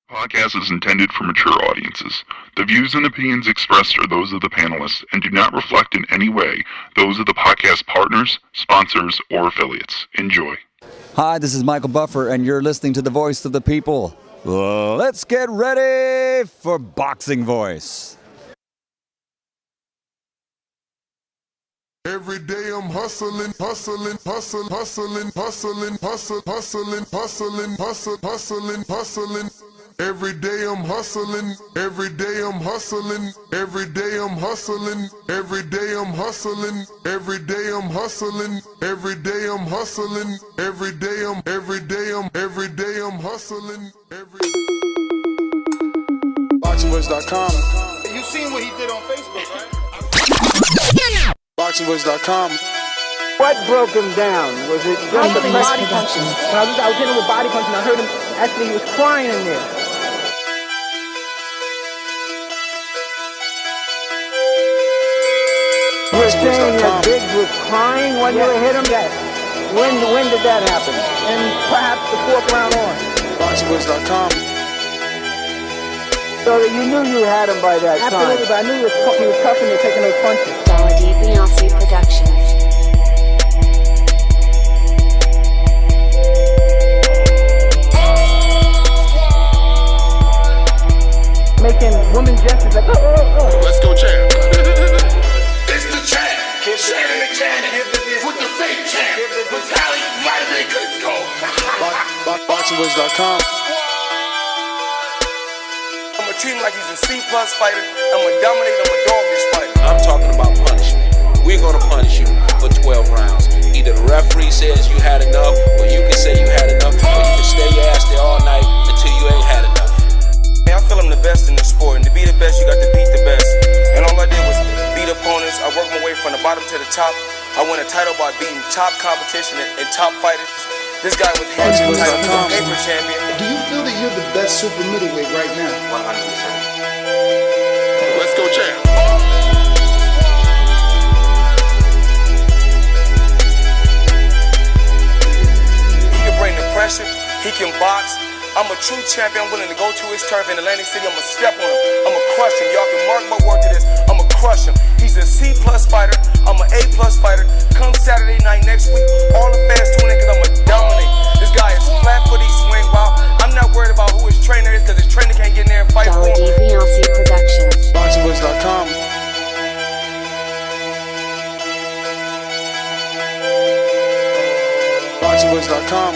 Podcast is intended for mature audiences. The views and opinions expressed are those of the panelists and do not reflect in any way those of the podcast partners, sponsors, or affiliates. Enjoy. Hi, this is Michael Buffer, and you're listening to the Voice of the People. Let's get ready for Boxing Voice. Every day I'm hustling, hustling, hustling, hustling, hustling, hustling, hustling, hustling, hustling, hustling, hustling. Every day I'm hustling, every day I'm hustling, every day I'm hustling, every day I'm hustling, every day I'm hustling, every day I'm hustling, every day I'm hustling, BoxingVoice.com. You seen what he did on Facebook, right? BoxingVoice.com. What broke him down? Was it just the body punching? When I was hitting him with body punching, I heard him, actually he was crying in there. You were saying that Biggs was crying when you hit him? Yes. When did that happen? And perhaps the fourth round on. BoxingVoice.com. So that you knew you had him by that Absolutely, time. but I knew he was tough and taking those punches. Deontay Productions. Making women gestures like, oh. Let's go, champ. It's the champ. Shannon the champ with the fake champ. Vitaly might have been good go. BoxingVoice.com. I'ma treat him like he's a C+ fighter. I'ma dominate, I'ma dog this fighter. I'm talking about punishment. We're gonna punish you for 12 rounds. Either the referee says you had enough, or you can say you had enough, or you can stay your ass there all night until you ain't had enough. Hey, I feel I'm the best in the sport, and to be the best, you got to beat the best. And all I did was beat opponents. I worked my way from the bottom to the top. I won a title by beating top competition and top fighters. This guy was handsome title, he's a paper champion. Do you feel that you're the best super middleweight right now? 100%. Let's go, champ. He can bring the pressure, he can box. I'm a true champion, I'm willing to go to his turf in Atlantic City, I'ma step on him, I'ma crush him. Y'all can mark my word to this, I'ma crush him. He's a C+ fighter, I'm an A+ fighter. Come Saturday night next week, all the fans tune in cause I'ma dominate. This guy is flat footy swing wild. I'm not worried about who his trainer is cause his trainer can't get in there and fight for him. Deontay Productions. BoxingVoice.com. BoxingVoice.com.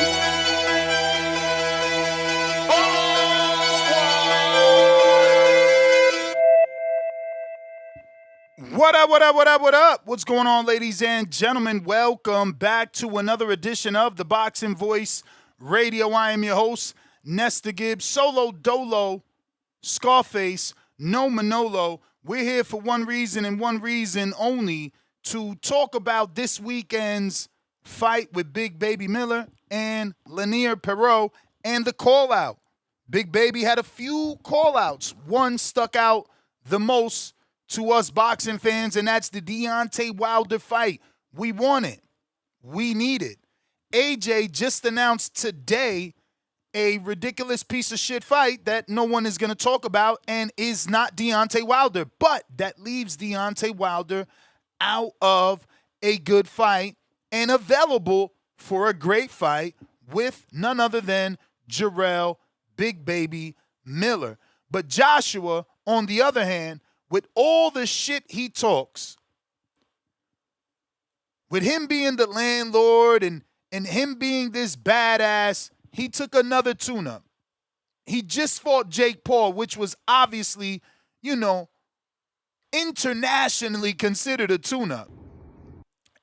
What up? What's going on, ladies and gentlemen? Welcome back to another edition of the Boxing Voice Radio. I am your host, Nestor Gibbs, Solo Dolo, Scarface, No Manolo. We're here for one reason and one reason only, to talk about this weekend's fight with Big Baby Miller and Lenier Pero and the call-out. Big Baby had a few call-outs. One stuck out the most to us boxing fans, and that's the Deontay Wilder fight. We want it. We need it. AJ just announced today a ridiculous piece of shit fight that no one is going to talk about and is not Deontay Wilder, but that leaves Deontay Wilder out of a good fight and available for a great fight with none other than Jarrell Big Baby Miller. But Joshua, on the other hand, with all the shit he talks, with him being the landlord and him being this badass, he took another tune-up. He just fought Jake Paul, which was obviously, internationally considered a tune-up.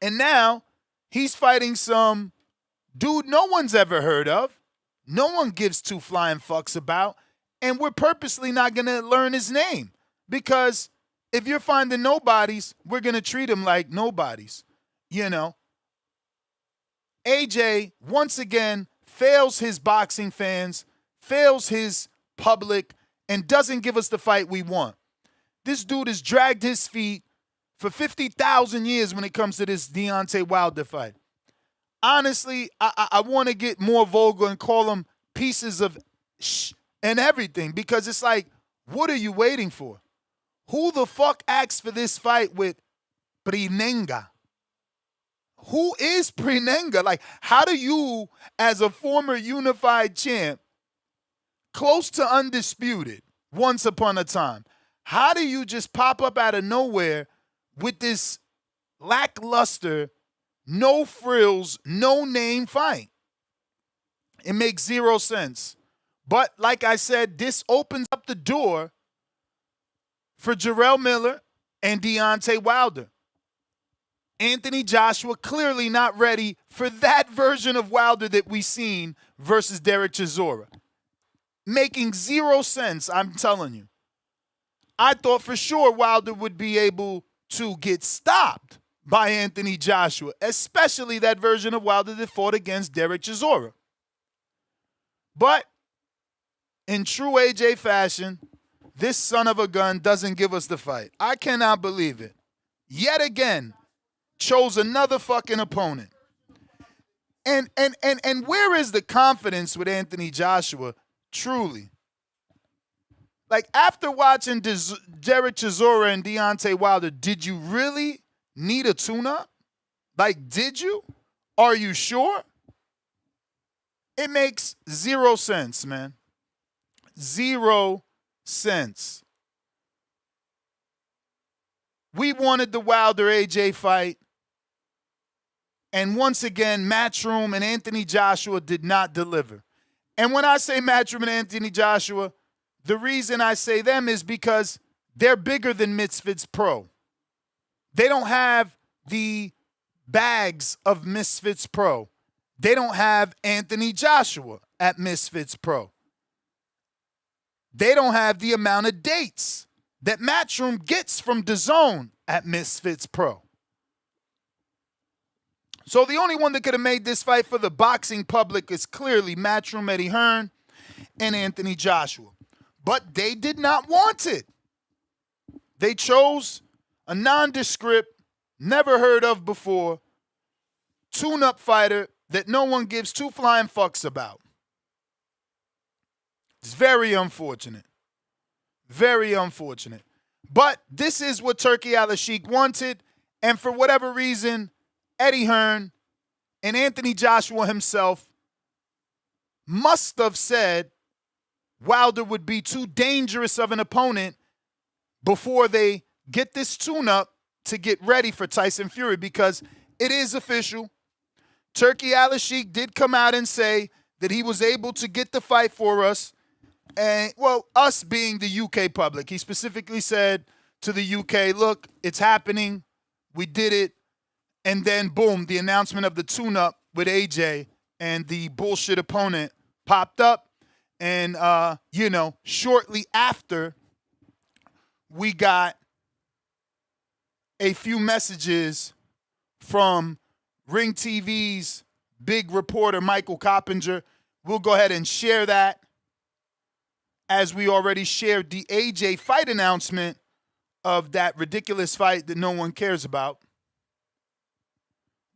And now he's fighting some dude no one's ever heard of, no one gives two flying fucks about, and we're purposely not going to learn his name. Because if you're finding nobodies, we're going to treat him like nobodies, AJ, once again, fails his boxing fans, fails his public, and doesn't give us the fight we want. This dude has dragged his feet for 50,000 years when it comes to this Deontay Wilder fight. Honestly, I want to get more vulgar and call them pieces of and everything, because it's like, what are you waiting for? Who the fuck asked for this fight with Prinenga? Who is Prinenga? Like, how do you, as a former unified champ, close to undisputed once upon a time, how do you just pop up out of nowhere with this lackluster, no frills, no name fight? It makes zero sense. But like I said, this opens up the door for Jarrell Miller and Deontay Wilder. Anthony Joshua clearly not ready for that version of Wilder that we seen versus Derek Chisora. Making zero sense, I'm telling you. I thought for sure Wilder would be able to get stopped by Anthony Joshua, especially that version of Wilder that fought against Derek Chisora. But in true AJ fashion, this son of a gun doesn't give us the fight. I cannot believe it. Yet again, chose another fucking opponent. And where is the confidence with Anthony Joshua, truly? Like, after watching Derek Chisora and Deontay Wilder, did you really need a tune-up? Like, did you? Are you sure? It makes zero sense, man. 0 cents. We wanted the Wilder-AJ fight. And once again, Matchroom and Anthony Joshua did not deliver. And when I say Matchroom and Anthony Joshua, the reason I say them is because they're bigger than Misfits Pro. They don't have the bags of Misfits Pro. They don't have Anthony Joshua at Misfits Pro. They don't have the amount of dates that Matchroom gets from DAZN at Misfits Pro. So the only one that could have made this fight for the boxing public is clearly Matchroom Eddie Hearn and Anthony Joshua. But they did not want it. They chose a nondescript, never heard of before, tune-up fighter that no one gives two flying fucks about. It's very unfortunate. Very unfortunate. But this is what Turki Al-Sheikh wanted, and for whatever reason, Eddie Hearn and Anthony Joshua himself must have said Wilder would be too dangerous of an opponent before they get this tune-up to get ready for Tyson Fury, because it is official. Turki Al-Sheikh did come out and say that he was able to get the fight for us, and, well, us being the UK public. He specifically said to the UK, look, it's happening. We did it. And then, boom, the announcement of the tune-up with AJ and the bullshit opponent popped up. And, shortly after, we got a few messages from Ring TV's big reporter, Michael Coppinger. We'll go ahead and share that, as we already shared the AJ fight announcement of that ridiculous fight that no one cares about.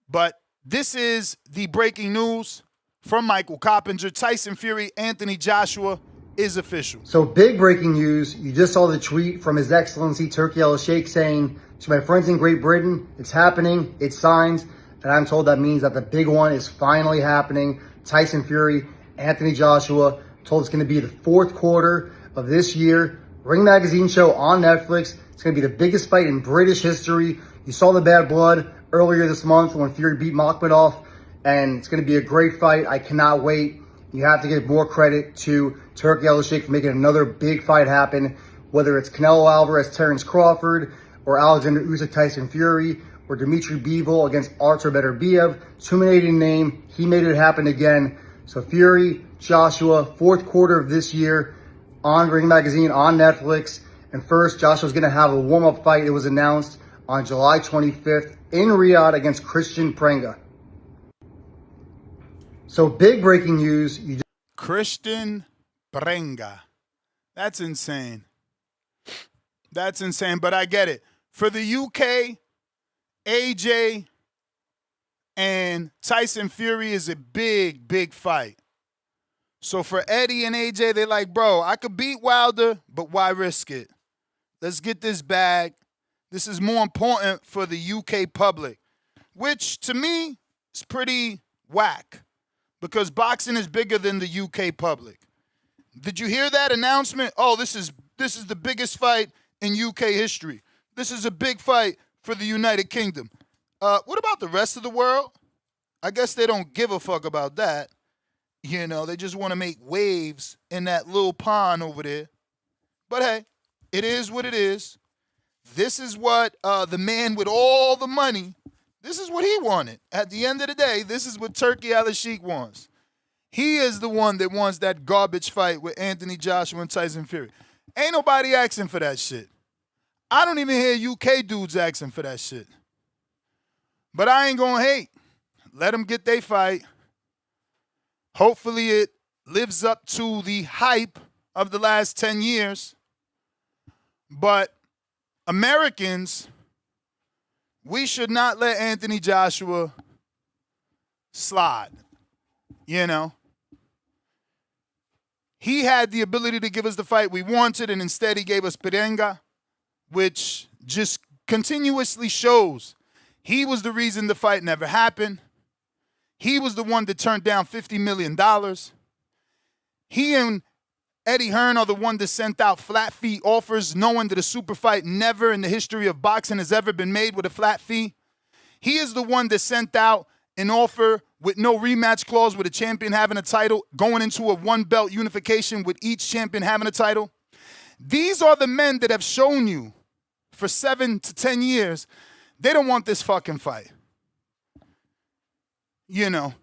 But this is the breaking news from Michael Coppinger. Tyson Fury, Anthony Joshua is official. So big breaking news. You just saw the tweet from His Excellency Turki Al-Sheikh saying, to my friends in Great Britain, it's happening, it's signed. And I'm told that means that the big one is finally happening. Tyson Fury, Anthony Joshua, told it's going to be the fourth quarter of this year. Ring Magazine show on Netflix. It's going to be the biggest fight in British history. You saw the bad blood earlier this month when Fury beat Makhmudov, and it's going to be a great fight. I cannot wait. You have to give more credit to Turki Al-Sheikh for making another big fight happen, whether it's Canelo Alvarez, Terence Crawford, or Alexander Usyk, Tyson Fury, or Dmitry Bivol against Artur Beterbiev. Two-minute name. He made it happen again. So Fury, Joshua, fourth quarter of this year on Ring Magazine, on Netflix. And first, Joshua's going to have a warm-up fight. It was announced on July 25th in Riyadh against Christian Prenga. So big breaking news. Christian Prenga. That's insane. That's insane, but I get it. For the UK, AJ and Tyson Fury is a big, big fight. So for Eddie and AJ, they're like, bro, I could beat Wilder, but why risk it? Let's get this bag. This is more important for the UK public, which to me is pretty whack because boxing is bigger than the UK public. Did you hear that announcement? Oh, this is the biggest fight in UK history. This is a big fight for the United Kingdom. What about the rest of the world? I guess they don't give a fuck about that. You know, they just want to make waves in that little pond over there. But hey, it is what it is. This is what the man with all the money, this is what he wanted. At the end of the day, this is what Turki Al-Sheikh wants. He is the one that wants that garbage fight with Anthony Joshua and Tyson Fury. Ain't nobody asking for that shit. I don't even hear UK dudes asking for that shit. But I ain't gonna hate. Let them get their fight. Hopefully it lives up to the hype of the last 10 years. But Americans, we should not let Anthony Joshua slide. You know? He had the ability to give us the fight we wanted, and instead he gave us Perenga, which just continuously shows he was the reason the fight never happened. He was the one that turned down $50 million. He and Eddie Hearn are the one that sent out flat fee offers, knowing that a super fight never in the history of boxing has ever been made with a flat fee. He is the one that sent out an offer with no rematch clause with a champion having a title, going into a one-belt unification with each champion having a title. These are the men that have shown you for 7 to 10 years they don't want this fucking fight. You know,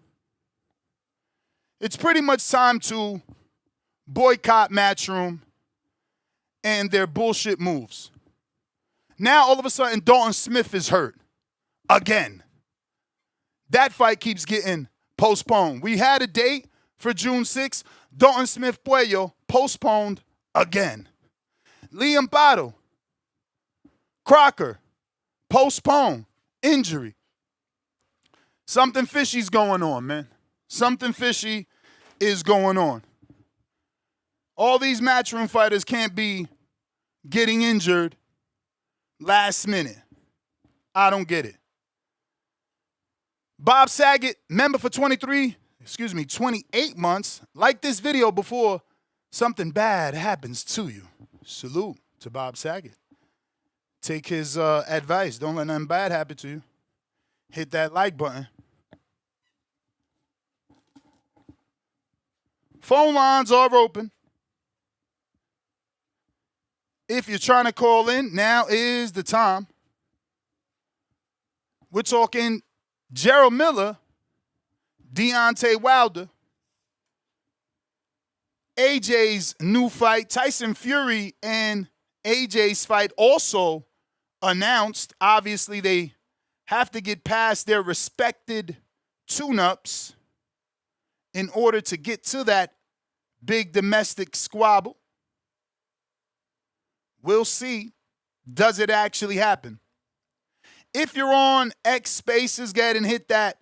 it's pretty much time to boycott Matchroom and their bullshit moves. Now, all of a sudden, Dalton Smith is hurt. Again. That fight keeps getting postponed. We had a date for June 6th. Dalton Smith Puello postponed again. Liam Bottle, Crocker, postponed. Injury. Something fishy's going on, man. Something fishy is going on. All these Matchroom fighters can't be getting injured last minute. I don't get it. Bob Saget, member for 28 months. Like this video before something bad happens to you. Salute to Bob Saget. Take his advice. Don't let nothing bad happen to you. Hit that like button. Phone lines are open. If you're trying to call in, now is the time. We're talking Jarrell Miller, Deontay Wilder, AJ's new fight, Tyson Fury and AJ's fight also announced. Obviously, they have to get past their respected tune-ups in order to get to that big domestic squabble. We'll see. Does it actually happen? If you're on X Spaces, go ahead and hit that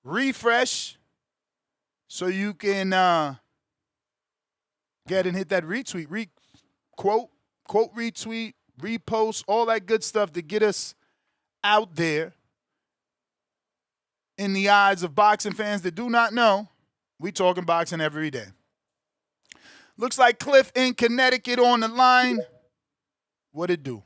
refresh so you can go ahead and hit that retweet, quote, retweet, repost, all that good stuff to get us out there in the eyes of boxing fans that do not know. We talking boxing every day. Looks like Cliff in Connecticut on the line. What it do?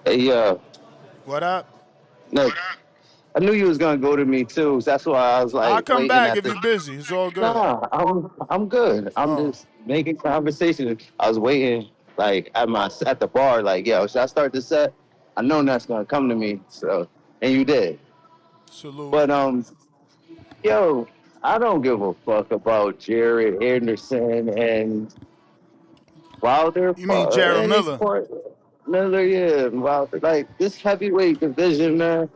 Hey, what up? No, I knew you was gonna go to me too. So that's why I was like, I'll come back if you're busy. It's all good. Nah, I'm good. I'm just making conversation. I was waiting, like at the bar, like, yo, should I start the set? I know that's gonna come to me. So, and you did. Salute. But yo, I don't give a fuck about Jared Anderson and Wilder. You mean Jarrell Miller? Miller, yeah, Wilder. Like this heavyweight division, man.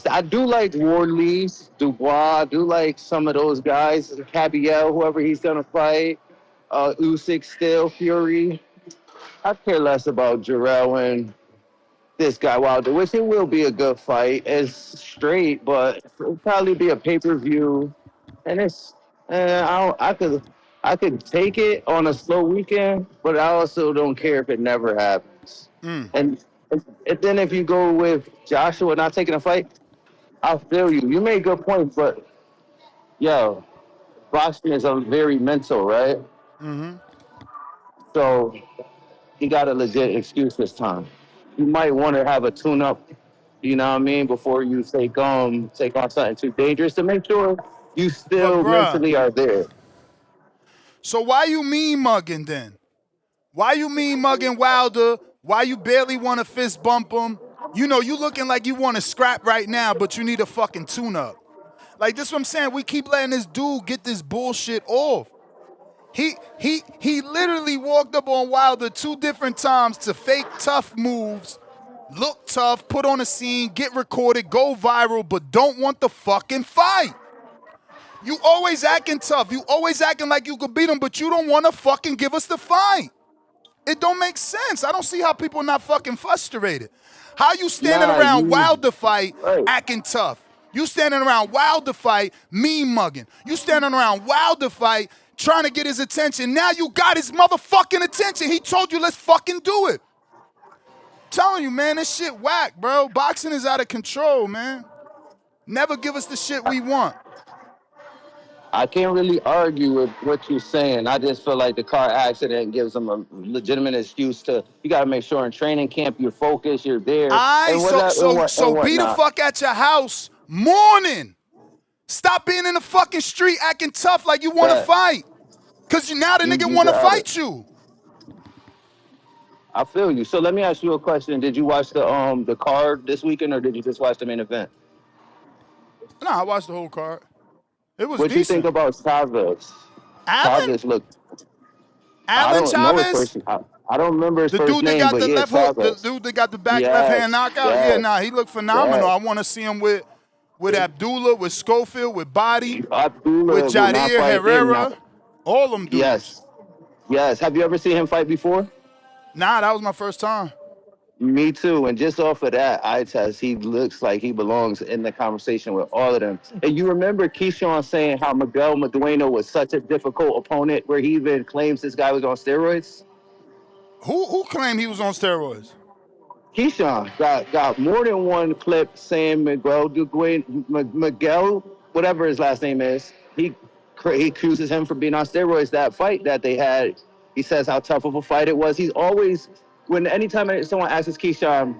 I do like Wardley, Dubois. I do like some of those guys. Cabiel, whoever he's gonna fight. Usyk still, Fury. I care less about Jarrell and this guy Wilder, which it will be a good fight. It's straight, but it'll probably be a pay-per-view. And it's I could take it on a slow weekend, but I also don't care if it never happens. And then if you go with Joshua not taking a fight, I feel you. You made good points, but yo, boxing is a very mental, right? Mm-hmm. So he got a legit excuse this time. You might want to have a tune-up, you know what I mean, before you take on something too dangerous to make sure you But still bruh, mentally are there. so why you mean mugging then? Why you mean mugging Wilder? Why you barely want to fist bump him? You know, you looking like you want to scrap right now, but you need a fucking tune-up. Like, this what I'm saying. We keep letting this dude get this bullshit off. He literally walked up on Wilder 2 different times to fake tough moves, look tough, put on a scene, get recorded, go viral, but don't want the fucking fight. You always acting tough. You always acting like you could beat him, but you don't want to fucking give us the fight. It don't make sense. I don't see how people not fucking frustrated. How you standing around Wilder fight acting tough? You standing around Wilder fight mean mugging. You standing around Wilder fight trying to get his attention. Now you got his motherfucking attention. He told you let's fucking do it. Telling you, man, this shit whack, bro. Boxing is out of control, man. Never give us the shit we want. I can't really argue with what you're saying. I just feel like the car accident gives them a legitimate excuse to. You got to make sure in training camp you're focused, you're there. So be the fuck at your house morning. Stop being in the fucking street acting tough like you want to fight. Cause now the nigga want to fight you. I feel you. So let me ask you a question. Did you watch the card this weekend, or did you just watch the main event? Nah, I watched the whole card. It was what decent. You think about Chavez? Alan? Chavez looked. Alan Chavez? I don't remember his first name, but yeah, hook, the dude that got the back left hand knockout. Yes, yeah, nah, he looked phenomenal. I want to see him with Abdullah, with Schofield, with Body, with Jarrell, Herrera, all them dudes. Yes. Have you ever seen him fight before? Nah, that was my first time. Me too. And just off of that eye test, he looks like he belongs in the conversation with all of them. And you remember Keyshawn saying how Miguel Medueno was such a difficult opponent, where he even claims this guy was on steroids? Who claimed he was on steroids? Keyshawn got more than one clip saying Miguel, whatever his last name is, he accuses him for being on steroids. That fight that they had, he says how tough of a fight it was. He's always, anytime someone asks Keyshawn,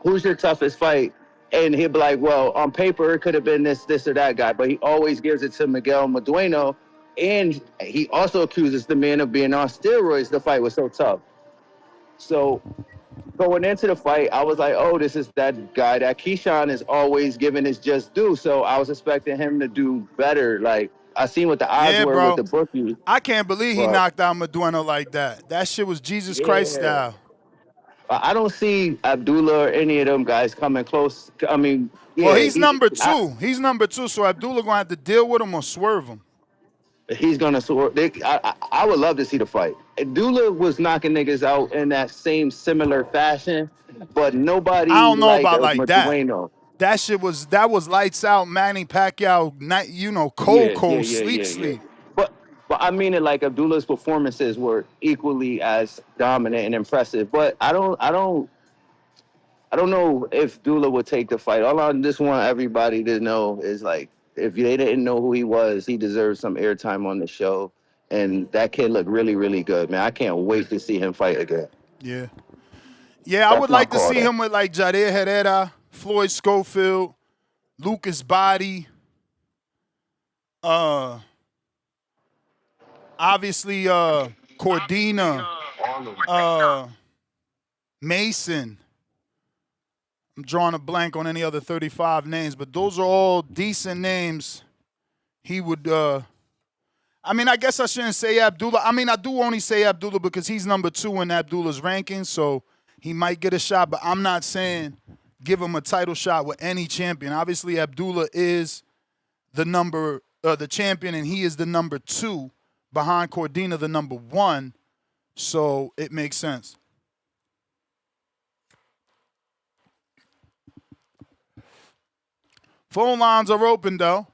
who's your toughest fight? And he'll be like, well, on paper, it could have been this or that guy. But he always gives it to Miguel Medueno. And he also accuses the man of being on steroids. The fight was so tough. So going into the fight, I was like, oh, this is that guy that Keyshawn is always giving his just due. So I was expecting him to do better. Like, I seen what the odds were with the bookie. I can't believe he knocked out Medueno like that. That shit was Jesus Christ style. I don't see Abdullah or any of them guys coming close. I mean, well, he's number 2. He's number 2, so Abdullah going to have to deal with him or swerve him. He's going to swerve. I would love to see the fight. Abdullah was knocking niggas out in that same similar fashion, but nobody. I don't know about like Medueno. That was lights out, Manny Pacquiao, night, cold, sleep. But I mean it like Abdullah's performances were equally as dominant and impressive. But I don't know if Abdullah would take the fight. All I just want everybody to know is, like, if they didn't know who he was, he deserves some airtime on the show. And that kid looked really, really good, man. I can't wait to see him fight again. Yeah. Yeah, I would like to see him with like Jarrell Herrera, Floyd Schofield, Lucas Body, obviously Cordina, Mason. I'm drawing a blank on any other 35 names, but those are all decent names. He would, I mean, I guess I shouldn't say Abdullah. I mean, I do only say Abdullah because he's number 2 in Abdullah's ranking, so he might get a shot, but I'm not saying give him a title shot with any champion. Obviously, Abdullah is the champion, and he is the number 2 behind Cordina, the number 1, so it makes sense. Phone lines are open, though.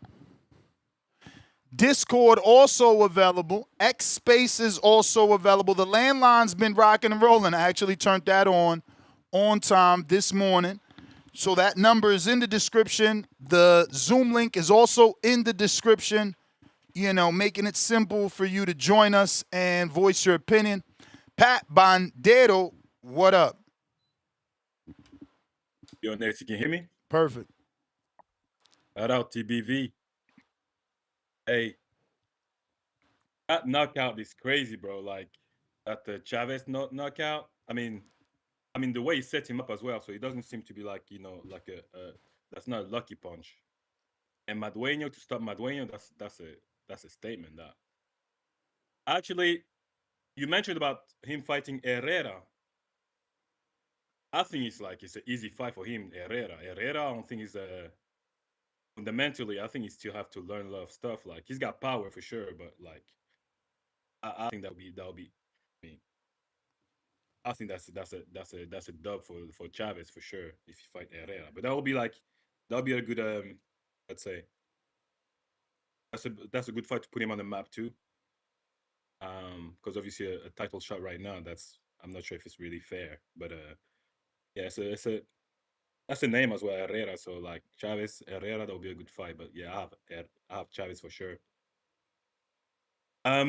Discord also available. X Space is also available. The landline's been rocking and rolling. I actually turned that on time this morning. So that number is in the description. The Zoom link is also in the description, making it simple for you to join us and voice your opinion. Pat Bandero, what up? Yo, Nate, you can hear me? Perfect. Shout out TBV. Hey, that knockout is crazy, bro. Like, that the Chavez knockout. I mean, the way he set him up as well, so it doesn't seem to be like, like that's not a lucky punch. And Madueño, to stop Madueño, that's a statement. That actually, you mentioned about him fighting Herrera. I think it's an easy fight for him. Herrera, I don't think he's fundamentally. I think he still have to learn a lot of stuff. Like, he's got power for sure, but like, I think that'll be. I mean, I think that's a dub for Chavez for sure if you fight Herrera. But that'll be a good let's say that's a good fight to put him on the map too. Because obviously a title shot right now, I'm not sure if it's really fair, but yeah, that's a name as well, Herrera. So like Chavez Herrera, that'll be a good fight. But yeah, I have Chavez for sure. I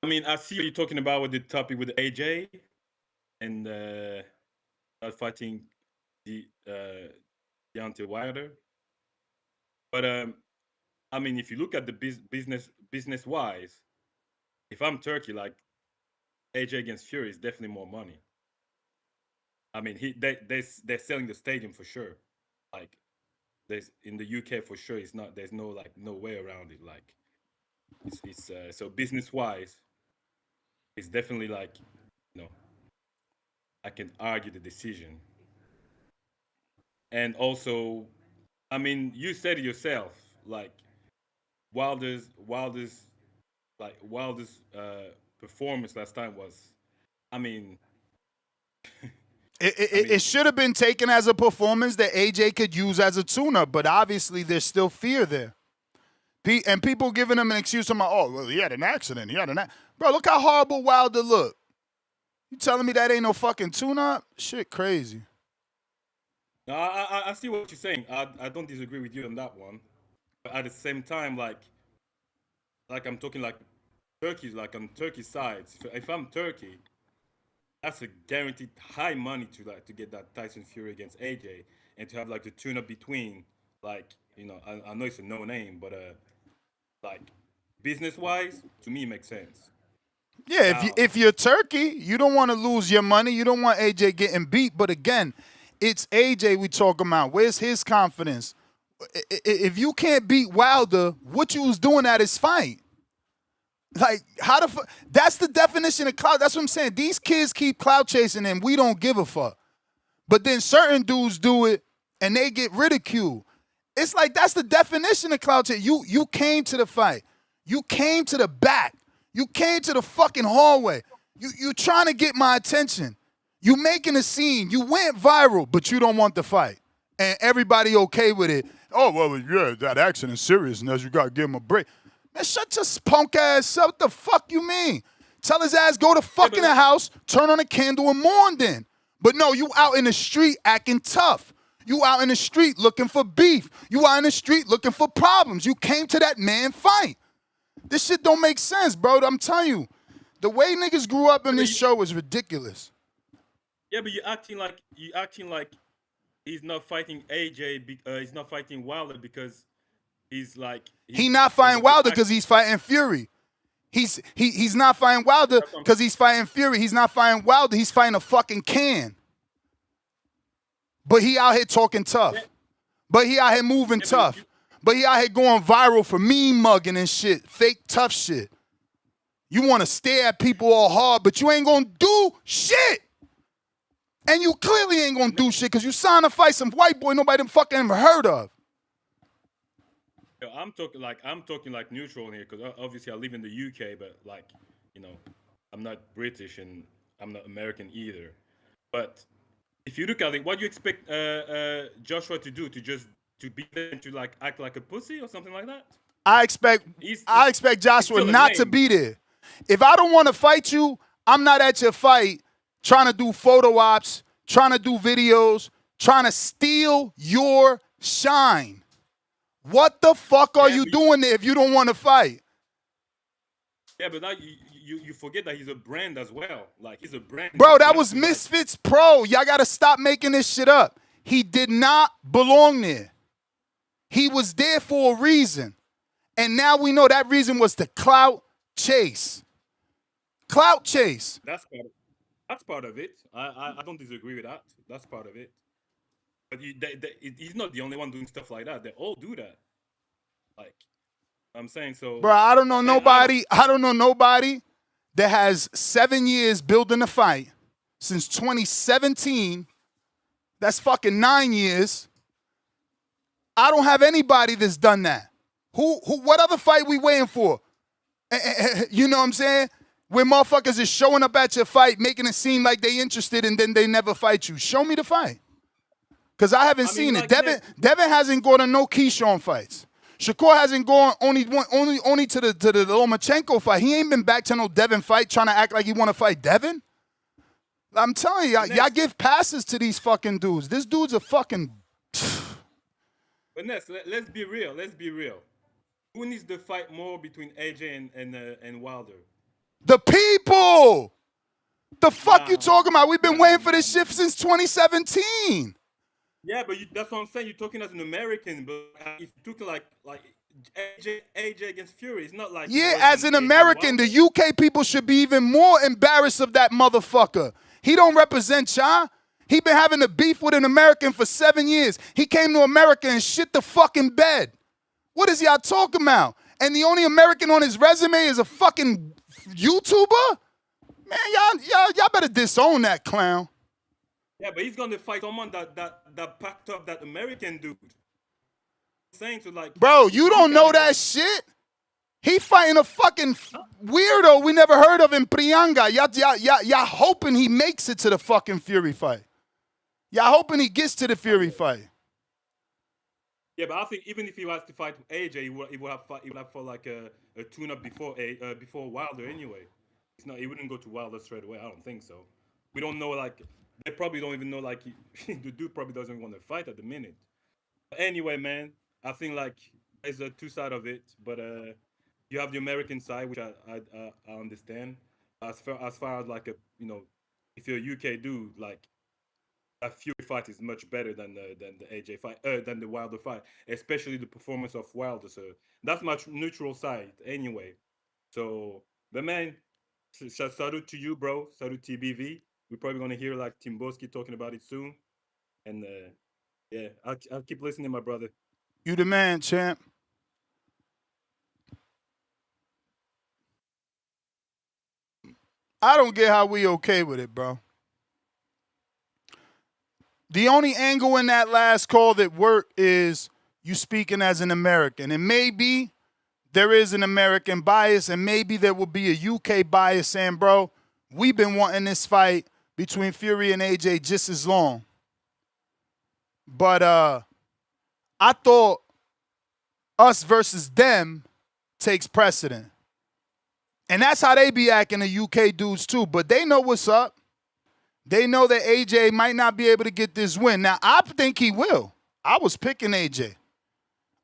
mean, I see what you're talking about with the topic with AJ and fighting the Deontay Wilder. But I mean, if you look at the business wise, if I'm Turkey, like AJ against Fury is definitely more money. I mean, they're selling the stadium for sure. Like, there's in the UK for sure. There's no way around it. Like, it's so business wise, it's definitely like, I can argue the decision. And also, I mean, you said it yourself, like Wilder's performance last time was, I mean, it should have been taken as a performance that AJ could use as a tune-up, but obviously there's still fear there. And people giving him an excuse, I'm like, oh, well, he had an accident. Bro, look how horrible Wilder looked. You telling me that ain't no fucking tune-up? Shit crazy. No, I see what you're saying. I don't disagree with you on that one. But at the same time, like I'm talking like Turkey's, like on Turkey's side. If I'm Turkey, that's a guaranteed high money to get that Tyson Fury against AJ and to have like the tune-up between, like, I know it's a no name, but like business-wise, to me it makes sense. Yeah, if you're Turkey, you don't want to lose your money. You don't want AJ getting beat. But again, it's AJ we talking about. Where's his confidence? If you can't beat Wilder, what you was doing at his fight? Like, that's the definition of clout. That's what I'm saying. These kids keep clout chasing and we don't give a fuck. But then certain dudes do it and they get ridiculed. It's like that's the definition of clout chasing. You came to the fight. You came to the back. You came to the fucking hallway. You trying to get my attention. You making a scene. You went viral, but you don't want the fight. And everybody okay with it. Oh, well, yeah, that accident's serious, and you got to give him a break. Man, shut your punk ass up. What the fuck you mean? Tell his ass go to fucking the house, turn on a candle, and mourn then. But no, you out in the street acting tough. You out in the street looking for beef. You out in the street looking for problems. You came to that man fight. This shit don't make sense, bro. I'm telling you. The way niggas grew up in this show is ridiculous. Yeah, but you're acting like he's not fighting AJ. He's not fighting Wilder because he's not fighting Wilder because he's fighting Fury. He's not fighting Wilder because he's fighting Fury. He's not fighting Wilder. He's fighting a fucking can. But he out here talking tough. But he out here moving tough. But he out here going viral for meme mugging and shit. Fake tough shit. You want to stare at people all hard, but you ain't going to do shit. And you clearly ain't going to do shit because you signed to fight some white boy nobody done fucking ever heard of. I'm talking like neutral here because obviously I live in the UK, but like, I'm not British and I'm not American either. But if you look at it, what do you expect Joshua to do? To be there and to like act like a pussy or something like that? I expect He's Joshua still a not to name. be there. If I don't want to fight you, I'm not at your fight trying to do photo ops, trying to do videos, trying to steal your shine. What the fuck are you doing there if you don't want to fight? Yeah, but now you forget that he's a brand as well. Like, he's a brand. Bro, that was Misfits Pro. Y'all got to stop making this shit up. He did not belong there. He was there for a reason. And now we know that reason was the clout chase. Clout chase. That's part of it. I don't disagree with that. That's part of it. But he's not the only one doing stuff like that. They all do that. Like, I'm saying so. Bro, I don't know nobody. I don't know nobody that has 7 years building a fight since 2017. That's fucking 9 years. I don't have anybody that's done that. What other fight we waiting for? You know what I'm saying? Where motherfuckers is showing up at your fight, making it seem like they interested, and then they never fight you. Show me the fight. Because I haven't seen it. Devin hasn't gone to no Keyshawn fights. Shakur hasn't gone only to the Lomachenko fight. He ain't been back to no Devin fight trying to act like he want to fight Devin. I'm telling you, y'all give passes to these fucking dudes. This dude's a fucking... But Ness, let's be real. Let's be real. Who needs the fight more between AJ and Wilder? The people! The fuck you talking about? We've been waiting for this shit since 2017. Yeah, but that's what I'm saying. You're talking as an American, but if you took like AJ against Fury, it's not like... Yeah, as an American, the UK people should be even more embarrassed of that motherfucker. He don't represent y'all. He been having a beef with an American for 7 years. He came to America and shit the fucking bed. What is y'all talking about? And the only American on his resume is a fucking YouTuber? Man, y'all better disown that clown. Yeah, but he's gonna fight someone that packed up that American dude. Saying to like, bro, you don't know that shit. He fighting a fucking weirdo we never heard of in Prianga. Y'all hoping he makes it to the fucking Fury fight. Y'all hoping he gets to the Fury fight. Yeah, but I think even if he was to fight AJ, he would have fought like a tune-up before Wilder anyway. He wouldn't go to Wilder straight away. I don't think so. We don't know, like, they probably don't even know, like, the dude probably doesn't want to fight at the minute. But anyway, man, I think, like, there's a two sides of it, but you have the American side, which I understand. As far as like if you're a UK dude, like, a Fury fight is much better than the AJ fight, than the Wilder fight, especially the performance of Wilder. So that's my neutral side anyway. So, but man, salute to you, bro. Salute TBV. We're probably gonna hear like Timboski talking about it soon, and yeah, I'll keep listening, my brother. You the man, champ. I don't get how we okay with it, bro. The only angle in that last call that worked is you speaking as an American. And maybe there is an American bias, and maybe there will be a UK bias saying, bro, we've been wanting this fight between Fury and AJ just as long. But I thought us versus them takes precedent. And that's how they be acting, the UK dudes too. But they know what's up. They know that AJ might not be able to get this win. Now, I think he will. I was picking AJ.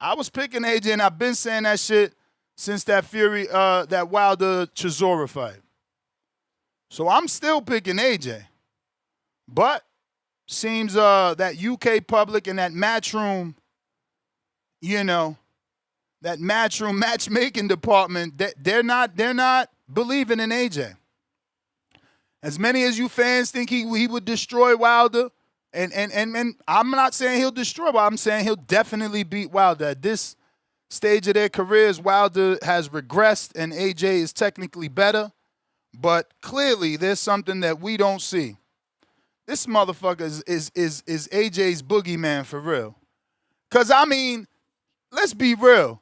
And I've been saying that shit since that Fury, that Wilder Chisora fight. So I'm still picking AJ. But seems that UK public and that matchroom, that matchroom matchmaking department, they're not believing in AJ. As many as you fans think he would destroy Wilder, and I'm not saying he'll destroy, but I'm saying he'll definitely beat Wilder. At this stage of their careers, Wilder has regressed and AJ is technically better, but clearly there's something that we don't see. This motherfucker is AJ's boogeyman for real. Because, I mean, let's be real.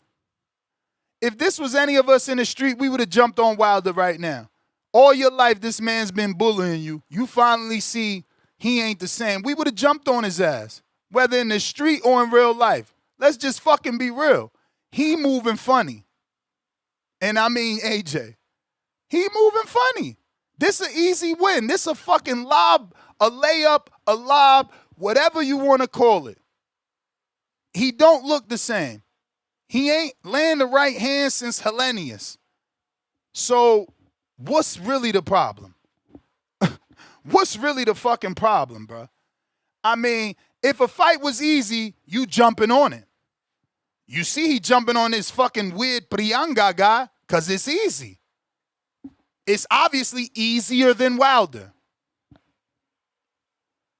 If this was any of us in the street, we would have jumped on Wilder right now. All your life, this man's been bullying you. You finally see he ain't the same. We would have jumped on his ass, whether in the street or in real life. Let's just fucking be real. He moving funny. And I mean AJ. He moving funny. This an easy win. This a fucking lob, a layup, a lob, whatever you want to call it. He don't look the same. He ain't laying the right hand since Hellenius. So what's really the problem? What's really the fucking problem, bro? I mean, if a fight was easy, you jumping on it. You see he jumping on this fucking weird Prianga guy because it's easy. It's obviously easier than Wilder.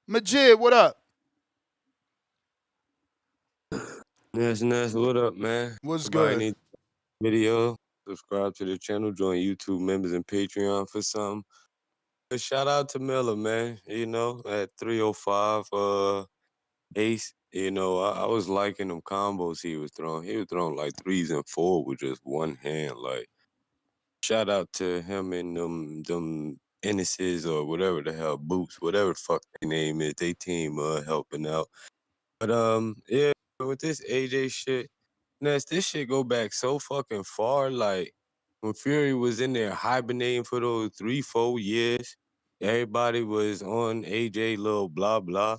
Majid, what up? Ness, what up, man? What's Everybody good? need video. Subscribe to the channel, join YouTube members and Patreon for something. But shout out to Miller, man. You know, at 305 Ace, you know, I was liking them combos he was throwing. He was throwing like 3s and 4 with just one hand. Like, shout out to him and them Ennises or whatever the hell, Boots, whatever the fuck their name is, they team helping out. But yeah, with this AJ shit, Ness, this shit go back so fucking far. Like when Fury was in there hibernating for those 3-4 years, everybody was on AJ little blah blah.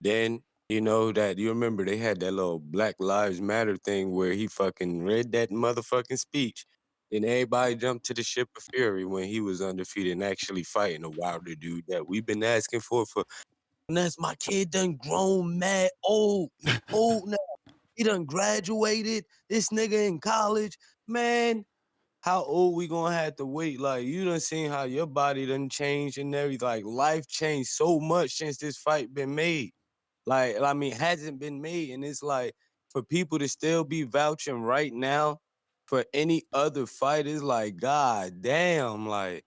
Then you know that you remember they had that little Black Lives Matter thing where he fucking read that motherfucking speech. Then everybody jumped to the ship of Fury when he was undefeated and actually fighting a Wilder dude that we've been asking for. And that's my kid done grown mad old. He old now. He done graduated. This nigga in college. Man, how old we gonna have to wait? Like, you done seen how your body done changed and everything. Like, life changed so much since this fight been made. Like, I mean, hasn't been made. And it's like, for people to still be vouching right now for any other fight is like, god damn, like,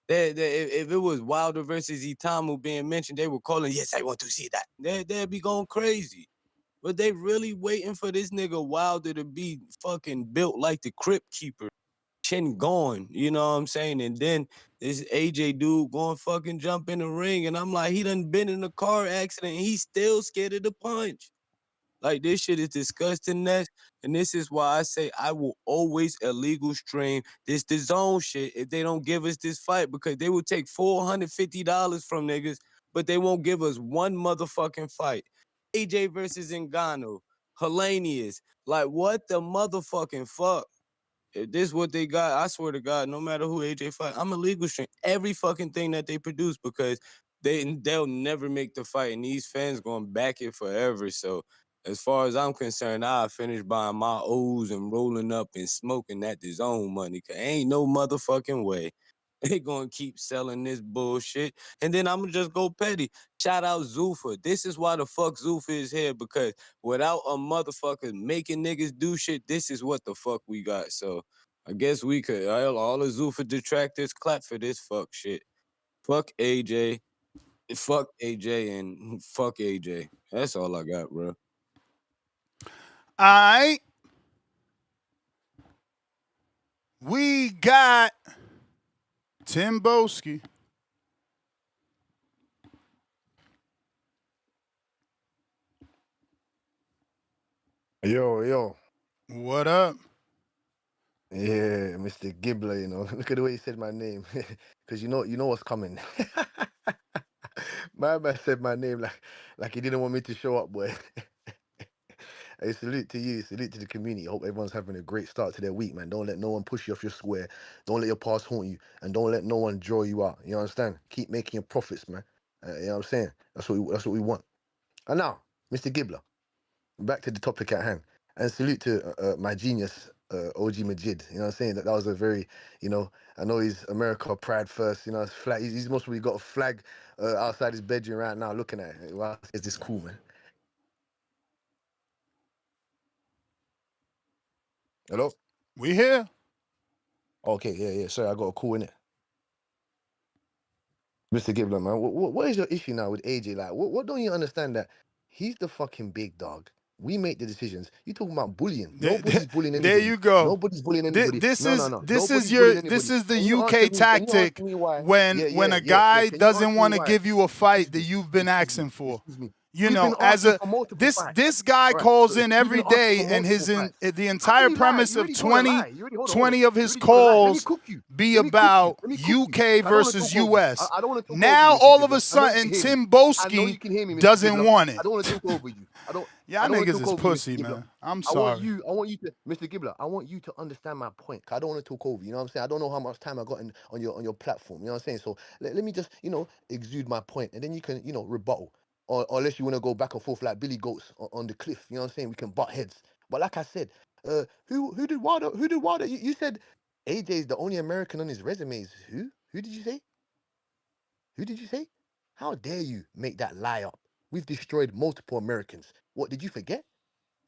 if it was Wilder versus Itamu being mentioned, they were calling, yes, I want to see that. They'd be going crazy. But they really waiting for this nigga Wilder to be fucking built like the Crypt Keeper. Chin gone, you know what I'm saying? And then this AJ dude going fucking jump in the ring. And I'm like, he done been in a car accident and he's still scared of the punch. Like, this shit is disgusting, Ness. And this is why I say I will always illegal stream this DAZN shit if they don't give us this fight, because they will take $450 from niggas, but they won't give us one motherfucking fight. AJ versus Ngannou, Hellenius. Like, what the motherfucking fuck? If this what they got, I swear to God, no matter who AJ fight, I'm illegal stream every fucking thing that they produce, because they'll never make the fight, and these fans gonna back it forever. So as far as I'm concerned, I'll finish buying my O's and rolling up and smoking that DAZN money, cause ain't no motherfucking way they gonna keep selling this bullshit. And then I'm gonna just go petty. Shout out Zuffa. This is why the fuck Zuffa is here, because without a motherfucker making niggas do shit, this is what the fuck we got. So I guess we could, all the Zuffa detractors clap for this fuck shit. Fuck AJ. Fuck AJ and fuck AJ. That's all I got, bro. All right. We got Tim Boski. Yo. What up? Yeah, Mr. Gibbler, you know. Look at the way he said my name. Because you know what's coming. My man said my name like he didn't want me to show up, boy. Hey, salute to you, salute to the community. I hope everyone's having a great start to their week, man. Don't let no one push you off your square. Don't let your past haunt you. And don't let no one draw you out. You understand? Keep making your profits, man. You know what I'm saying? That's what we want. And now, Mr. Gibbler, back to the topic at hand. And salute to my genius, OG Majid. You know what I'm saying? That was a very, you know, I know he's America pride first. You know, flag. He's most probably got a flag outside his bedroom right now looking at it. Wow, is this cool, man? Hello? We here. Okay, yeah. Sorry, I got a call in it. Mr. Gibbler, man, what is your issue now with AJ? Like, what don't you understand that he's the fucking big dog? We make the decisions. You talking about bullying? Nobody's bullying There anybody. you go. Nobody's bullying anybody. This No. is Nobody's bullying anybody. this is the Can you UK answer me? Can you tactic answer me why? when a Can guy you answer doesn't me want to why? give you a fight that you've been asking for. Excuse me. You We've know, been as asking a for multiple this fights. this guy All right, calls so in we've every been asking day, for and his multiple fights. the How entire can you lie? premise You of already told a 20, lie. You already- hold on, 20 of his You already told a lie. Let me calls cook you. be Let me cook you. about Let me cook you. UK I don't wanna versus talk over you. US. I don't want to talk Now over you, Mr. all of a Gibbler. I know you sudden can hear Tim me. I know Boski you can hear me, Mr. doesn't Gibbler. want I it. don't want to talk over you. Y'all I don't wanna niggas talk is over you, Mr. pussy, Gibbler. man. I'm I want sorry. you to, Mr. Gibbler. I want you to understand my point. 'Cause I don't want to talk over you. You know what I'm saying? I don't know how much time I got on your platform. You know what I'm saying? So let me just exude my point, and then you can rebuttal. Or unless you want to go back and forth like Billy Goats on the cliff, you know what I'm saying? We can butt heads. But like I said, who did Wilder? Who did Wilder? You said AJ is the only American on his resumes. Who? Who did you say? Who did you say? How dare you make that lie up? We've destroyed multiple Americans. What, did you forget?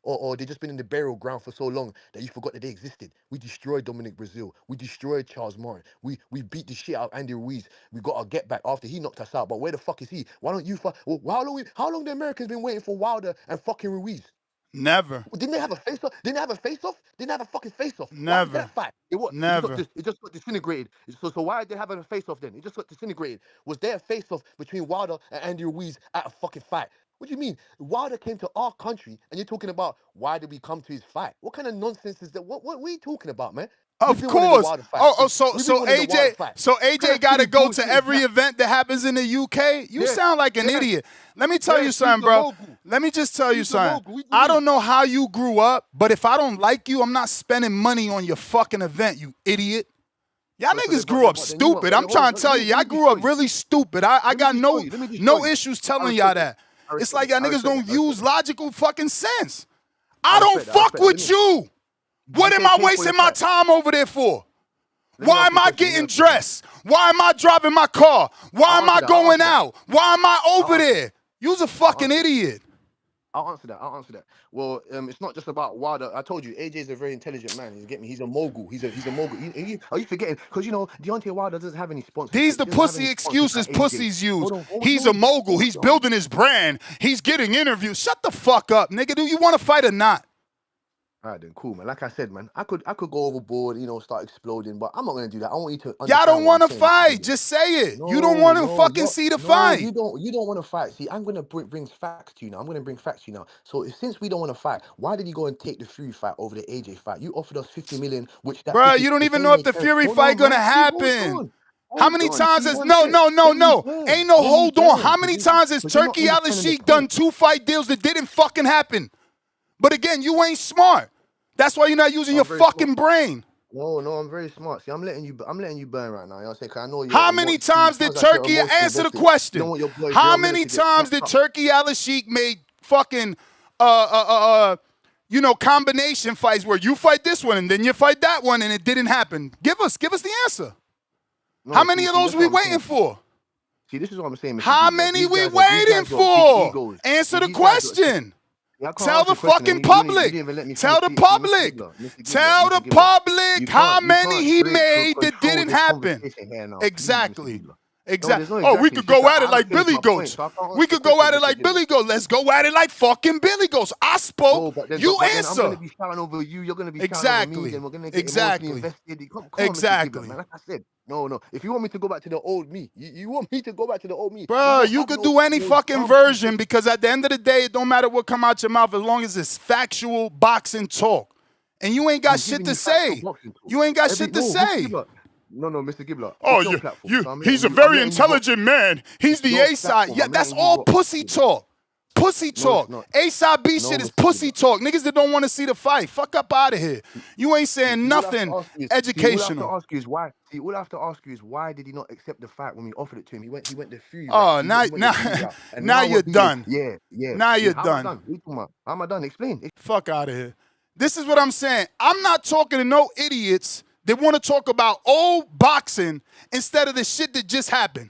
Or they just been in the burial ground for so long that you forgot that they existed. We destroyed Dominic Brazil. We destroyed Charles Martin. We beat the shit out of Andy Ruiz. We got our get back after he knocked us out. But where the fuck is he? Why don't you how long the Americans been waiting for Wilder and fucking Ruiz? Never. Didn't they have a face off? Didn't they have a face off? Didn't they have a fucking face off? Why did Never. that fight? Never. It just got disintegrated. So why did they have a face off then? It just got disintegrated. Was there a face off between Wilder and Andy Ruiz at a fucking fight? What do you mean? Wilder came to our country and you're talking about why did we come to his fight? What kind of nonsense is that? What are you talking about, man? Of course. So AJ got to go to every event that happens in the UK. You sound like an idiot. Let me tell you something, bro. Let me just tell you something. I don't know how you grew up, but if I don't like you, I'm not spending money on your fucking event, you idiot. Y'all niggas grew up stupid. I'm trying to tell you, I grew up really stupid. I got no issues telling y'all that. It's like y'all niggas don't use logical fucking sense. I don't fuck with you. What am I wasting my time over there for? Why am I getting dressed? Why am I driving my car? Why am I going out? Why am I over there? You's a fucking idiot. I'll answer that. Well, it's not just about Wilder. I told you, AJ is a very intelligent man. He's a mogul. He's a mogul. Are you forgetting? Because Deontay Wilder doesn't have any sponsors. These the pussy excuses pussies use. He's a mogul. He's building his brand. He's getting interviews. Shut the fuck up, nigga. Do you want to fight or not? All right, then, cool, man. Like I said, man, I could go overboard, start exploding, but I'm not gonna do that. I want you to. Y'all don't want to fight. Just say it. You don't want to fucking see the fight. You don't want to fight. See, I'm gonna bring facts to you now. I'm gonna bring facts to you now. So since we don't want to fight, why did you go and take the Fury fight over the AJ fight? You offered us 50 million, which that. Bro, you don't even know if the Fury fight gonna happen. How many times has no? Ain't no hold on. How many times has Turkey Al-Sheikh done 2 fight deals that didn't fucking happen? But again, you ain't smart. That's why you're not using your fucking brain. No, I'm very smart. See, I'm letting you burn right now. You know what I'm saying? 'Cause I know how many times did Turkey answer the question? How many times did Turkey Al-Sheikh made fucking combination fights where you fight this one and then you fight that one and it didn't happen? Give us the answer. How many of those we waiting for? See, this is what I'm saying. How many we waiting for? Answer the question. Tell the fucking public. Tell the public. Tell the public how many he made that didn't happen. Exactly. Oh, we could go at it like Billy Goats. We could go at it like Billy Goats. Let's go at it like fucking Billy Goats. I spoke. You answer. I'm gonna be shouting over you. You're gonna be shouting over me. Then we're gonna get emotionally invested. Come on, exactly. Like I said. No. If you want me to go back to the old me, you want me to go back to the old me. Bro, you could do any fucking version because at the end of the day, it don't matter what come out your mouth as long as it's factual boxing talk. And you ain't got shit to say. You ain't got shit to say. No, Mr. Gibbler. Oh, he's a very intelligent man. He's the A-side. Yeah, that's all pussy talk. Pussy talk. A-side B shit is pussy talk. Niggas that don't want to see the fight. Fuck up out of here. You ain't saying nothing educational. All I have to ask you is why did he not accept the fight when we offered it to him? He went the Fury. Oh, now you're done. Yeah. Now you're done. How am I done? Explain. Fuck out of here. This is what I'm saying. I'm not talking to no idiots that want to talk about old boxing instead of the shit that just happened.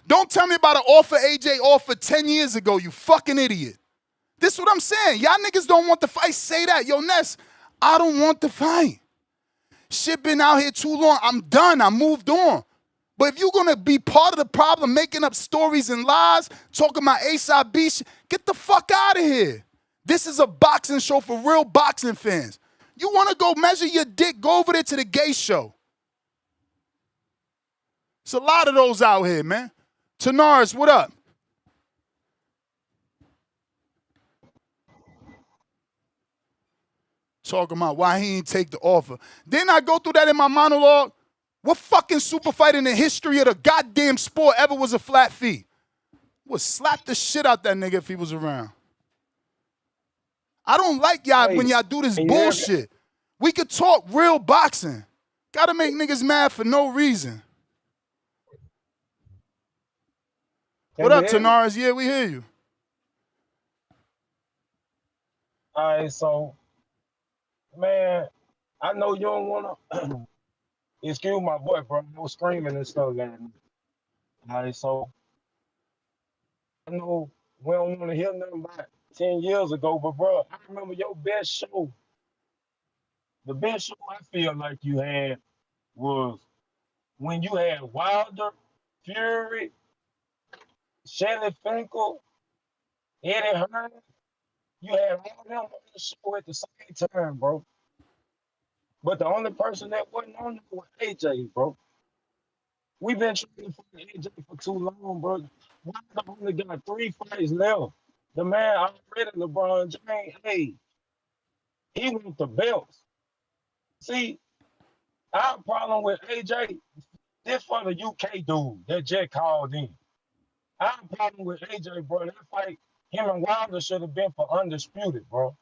Don't tell me about an offer AJ offered 10 years ago, you fucking idiot. This is what I'm saying. Y'all niggas don't want the fight. Say that. Yo, Ness, I don't want the fight. Shit been out here too long. I'm done. I moved on. But if you're going to be part of the problem, making up stories and lies, talking about A-side B shit, get the fuck out of here. This is a boxing show for real boxing fans. You want to go measure your dick, go over there to the gay show. It's a lot of those out here, man. Tanaris, what up? Talking about why he ain't take the offer. Didn't I go through that in my monologue? What fucking super fight in the history of the goddamn sport ever was a flat fee? Would slap the shit out that nigga if he was around. I don't like y'all when y'all do this bullshit. We could talk real boxing. Gotta make niggas mad for no reason. What up, Tanaris? Yeah, we hear you. All right, so, man, I know you don't want to excuse my boy, bro. I was screaming and stuff last night. All right, so, I know we don't want to hear nothing about 10 years ago, but, bro, I remember your best show. The best show I feel like you had was when you had Wilder, Fury, Shelly Finkel, Eddie Hearn. You had all of them on the show at the same time, bro. But the only person that wasn't on there was AJ, bro. We've been trying to find AJ for too long, bro. Wilder only got 3 fights left. The man already LeBron James, hey, he wants the belts. See, our problem with AJ, this for the UK dude that just called in. Our problem with AJ, bro, that fight, him and Wilder should have been for undisputed, bro.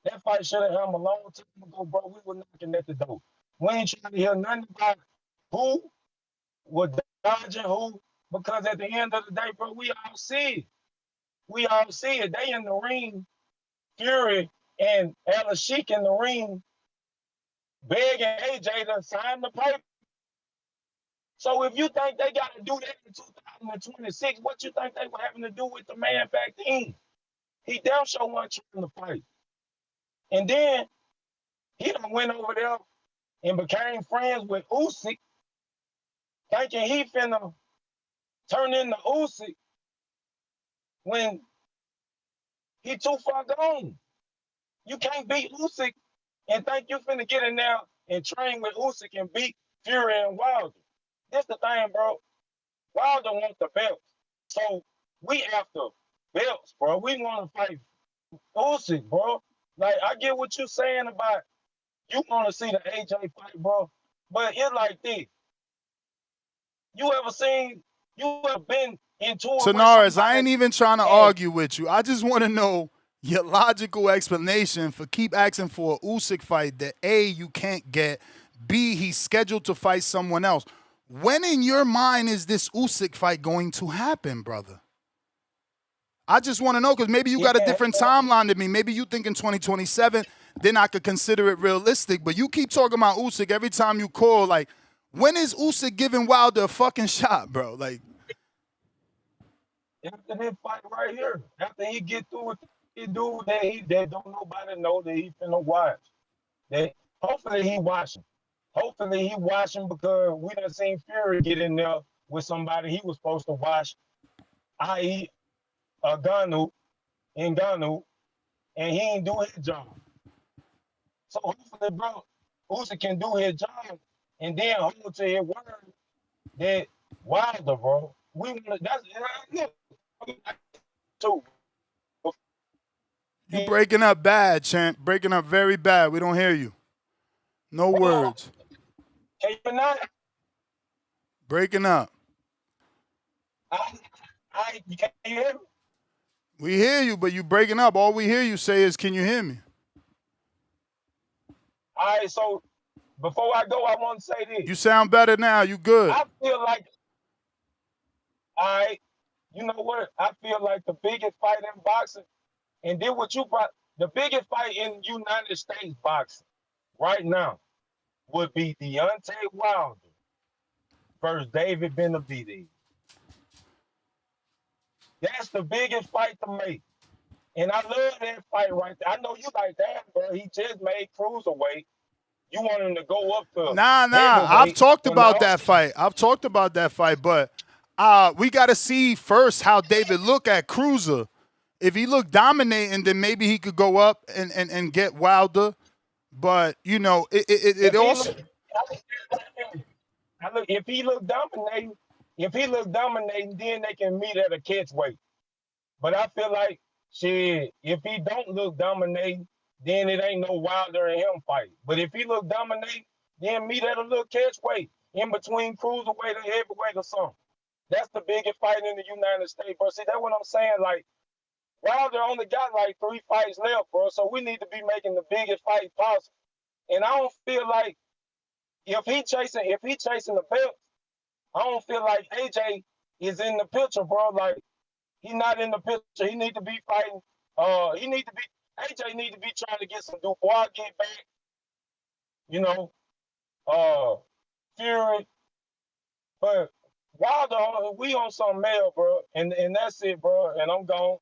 That fight should have happened a long time ago, bro. We were knocking at the door. We ain't trying to hear nothing about who was dodging who, because at the end of the day, bro, we all see it. We all see it. They in the ring, Fury and Alice Sheik in the ring, begging AJ to sign the paper. So if you think they got to do that in 2026, what you think they were having to do with the man back then? He damn sure wasn't trying to fight. And then he done went over there and became friends with Usyk, thinking he finna turn into Usyk when he too far gone. You can't beat Usyk and think you finna get in there and train with Usyk and beat Fury and Wilder. That's the thing, bro. Wilder wants the belts. So we after belts, bro. We want to fight Usyk, bro. Like, I get what you're saying about you want to see the AJ fight, bro. But it's like this. You ever been into it? Tanaris, I ain't even trying to argue with you. I just want to know your logical explanation for keep asking for a Usyk fight that A, you can't get, B, he's scheduled to fight someone else. When in your mind is this Usyk fight going to happen, brother? I just want to know, because maybe you got a different timeline than me. Maybe you think in 2027, then I could consider it realistic. But you keep talking about Usyk every time you call. Like, when is Usyk giving Wilder a fucking shot, bro? Like, after this fight right here, after he get through with the dude that don't nobody know that he finna watch. That hopefully he watching. Hopefully he watching, because we done seen Fury get in there with somebody he was supposed to watch, i.e. Ngannou, and he ain't do his job. So hopefully, bro, Usyk can do his job and then hold to his word that Wilder, bro. We want too. You breaking up bad, champ. Breaking up very bad. We don't hear you. No words. Can you not? Breaking up. Can you hear me? We hear you, but you breaking up. All we hear you say is, can you hear me? All right, so before I go, I want to say this. You sound better now. You good. I feel like, all right, you know what? I feel like the biggest fight in boxing, and then what you brought, the biggest fight in United States boxing right now would be Deontay Wilder versus David Benavidez. That's the biggest fight to make. And I love that fight right there. I know you like that, bro. He just made cruiserweight. You want him to go up to Nah. I've talked about that fight. But we got to see first how David look at cruiser. if he looked dominating, then maybe he could go up and get Wilder. But you know, it also. If he look dominating, then they can meet at a catch weight. But I feel like shit, if he don't look dominating, then it ain't no Wilder and him fight. But if he look dominating, then meet at a little catch weight in between cruiserweight and heavyweight or something. That's the biggest fight in the United States, bro. See, that's what I'm saying. Like Wilder only got like 3 fights left, bro. So we need to be making the biggest fight possible. And I don't feel like if he chasing the belt, I don't feel like AJ is in the picture, bro. Like he not in the picture. He need to be fighting. AJ need to be trying to get some Dubois get back. You know, Fury. But Wilder, we on some mail, bro. And that's it, bro. And I'm gone.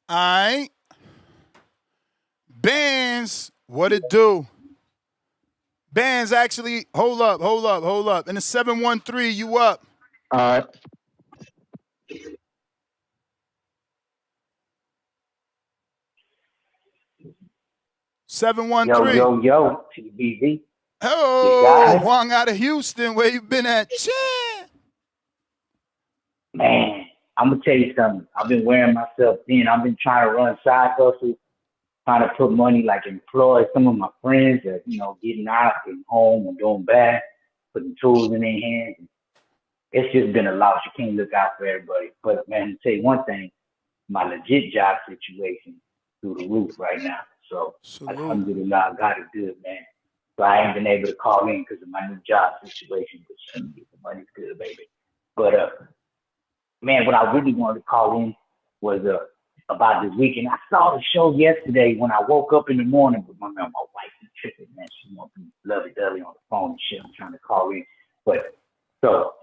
All right. Bands, what it do? Bands actually, hold up. In the 713, you up. All right. Yo, TBV. Oh, Juan out of Houston, where you been at? Man, I'm gonna tell you something. I've been wearing myself thin. I've been trying to run side hustles, trying to put money, like employ some of my friends that, getting out, getting home and doing bad, putting tools in their hands. It's just been a loss. You can't look out for everybody. But man, to tell you one thing, my legit job situation through the roof right now. So alhamdulillah, God is good, man. So I ain't been able to call in because of my new job situation, but the money's good, baby. But man, what I really wanted to call in was about this weekend. I saw the show yesterday when I woke up in the morning, but my wife is tripping, man. She wants to be lovey-dovey on the phone and shit. I'm trying to call in. But so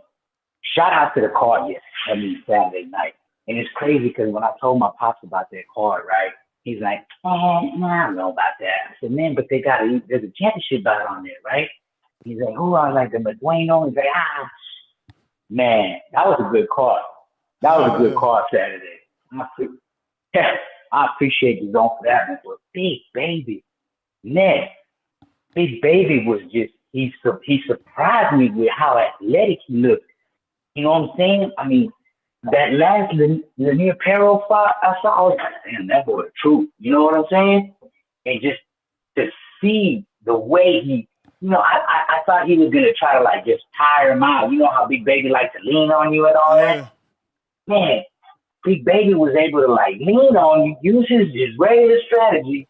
shout out to the card Saturday night. And it's crazy because when I told my pops about that card, right, he's like, I don't know about that. I said, man, but there's a championship bout on there, right? He's like, who are like the McDwayne? He's like, man, that was a good card. That was a good card Saturday. I appreciate you going for that one. But Big Baby, man, Big Baby was just, he surprised me with how athletic he looked. You know what I'm saying? I mean, that last Lenier Pero fight I saw, I was like, damn, that boy is true. You know what I'm saying? And just to see the way he, I thought he was going to try to like just tire him out. You know how Big Baby likes to lean on you and all that? Man, Big Baby was able to like lean on you, use his regular strategy,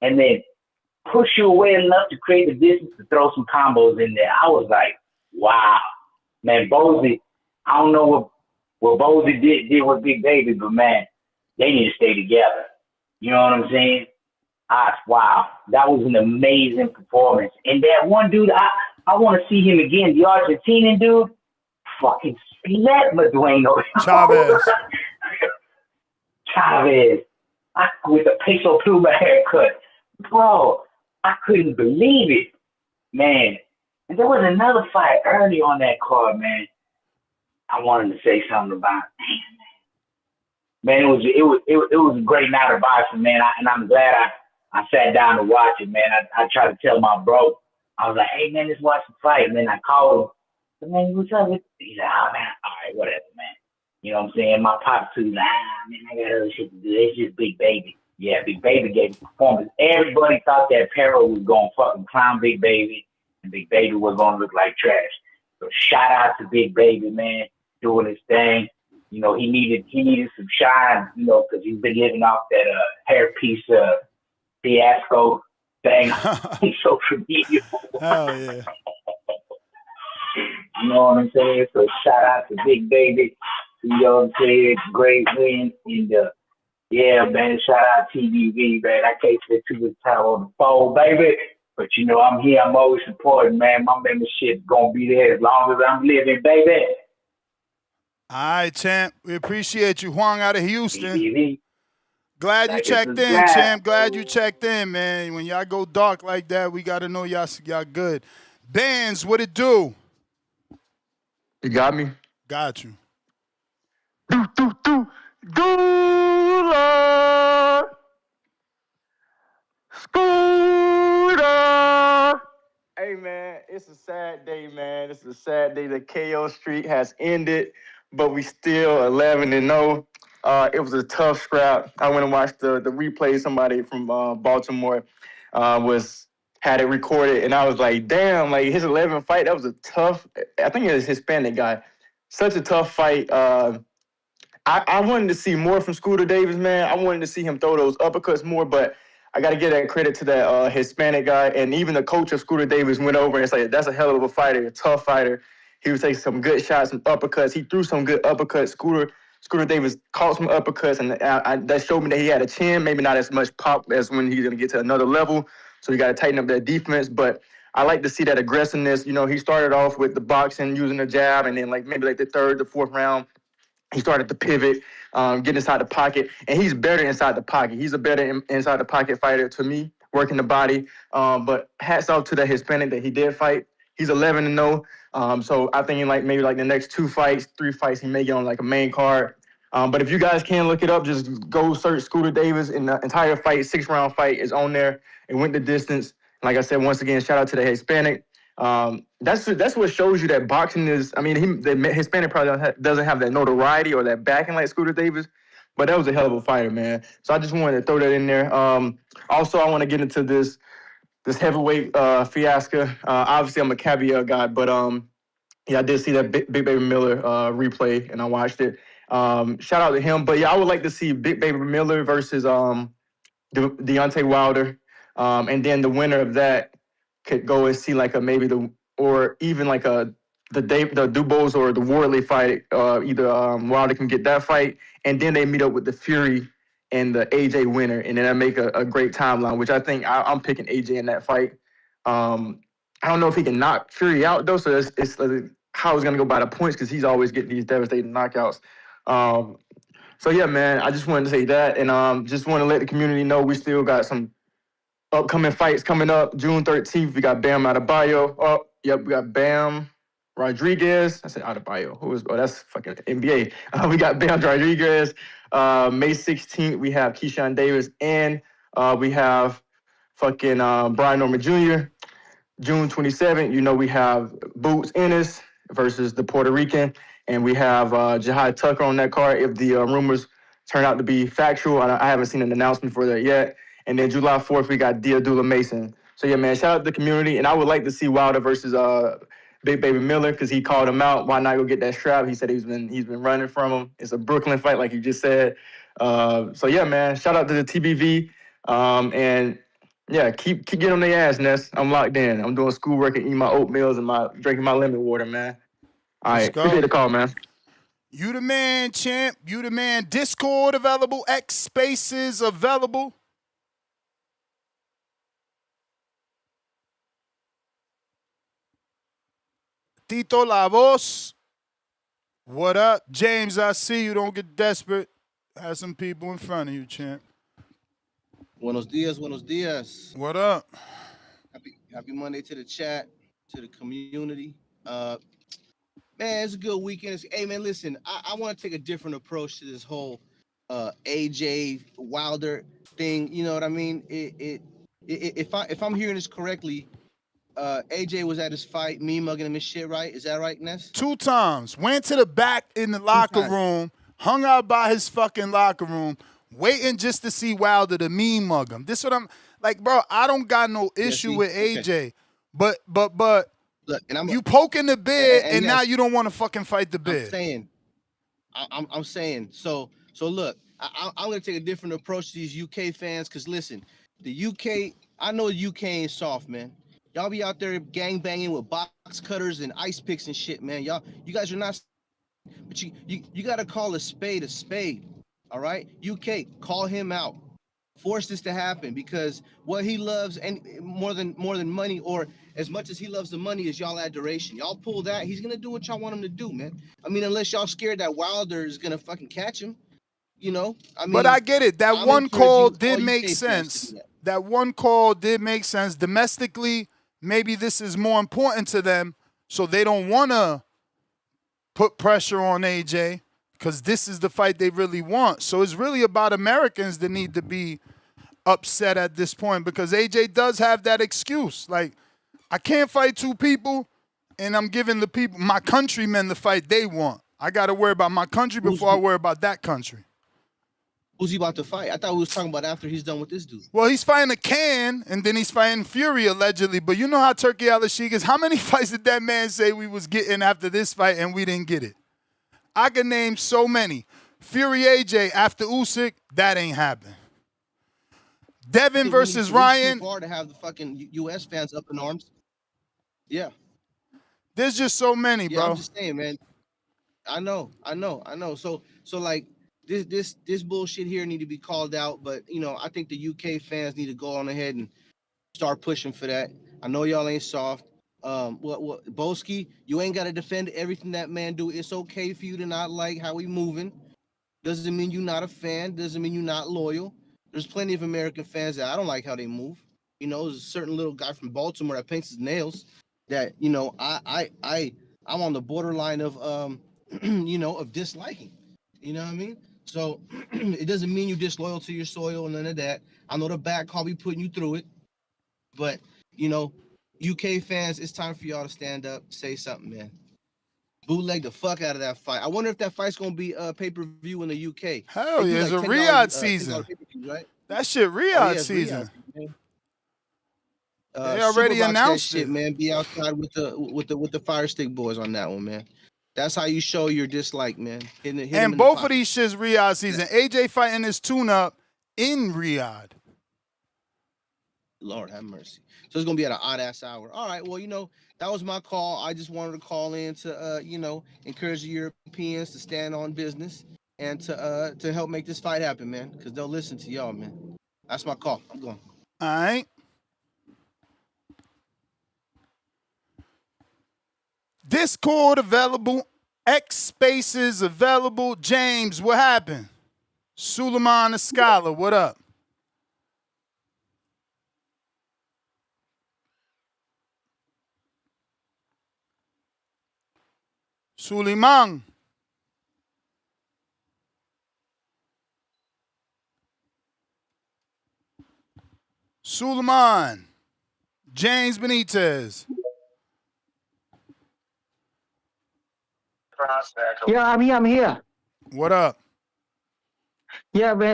and then push you away enough to create the distance to throw some combos in there. I was like, wow. Man, Bozy, I don't know what Bozy did with Big Baby, but man, they need to stay together. You know what I'm saying? Wow, that was an amazing performance. And that one dude, I want to see him again. The Argentinian dude, fucking splat McDwayne Chavez. With the peso pluma haircut. Bro, I couldn't believe it. Man. And there was another fight early on that card, man. I wanted to say something about. Man, it was a great night of boxing, man. And I'm glad I sat down to watch it, man. I tried to tell my bro. I was like, hey, man, let's watch the fight. And then I called him. I said, man, what's up? He said, oh, man, all right, whatever, man. You know what I'm saying? My pops too, like, man, I got other shit to do. It's just Big Baby. Yeah, Big Baby gave a performance. Everybody thought that Pero was going to fucking clown Big Baby. And Big Baby was going to look like trash. So shout out to Big Baby, man, doing his thing. You know, he needed some shine, because he's been living off that hairpiece fiasco thing on social media. Hell yeah. You know what I'm saying? So shout out to Big Baby. You know what I'm saying? Great win. And yeah, man, shout out TVV, man. I can't say too much time on the phone, baby. But I'm here. I'm always supporting, man. My membership's gonna be there as long as I'm living, baby. All right, champ. We appreciate you, Juan out of Houston. TVV. Glad you checked in, champ. Glad you checked in, man. When y'all go dark like that, we gotta know y'all good. Bands, what it do? You got me? Got you. Dula, Scooter. Hey man, it's a sad day, man. It's a sad day. The KO streak has ended, but we still 11-0. It was a tough scrap. I went and watched the replay. Somebody from Baltimore had it recorded, and I was like, damn, like his 11 fight. That was a tough. I think it was a Hispanic guy. Such a tough fight. I wanted to see more from Scooter Davis, man. I wanted to see him throw those uppercuts more, but I got to give that credit to that Hispanic guy. And even the coach of Scooter Davis went over and said, that's a hell of a fighter, a tough fighter. He was taking some good shots, some uppercuts. He threw some good uppercuts. Scooter Davis caught some uppercuts, and that showed me that he had a chin, maybe not as much pop as when he's going to get to another level. So you got to tighten up that defense. But I like to see that aggressiveness. You know, he started off with the boxing, using the jab, and then maybe the third, the fourth round, he started to pivot, get inside the pocket, and he's better inside the pocket. He's a better inside the pocket fighter to me, working the body. But hats off to that Hispanic that he did fight. He's 11-0. So I think in maybe the next 3 fights, he may get on a main card. But if you guys can look it up, just go search Scooter Davis, and the entire fight, 6-round fight, is on there. It went the distance. And like I said, once again, shout out to the Hispanic. That's what shows you that boxing is. I mean, the Hispanic probably doesn't have that notoriety or that backing like Scooter Davis, but that was a hell of a fighter, man. So I just wanted to throw that in there. Also, I want to get into this heavyweight fiasco. Obviously, I'm a caveat guy, but yeah, I did see that Big Baby Miller replay, and I watched it. Shout out to him. But yeah, I would like to see Big Baby Miller versus Deontay Wilder, and then the winner of that could go and see the Dubos or the Wardley fight. Either Wilder can get that fight, and then they meet up with the Fury and the AJ winner, and then that make a great timeline. Which I think I'm picking AJ in that fight. I don't know if he can knock Fury out though, so it's how it's gonna go by the points because he's always getting these devastating knockouts. So yeah, man, I just wanted to say that, and just want to let the community know we still got some upcoming fights coming up. June 13th, we got Bam Adebayo. Oh, yep, we got Bam Rodriguez. I said Adebayo. That's fucking NBA. We got Bam Rodriguez. May 16th, we have Keyshawn Davis, and we have fucking Brian Norman Jr. June 27th, we have Boots Ennis versus the Puerto Rican, and we have Jahai Tucker on that card if the rumors turn out to be factual. I haven't seen an announcement for that yet. And then July 4th, we got Deodula Mason. So yeah, man, shout out to the community. And I would like to see Wilder versus Big Baby Miller because he called him out. Why not go get that strap? He said he's been running from him. It's a Brooklyn fight, like you just said. So yeah, man, shout out to the TBV. And yeah, keep getting on their ass, Ness. I'm locked in. I'm doing schoolwork and eating my oatmeals and drinking my lemon water, man. All right, appreciate the call, man. You the man, champ. You the man. Discord available. X Spaces available. Tito La Voz. What up? James, I see you. Don't get desperate. Have some people in front of you, champ. Buenos dias, buenos dias. What up? Happy Monday to the chat, to the community. Man, it's a good weekend. Hey, man, listen, I want to take a different approach to this whole AJ Wilder thing. You know what I mean? If I'm hearing this correctly, AJ was at his fight, me mugging him and shit, right? Is that right, Ness? 2 times. Went to the back in the locker room, hung out by his fucking locker room, waiting just to see Wilder to mean mug him. This what I'm like, bro. I don't got no issue with AJ, okay. but look, and you poking the bid, and now you don't want to fucking fight the bid. I'm saying. So look, I'm gonna take a different approach to these UK fans, cause listen, the UK, I know the UK ain't soft, man. Y'all be out there gang banging with box cutters and ice picks and shit, man. You guys are not, but you gotta call a spade a spade. All right, UK, call him out. Force this to happen, because what he loves, and more than money, or as much as he loves the money, is y'all adoration. Y'all pull that, he's gonna do what y'all want him to do, man. I mean, unless y'all scared that Wilder is gonna fucking catch him, I mean. But I get it. That one call did make sense. That one call did make sense. Domestically, maybe this is more important to them, so they don't want to put pressure on AJ because this is the fight they really want. So it's really about Americans that need to be upset at this point because AJ does have that excuse. Like, I can't fight two people, and I'm giving the people, my countrymen, the fight they want. I got to worry about my country before I worry about that country. Who's he about to fight? I thought we was talking about after he's done with this dude. Well, he's fighting a Can, and then he's fighting Fury, allegedly. But you know how Turkey Al-Sheikh is. How many fights did that man say we was getting after this fight, and we didn't get it? I could name so many. Fury AJ after Usyk, that ain't happened. Devin versus Ryan. It's too far to have the fucking U.S. fans up in arms. Yeah. There's just so many, bro. I'm just saying, man. I know. So like, this bullshit here need to be called out, but you know, I think the UK fans need to go on ahead and start pushing for that. I know y'all ain't soft. What Boski, you ain't gotta defend everything that man do. It's okay for you to not like how he moving. Doesn't mean you're not a fan, doesn't mean you're not loyal. There's plenty of American fans that I don't like how they move. You know, there's a certain little guy from Baltimore that paints his nails that, you know, I'm on the borderline of you know, of disliking. You know what I mean? So it doesn't mean you're disloyal to your soil and none of that. I know the back call be putting you through it, but you know, UK fans, it's time for y'all to stand up, say something, man. Bootleg the fuck out of that fight. I wonder if that fight's gonna be pay-per-view in the UK. Hell yeah, it's a Riyadh season. Right? That shit Riyadh season. They already announced that shit, man. Be outside with the Fire Stick boys on that one, man. That's how you show your dislike, man. And both of these shits Riyadh season. AJ fighting his tune-up in Riyadh. Lord have mercy. So it's gonna be at an odd ass hour. All right. Well, you know, that was my call. I just wanted to call in to you know, encourage the Europeans to stand on business and to help make this fight happen, man. Because they'll listen to y'all, man. That's my call. I'm going. All right. Discord available. X Spaces available. James, what happened? Suleiman the Scholar, what up? Suleiman. Suleiman. James Benitez. Yeah, I'm here. What up? Yeah, man. I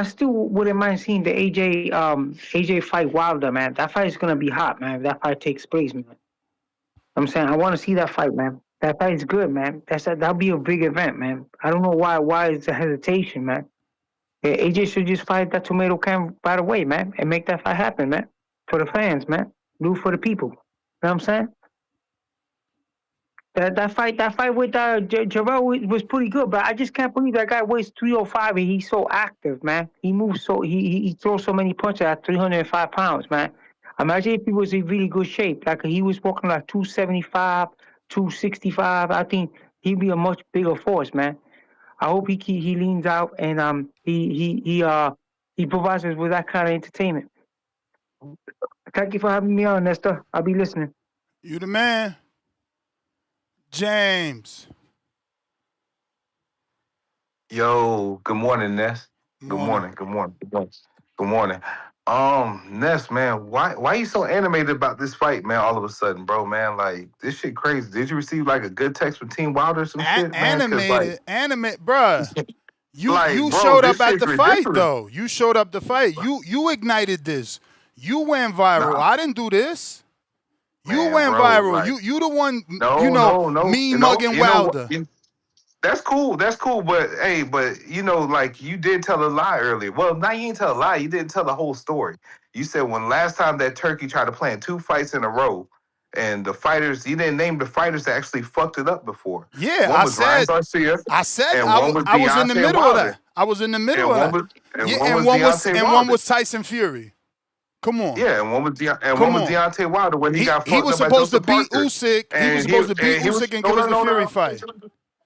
still wouldn't mind seeing the AJ fight Wilder, man. That fight is gonna be hot, man. If that fight takes place, man. I'm saying I want to see that fight, man. That fight is good, man. That'll be a big event, man. I don't know why is the hesitation, man. Yeah, AJ should just fight that tomato can right away, man, and make that fight happen, man. For the fans, man. Do it for the people. You know what I'm saying? That fight with Jarrell was pretty good, but I just can't believe that guy weighs 305 and he's so active, man. He moves so he throws so many punches at 305 pounds, man. Imagine if he was in really good shape, like he was walking like 275, 265. I think he'd be a much bigger force, man. I hope he leans out and he provides us with that kind of entertainment. Thank you for having me on, Nestor. I'll be listening. You the man. James. Yo, good morning, Ness. Good morning. Ness, man, why you so animated about this fight, man, all of a sudden, bro, man? Like, this shit crazy. Did you receive, like, a good text from Team Wilder or some shit, man? Bruh. You showed up at the fight, though. You showed up the fight. You ignited this. You went viral. I didn't do this. You went viral. Like, you the one, mugging Wilder. That's cool. But, hey, you know, like, you did tell a lie earlier. Well, now you ain't tell a lie. You didn't tell the whole story. You said when last time that turkey tried to plan 2 fights in a row, and the fighters, you didn't name the fighters that actually fucked it up before. Yeah, one was Ryan Garcia, I was in the middle of that. I was in the middle of that. And one was Tyson Fury. Come on. Yeah, and one was Deontay Wilder when he got fucked up. He was supposed to beat Usyk. He was supposed to beat Usyk and give us the Fury fight.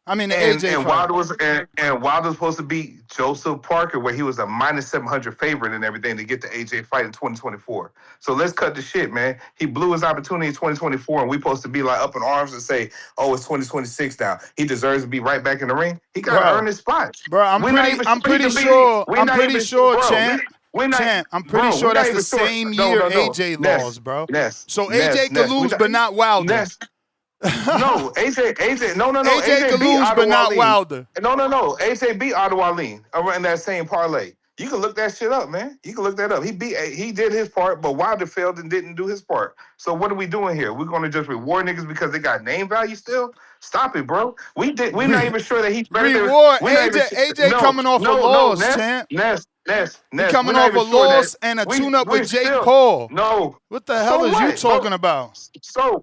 I mean, the And AJ and fight. Wilder was supposed to beat Joseph Parker, where he was a -700 favorite and everything to get the AJ fight in 2024. So let's cut the shit, man. He blew his opportunity in 2024, and we supposed to be like up in arms and say, "Oh, it's 2026 now. He deserves to be right back in the ring. He got to earn his spot." Bro, I'm We're not pretty even sure, We're not even bro. Champ. We're not, Champ, I'm bro. pretty We're sure not that's the even sure. same No, year no, no. AJ Ness, lost, bro. Ness, So Ness, AJ could lose, but not Wilder. Ness. No, AJ, no. AJ could beat lose, but not Ottawa. Wilder. No. AJ beat Ottawa in that same parlay. You can look that shit up, man. You can look that up. He did his part, but Wilder failed and didn't do his part. So what are we doing here? We're gonna just reward niggas because they got name value still? Stop it, bro. We're not even sure that he's better Reward than. AJ coming off a loss, Champ. Ness. He coming off a loss and a tune-up with Jake Paul. No. What the hell is you talking about?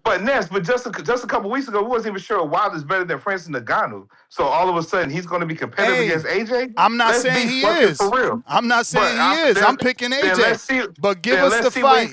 But Ness, just a couple weeks ago, we wasn't even sure Wilder's better than Francis Ngannou. So all of a sudden, he's going to be competitive against AJ. I'm not saying he is. For real. I'm not saying he is. I'm picking AJ. But give us the fight.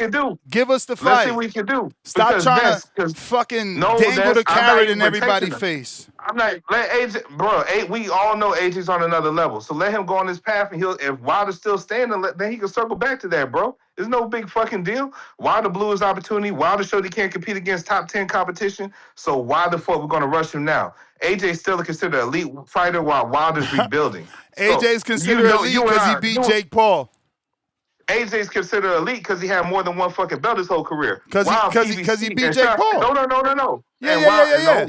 Give us the fight. Let's see what he can do. Stop trying to fucking dangle the carrot in everybody's face. I'm not let AJ, bro. We all know AJ's on another level, so let him go on his path, and if Wilder's still standing, then he can circle back to that, bro. There's no big fucking deal. Wilder blew his opportunity. Wilder showed he can't compete against top 10 competition. So why the fuck we're gonna rush him now? AJ's still considered an elite fighter while Wilder's rebuilding. AJ's considered elite because he beat Jake Paul. AJ's considered elite because he had more than one fucking belt his whole career. Because he beat Jake Paul. No. Yeah.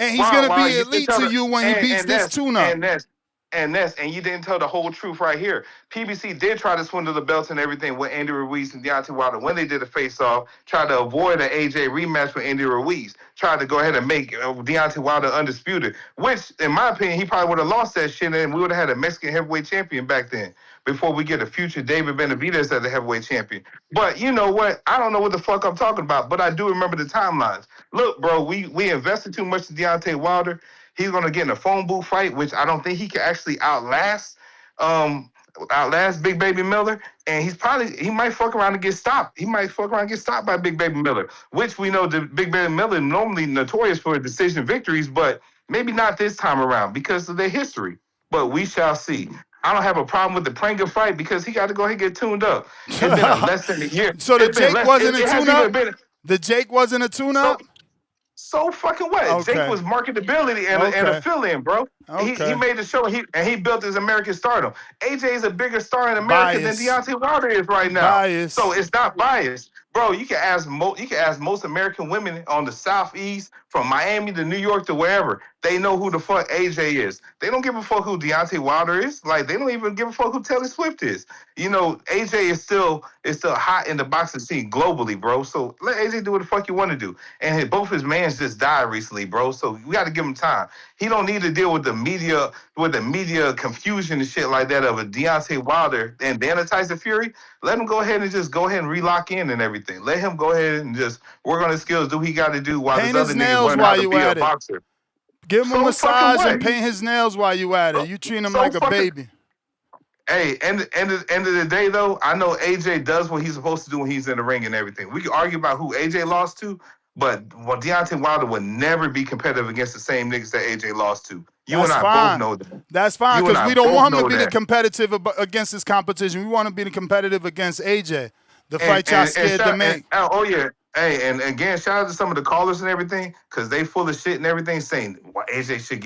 And he's gonna be elite to you when he beats this tune-up. And you didn't tell the whole truth right here. PBC did try to swindle the belts and everything with Andy Ruiz and Deontay Wilder when they did a face-off, tried to avoid an AJ rematch with Andy Ruiz, tried to go ahead and make Deontay Wilder undisputed, which, in my opinion, he probably would have lost that shit, and we would have had a Mexican heavyweight champion back then before we get a future David Benavidez as the heavyweight champion. But you know what? I don't know what the fuck I'm talking about, but I do remember the timelines. Look, bro, we invested too much in Deontay Wilder. He's going to get in a phone booth fight, which I don't think he can actually outlast Big Baby Miller. And he might fuck around and get stopped. He might fuck around and get stopped by Big Baby Miller, which we know the Big Baby Miller normally notorious for decision victories, but maybe not this time around because of their history. But we shall see. I don't have a problem with the Pranger fight because he got to go ahead and get tuned up. It's been less than a year. So the Jake wasn't a tune-up? The Jake wasn't a tune-up? So fucking what? Okay. Jake was marketability and a fill-in, bro. He made the show and he built his American stardom. AJ is a bigger star in America than Deontay Wilder is right now. So it's not biased. Bro, you can ask most American women on the Southeast, from Miami to New York to wherever. They know who the fuck AJ is. They don't give a fuck who Deontay Wilder is. Like, they don't even give a fuck who Taylor Swift is. You know, AJ is still hot in the boxing scene globally, bro. So let AJ do what the fuck you want to do. And both his mans just died recently, bro. So we got to give him time. He don't need to deal with the media confusion and shit like that of a Deontay Wilder and then a Tyson Fury. Let him go ahead and relock in and everything. Let him go ahead and just work on his skills, do what he got to do while Paint this his other nigga nails learn how while to you be a at it. boxer. Give him a massage and paint his nails while you at it. So- You treat him so like a fucking- baby. Hey, end of the day, though, I know AJ does what he's supposed to do when he's in the ring and everything. We can argue about who AJ lost to, but Deontay Wilder would never be competitive against the same niggas that AJ lost to. You That's and I fine. both know that. That's fine, You and because I we don't both want him to know be the that. competitive against his competition. We want him to be the competitive against AJ. The fight y'all scared to make. Oh, yeah. Hey, and again, shout out to some of the callers and everything, because they full of shit and everything, saying AJ should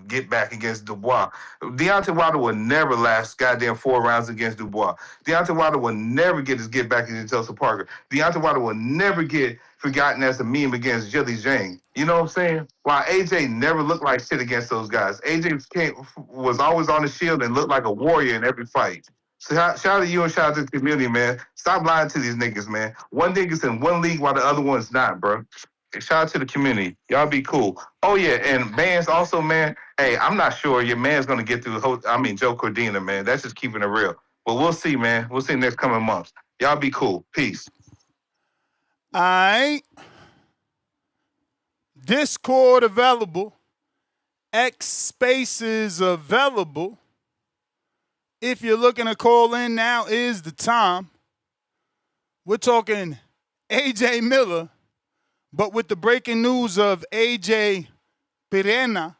get back against Dubois. Deontay Wilder will never last goddamn 4 rounds against Dubois. Deontay Wilder will never get his get back against Joseph Parker. Deontay Wilder will never get forgotten as a meme against Jilly Jane. You know what I'm saying? While AJ never looked like shit against those guys. AJ was always on the shield and looked like a warrior in every fight. So shout out to you and shout out to the community, man. Stop lying to these niggas, man. One nigga's in one league while the other one's not, bro. Shout out to the community. Y'all be cool. Oh, yeah, and bands also, man. Hey, I'm not sure your man's going to get through Joe Cordina, man. That's just keeping it real. But we'll see, man. We'll see next coming months. Y'all be cool. Peace. All right. Discord available. X Spaces available. If you're looking to call in, now is the time. We're talking AJ Miller, but with the breaking news of AJ Perena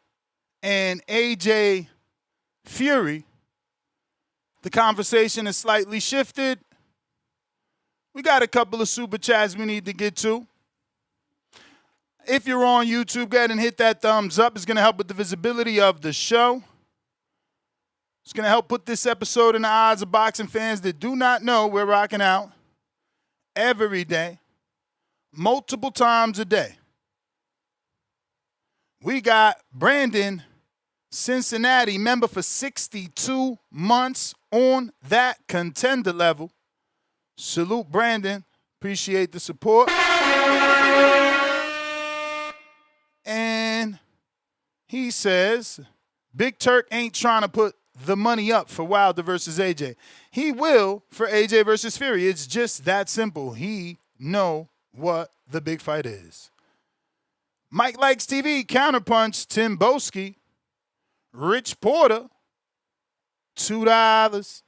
and AJ Fury, the conversation is slightly shifted. We got a couple of super chats we need to get to. If you're on YouTube, go ahead and hit that thumbs up. It's going to help with the visibility of the show. It's going to help put this episode in the eyes of boxing fans that do not know we're rocking out every day, multiple times a day. We got Brandon Cincinnati, member for 62 months on that contender level. Salute, Brandon. Appreciate the support. And he says, Big Turk ain't trying to put the money up for Wilder versus AJ. He will for AJ versus Fury. It's just that simple. He know what the big fight is. Mike Likes TV, Counterpunch, Tim Boski, Rich Porter, $2.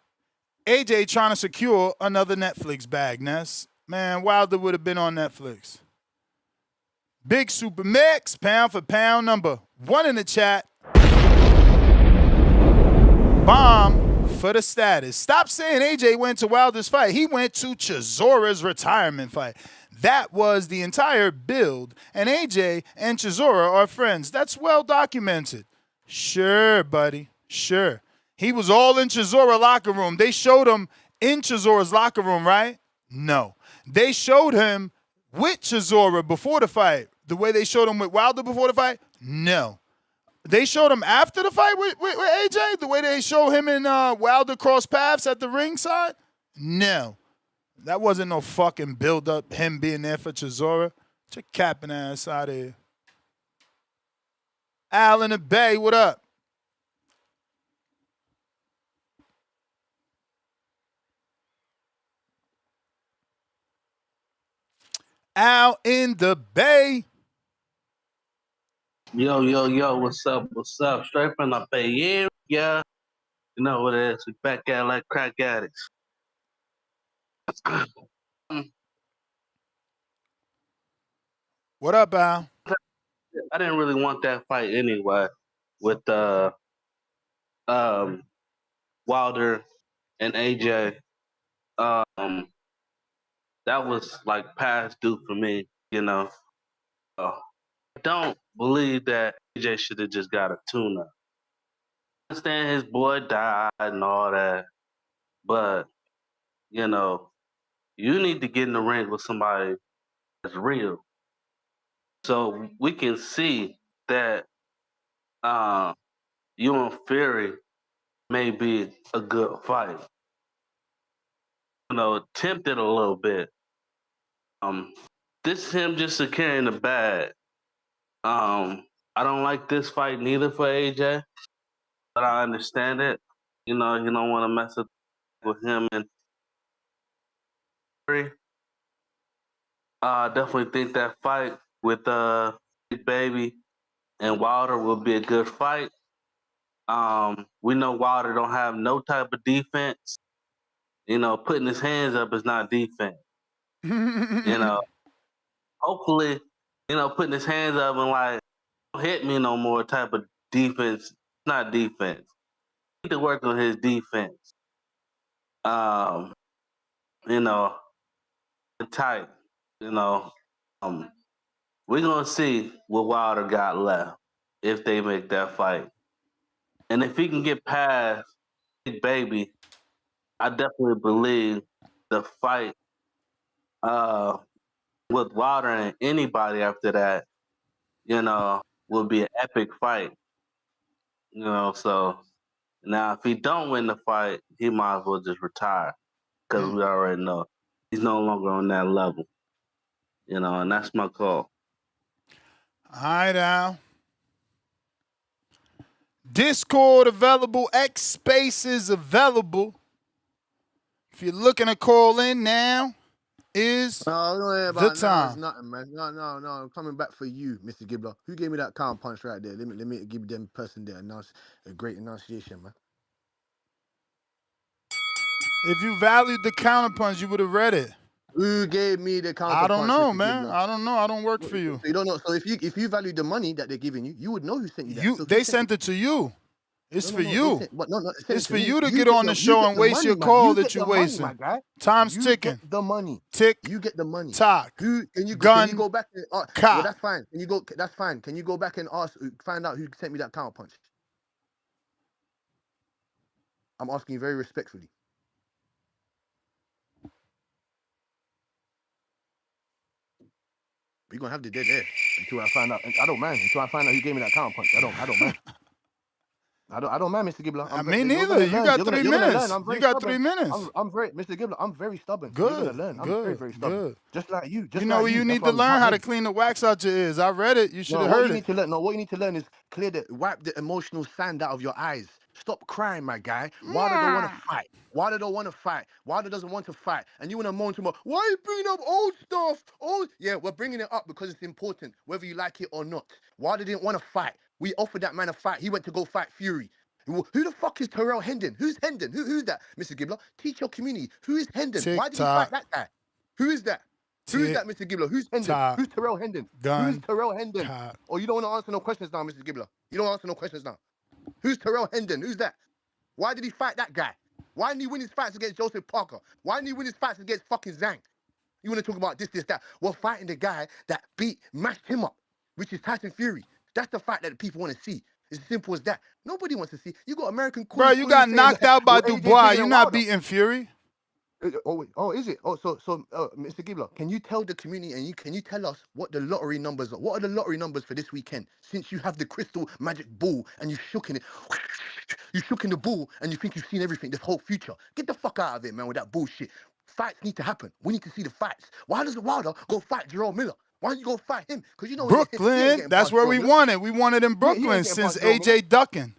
AJ trying to secure another Netflix bag, Ness. Man, Wilder would have been on Netflix. Big Super Mix, pound for pound, number 1 in the chat. Bomb for the status. Stop saying AJ went to Wilder's fight. He went to Chizora's retirement fight. That was the entire build. And AJ and Chisora are friends. That's well documented. Sure, buddy. Sure. He was all in Chisora locker room. They showed him in Chizora's locker room, right? No. They showed him with Chisora before the fight. The way they showed him with Wilder before the fight? No. They showed him after the fight with AJ? The way they show him and Wilder cross paths at the ringside? No. That wasn't no fucking build-up, him being there for Chisora. Get your capping ass out of here. Al in the Bay, what up? Al in the Bay. Yo, yo, yo, what's up? What's up? Straight from the Bay Area. You know what it is. We back at like crack addicts. What up, Al? I didn't really want that fight anyway with Wilder and AJ. That was like past due for me, you know. I don't believe that AJ should have just got a tune-up. I understand his boy died and all that, but, you know, you need to get in the ring with somebody that's real. So we can see that you and Fury may be a good fight. You know, tempted a little bit. This is him just securing the bag. I don't like this fight neither for AJ, but I understand it. You know, you don't want to mess up with him and Fury. I definitely think that fight with Big Baby and Wilder will be a good fight. We know Wilder don't have no type of defense. You know, putting his hands up is not defense. You know, hopefully, you know, putting his hands up and like, don't hit me no more type of defense. It's not defense. He need to work on his defense. You know, tight. You know, we're gonna see what Wilder got left if they make that fight, and if he can get past Big Baby, I definitely believe the fight with Wilder and anybody after that, you know, will be an epic fight. You know, so now if he don't win the fight, he might as well just retire because we already know he's no longer on that level. You know, and that's my call. All right, Al. Discord available. X Spaces available. If you're looking to call in now, is the time. Nothing, man. No. I'm coming back for you, Mr. Gibbler. Who gave me that calm punch right there? Let me give them person there a great enunciation, man. If you valued the counterpunch, you would have read it. Who gave me the I don't counterpunch, know, Mr. man. Gibbler? I don't know. I don't work So for you. you don't know. So if you value the money that they're giving you, you would know who sent you that. So who They sent sent it to you. It's for No. They you. sent, but no, send It's it to for me. you to You get get on the you show get and the waste money, your man. call You that get you the money, my wasting. guy. Time's You get ticking. the money. Tick, You get the money. tock, Who can you gun, go back and well, cock. that's fine. Can you go? That's fine. Can you go back and ask, find out who sent me that counterpunch? I'm asking you very respectfully. We're gonna have the dead air until I find out. I don't mind until I find out who gave me that counterpunch. I don't mind. I don't mind, Mr. Gibbler. Me You're neither. gonna You learn. got 3 You're gonna learn. minutes. I'm You very got 3 stubborn. minutes. I'm very Mr. Gibbler. I'm very stubborn. You're gonna Good, learn. I'm good, very stubborn. good. Just like you. You know you That's need why to I'm learn hard how to headed. clean the wax out your ears. I read it. You should No, have what heard you it. need to learn. No, what you need to learn is wipe the emotional sand out of your eyes. Stop crying, my guy. Wilder don't want to fight. Wilder don't want to fight. Wilder doesn't want to fight. And you want to moan to him, why are you bringing up old stuff? Oh, yeah, we're bringing it up because it's important, whether you like it or not. Wilder didn't want to fight. We offered that man a fight. He went to go fight Fury. Who the fuck is Terrell Hendon? Who's Hendon? Who's that, Mr. Gibbler? Teach your community. Who is Hendon? Tick Why did he fight tock, that guy? Who is that? Who is tick that, Mr. Gibbler? Who's Hendon? tock, Who's Terrell Hendon? Who's gun, Terrell Hendon? cock. Oh, you don't want to answer no questions now, Mr. Gibbler. You don't answer no questions now. Who's Terrell Hendon? Who's that? Why did he fight that guy? Why didn't he win his fights against Joseph Parker? Why didn't he win his fights against fucking Zhang? You want to talk about this, that? We're fighting the guy that mashed him up, which is Tyson Fury. That's the fight that people want to see. It's as simple as that. Nobody wants to see. You got American Bro, you got knocked out by Dubois. You're not beating Fury. Oh, is it? Oh, so, Mr. Gibbler, can you tell the community and can you tell us what the lottery numbers are? What are the lottery numbers for this weekend? Since you have the crystal magic ball and you've shook in it, you shook in the ball and you think you've seen everything, the whole future. Get the fuck out of it, man, with that bullshit. Fights need to happen. We need to see the fights. Why doesn't Wilder go fight Jarrell Miller? Why don't you go fight him? Because you know he ain't Brooklyn. getting That's past where Jarrell we Miller. wanted. We wanted in He ain't Brooklyn getting since past Jarrell Miller. AJ ducking.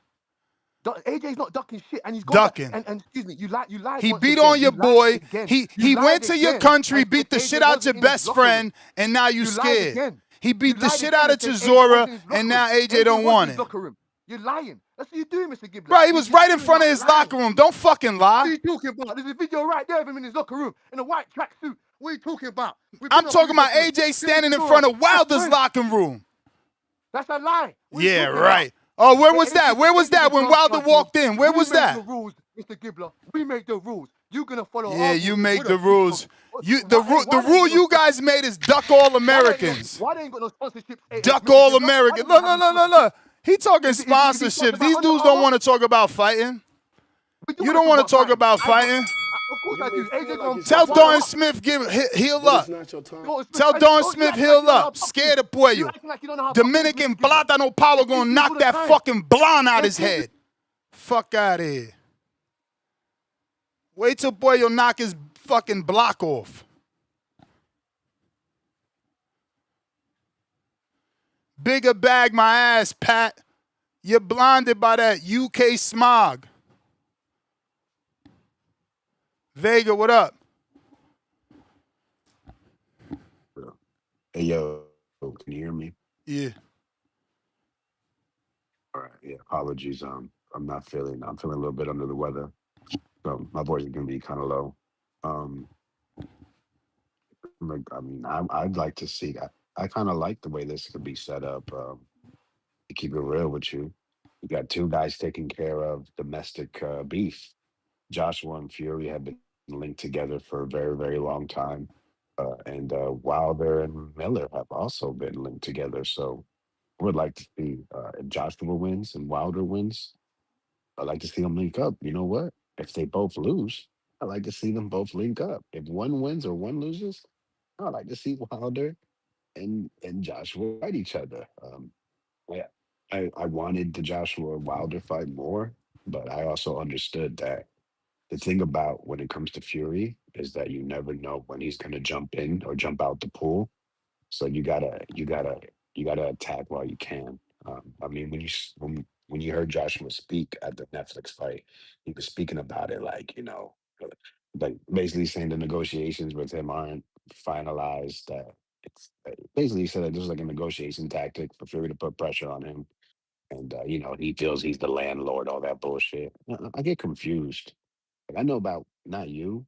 AJ's not ducking shit, and he's gone Ducking. back. And excuse me, you lied He once beat again. on your You lied boy. again. He You went lied to your again country, and beat said the AJ shit out your wasn't in his best locker room. friend, and now you You lied scared. again. He You beat the lied shit again out of and said AJ Chisora, wasn't in his locker and room. now AJ AJ don't was want in his it. locker room. You're lying. That's what you're doing, Mr. Gibbler. Bro, he was right in front of his locker room. Don't fucking What are lie. you talking about? There's a video right there of him in his locker room in a white tracksuit. What are you talking about? I'm talking about AJ standing in front of Wilder's locker room. That's a lie. Yeah, right. Oh, where was that? Where was that when Wilder walked in? Where was We make that? the rules, Mr. Gibbler. We make the rules. You're gonna follow. Yeah, our you rules make with the us. rules. The rule you guys made is duck all Americans. Why they ain't got no sponsorships? Duck all Americans. Look. He talking sponsorships. These dudes don't want to talk about fighting. You don't want to talk about fighting. Of course I do. AJ gonna Tell Dawn Smith heal up. Tell Dawn Smith heal up. Scared of Puello. Dominican Plátano Power gonna knock that fucking blonde out his head. Fuck out of here. Wait till Puello knock his fucking block off. Bigger bag my ass, Pat. You're blinded by that UK smog. Vega, what up? Hey, yo, can you hear me? Yeah. All right. Yeah. Apologies. I'm feeling a little bit under the weather, so my voice is gonna be kind of low. Um, I'd like to see that. I kind of like the way this could be set up. To keep it real with you, you got two guys taking care of domestic beef. Joshua and Fury have been linked together for a very, very long time. And Wilder and Miller have also been linked together. So I would like to see if Joshua wins and Wilder wins. I'd like to see them link up. You know what? If they both lose, I'd like to see them both link up. If one wins or one loses, I'd like to see Wilder and Joshua fight each other. Yeah, I wanted the Joshua Wilder fight more, but I also understood that the thing about when it comes to Fury is that you never know when he's going to jump in or jump out the pool. So you gotta attack while you can. I mean, when you heard Joshua speak at the Netflix fight, he was speaking about it like like basically saying the negotiations with him aren't finalized. That it's basically he said that this was like a negotiation tactic for Fury to put pressure on him, and he feels he's the landlord, all that bullshit. I get confused. Like I know about not you.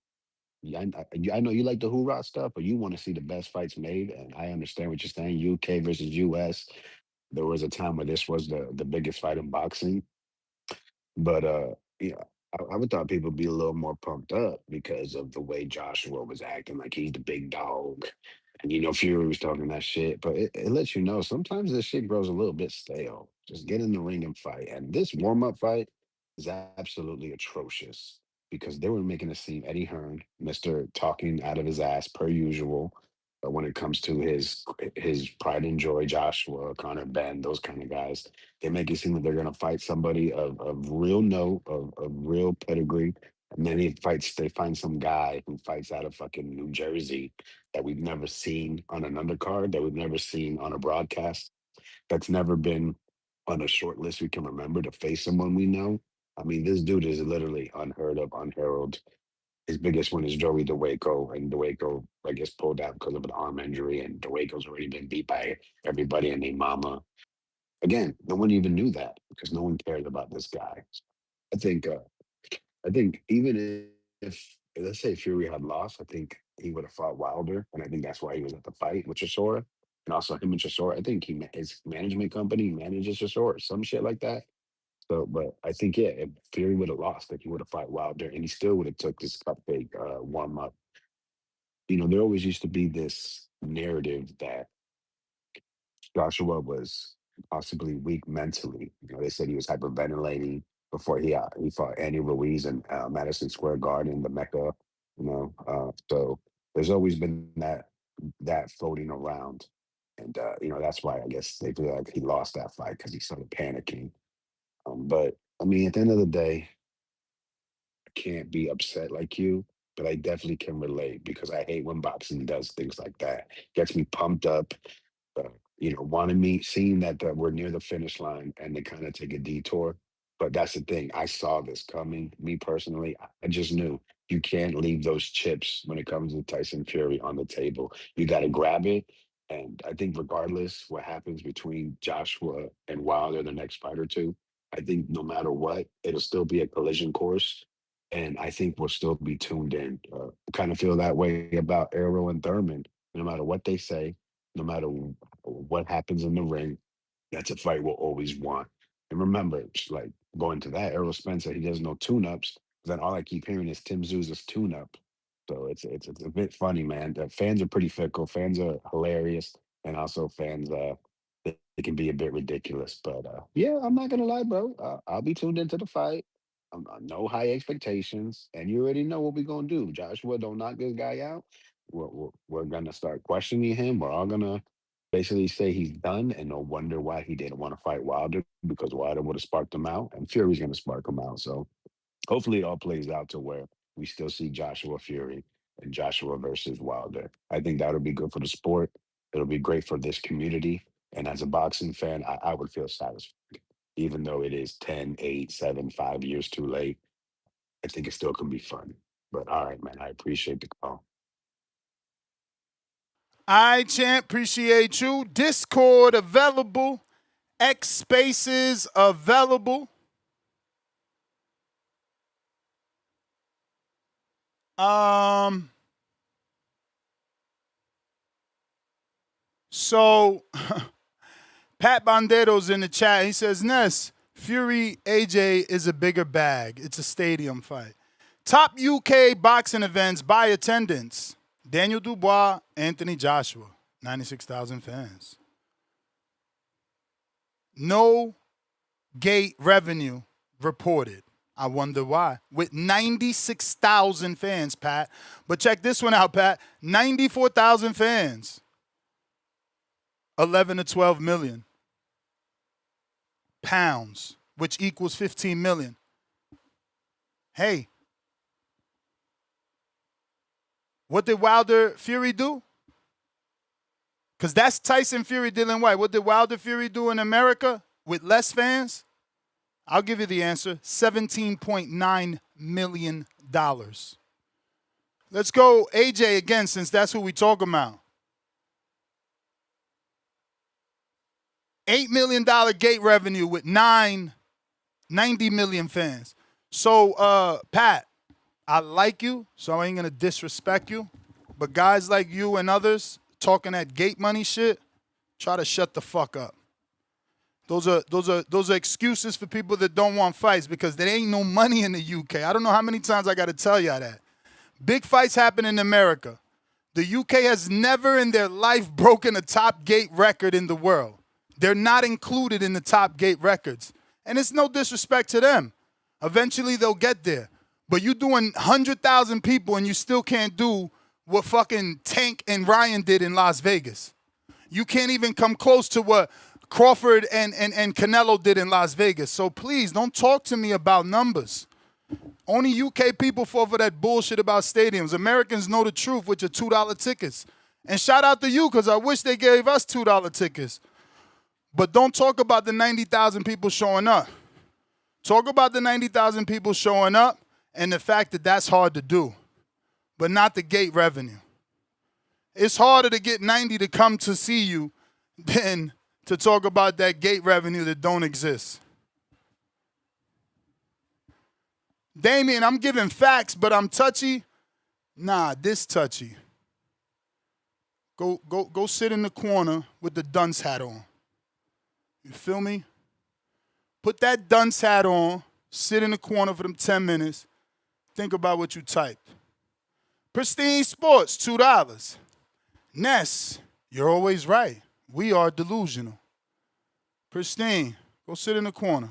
I know you like the hoorah stuff, but you want to see the best fights made, and I understand what you're saying. UK versus US. There was a time where this was the biggest fight in boxing, but yeah, I would thought people be a little more pumped up because of the way Joshua was acting, like he's the big dog. And Fury was talking that shit, but it lets you know sometimes this shit grows a little bit stale. Just get in the ring and fight. And this warm-up fight is absolutely atrocious because they were making it seem Eddie Hearn, Mr. talking out of his ass per usual. But when it comes to his pride and joy, Joshua, Connor Ben, those kind of guys, they make it seem like they're gonna fight somebody of real note, of real pedigree. And then they find some guy who fights out of fucking New Jersey that we've never seen on an undercard, that we've never seen on a broadcast, that's never been on a short list we can remember to face someone we know. I mean, this dude is literally unheard of, unheralded. His biggest one is Joey DeWaco, and DeWaco, I guess, pulled out because of an arm injury, and DeWaco's already been beat by everybody and their mama. Again, no one even knew that because no one cared about this guy. I think even if let's say Fury had lost, I think he would have fought Wilder, and I think that's why he was at the fight with Chisora. And also him and Chisora, I think his management company manages Chisora, some shit like that. So, but I think yeah, if Fury would have lost, then he would have fought Wilder, and he still would have took this cupcake warm up. There always used to be this narrative that Joshua was possibly weak mentally. They said he was hyperventilating before he fought Andy Ruiz in Madison Square Garden in the Mecca. So there's always been that floating around, and that's why I guess they feel like he lost that fight because he started panicking. But I mean, at the end of the day, can't be upset like you, but I definitely can relate because I hate when boxing does things like that. Gets me pumped up, uh, wanting me, seeing that we're near the finish line and they kind of take a detour. But that's the thing. I saw this coming. Me personally, I just knew you can't leave those chips when it comes to Tyson Fury on the table. You got to grab it. And I think regardless what happens between Joshua and Wilder the next fight or two, I think no matter what, it'll still be a collision course, and I think we'll still be tuned in. I kind of feel that way about Arrow and Thurman. No matter what they say, no matter what happens in the ring, that's a fight we'll always want. And remember, it's like going to that, Errol Spencer, he does no tune-ups. Then all I keep hearing is Tim Zuz's tune-up. So it's a bit funny, man. The fans are pretty fickle. Fans are hilarious, and also fans they can be a bit ridiculous. But yeah, I'm not gonna lie, bro. I'll be tuned into the fight. No high expectations, and you already know what we're gonna do. Joshua, don't knock this guy out. We're gonna start questioning him. We're all gonna basically say he's done, and no wonder why he didn't want to fight Wilder because Wilder would have sparked him out, and Fury's gonna spark him out. So hopefully, it all plays out to where we still see Joshua Fury and Joshua versus Wilder. I think that would be good for the sport. It'll be great for this community. And as a boxing fan, I would feel satisfied even though it is 10, 8, 7, 5 years too late. I think it still can be fun. But all right, man, I appreciate the call. I champ, appreciate you. Discord available. X Spaces available. So Pat Bandero's in the chat. He says, Ness, Fury AJ is a bigger bag. It's a stadium fight. Top UK boxing events by attendance. Daniel Dubois, Anthony Joshua, 96,000 fans. No gate revenue reported. I wonder why. With 96,000 fans, Pat. But check this one out, Pat. 94,000 fans. 11 to 12 million pounds, which equals 15 million. Hey, what did Wilder Fury do? Because that's Tyson Fury, Dylan White. What did Wilder Fury do in America with less fans? I'll give you the answer. $17.9 million. Let's go AJ again, since that's who we talking about. $8 million gate revenue with 90 million fans. So, Pat, I like you, so I ain't gonna disrespect you. But guys like you and others talking that gate money shit, try to shut the fuck up. Those are excuses for people that don't want fights because there ain't no money in the UK. I don't know how many times I got to tell y'all that. Big fights happen in America. The UK has never in their life broken a top gate record in the world. They're not included in the top gate records. And it's no disrespect to them. Eventually they'll get there. But you doing 100,000 people and you still can't do what fucking Tank and Ryan did in Las Vegas. You can't even come close to what Crawford and Canelo did in Las Vegas. So please, don't talk to me about numbers. Only UK people fall for that bullshit about stadiums. Americans know the truth with your $2 tickets. And shout out to you, because I wish they gave us $2 tickets. But don't talk about the 90,000 people showing up. Talk about the 90,000 people showing up and the fact that that's hard to do, but not the gate revenue. It's harder to get 90 to come to see you than to talk about that gate revenue that don't exist. Damien, I'm giving facts, but I'm touchy. Nah, this touchy. Go sit in the corner with the dunce hat on. You feel me? Put that dunce hat on, sit in the corner for them 10 minutes, think about what you typed. Pristine Sports, $2. Ness, you're always right. We are delusional. Pristine, go sit in the corner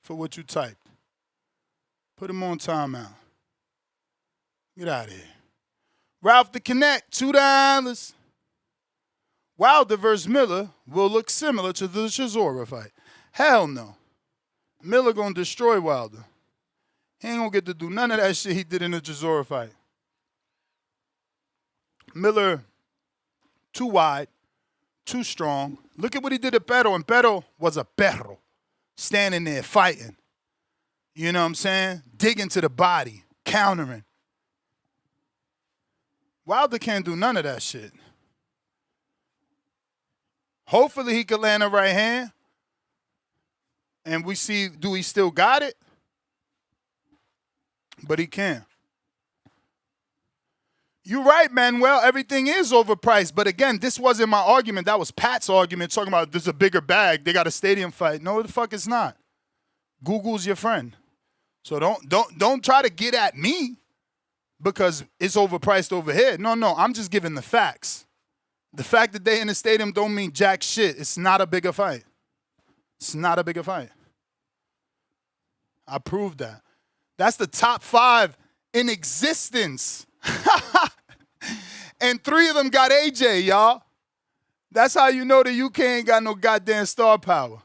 for what you typed. Put him on timeout. Get out of here. Ralph the Connect, $2. Wilder versus Miller will look similar to the Chisora fight. Hell no. Miller gonna destroy Wilder. He ain't gonna get to do none of that shit he did in the Chisora fight. Miller, too wide, too strong. Look at what he did to Pero, and Pero was a perro, standing there fighting. You know what I'm saying? Digging to the body, countering. Wilder can't do none of that shit. Hopefully he could land a right hand. And we see, do he still got it? But he can. You're right, Manuel. Everything is overpriced. But again, this wasn't my argument. That was Pat's argument, talking about there's a bigger bag. They got a stadium fight. No, the fuck it's not. Google's your friend. So don't try to get at me because it's overpriced over here. No, I'm just giving the facts. The fact that they in the stadium don't mean jack shit. It's not a bigger fight. It's not a bigger fight. I proved that. That's the top 5 in existence. And 3 of them got AJ, y'all. That's how you know the UK ain't got no goddamn star power.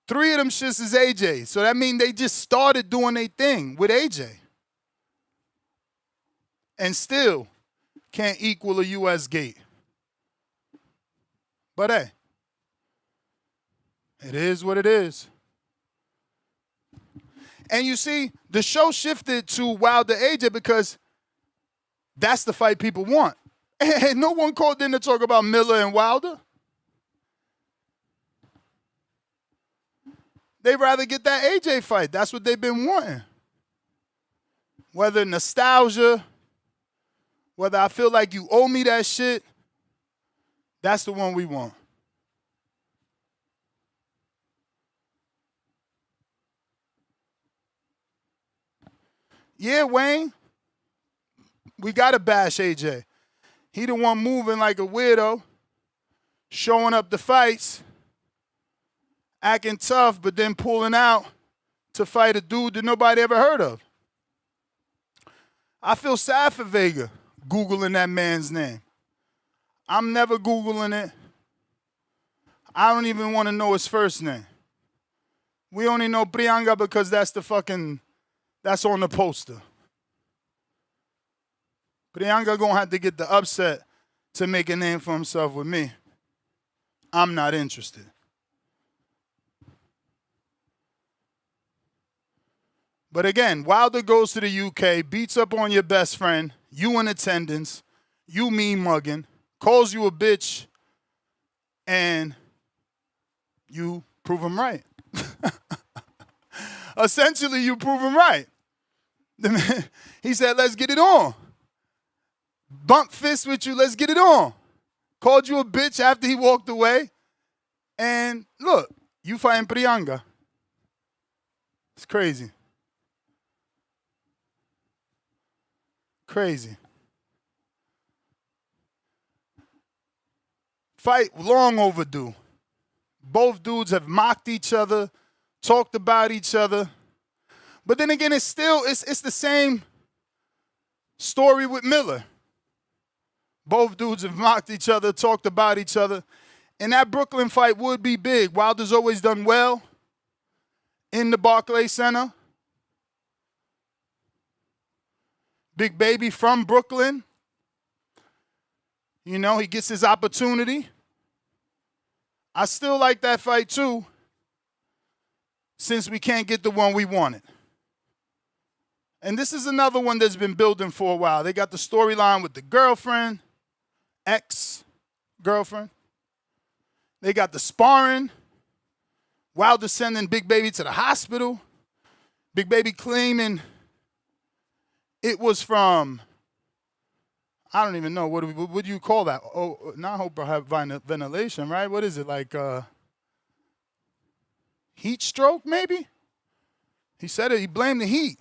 3 of them shits is AJ. So that means they just started doing their thing with AJ. And still can't equal a US gate. But hey, it is what it is. And you see, the show shifted to Wilder AJ because that's the fight people want. And no one called in to talk about Miller and Wilder. They'd rather get that AJ fight. That's what they've been wanting. Whether nostalgia, whether I feel like you owe me that shit, that's the one we want. Yeah, Wayne, we got to bash AJ. He the one moving like a weirdo, showing up the fights, acting tough, but then pulling out to fight a dude that nobody ever heard of. I feel sad for Vega Googling that man's name. I'm never Googling it. I don't even want to know his first name. We only know Prianga because that's on the poster. Prianga gonna have to get the upset to make a name for himself with me. I'm not interested. But again, Wilder goes to the UK, beats up on your best friend, you in attendance, you mean mugging, calls you a bitch, and you prove him right. Essentially, you prove him right. He said, let's get it on. Bump fists with you, let's get it on. Called you a bitch after he walked away. And look, you fighting Priyanka. It's crazy. Crazy. Fight long overdue. Both dudes have mocked each other, talked about each other. But then again, it's the same story with Miller. Both dudes have mocked each other, talked about each other. And that Brooklyn fight would be big. Wilder's always done well in the Barclays Center. Big baby from Brooklyn. You know, he gets his opportunity. I still like that fight too, since we can't get the one we wanted. And this is another one that's been building for a while. They got the storyline with the girlfriend, ex-girlfriend. They got the sparring. Wilder sending Big Baby to the hospital. Big Baby claiming it was from, I don't even know, what do you call that? Oh, not hyperventilation, right? What is it, like heat stroke, maybe? He said it, he blamed the heat,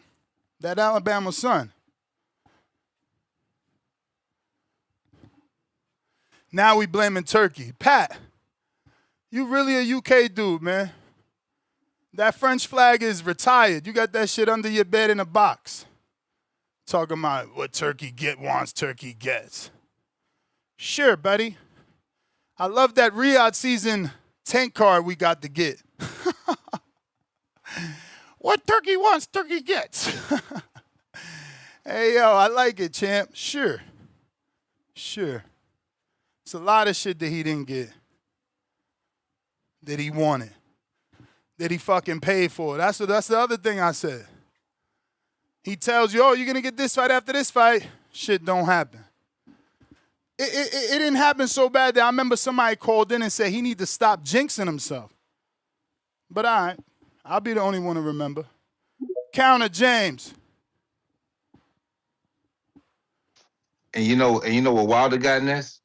that Alabama sun. Now we blaming Turkey. Pat, you really a UK dude, man. That French flag is retired. You got that shit under your bed in a box. Talking about what Turkey wants, Turkey gets. Sure, buddy. I love that Riyadh season tank card we got to get. What Turkey wants, Turkey gets. Hey, yo, I like it, champ. Sure. It's a lot of shit that he didn't get, that he wanted, that he fucking paid for. That's the other thing I said. He tells you, oh, you're going to get this fight after this fight. Shit don't happen. It didn't happen so bad that I remember somebody called in and said he need to stop jinxing himself. But all right, I'll be the only one to remember. Counter James. And you know what Wilder got in this?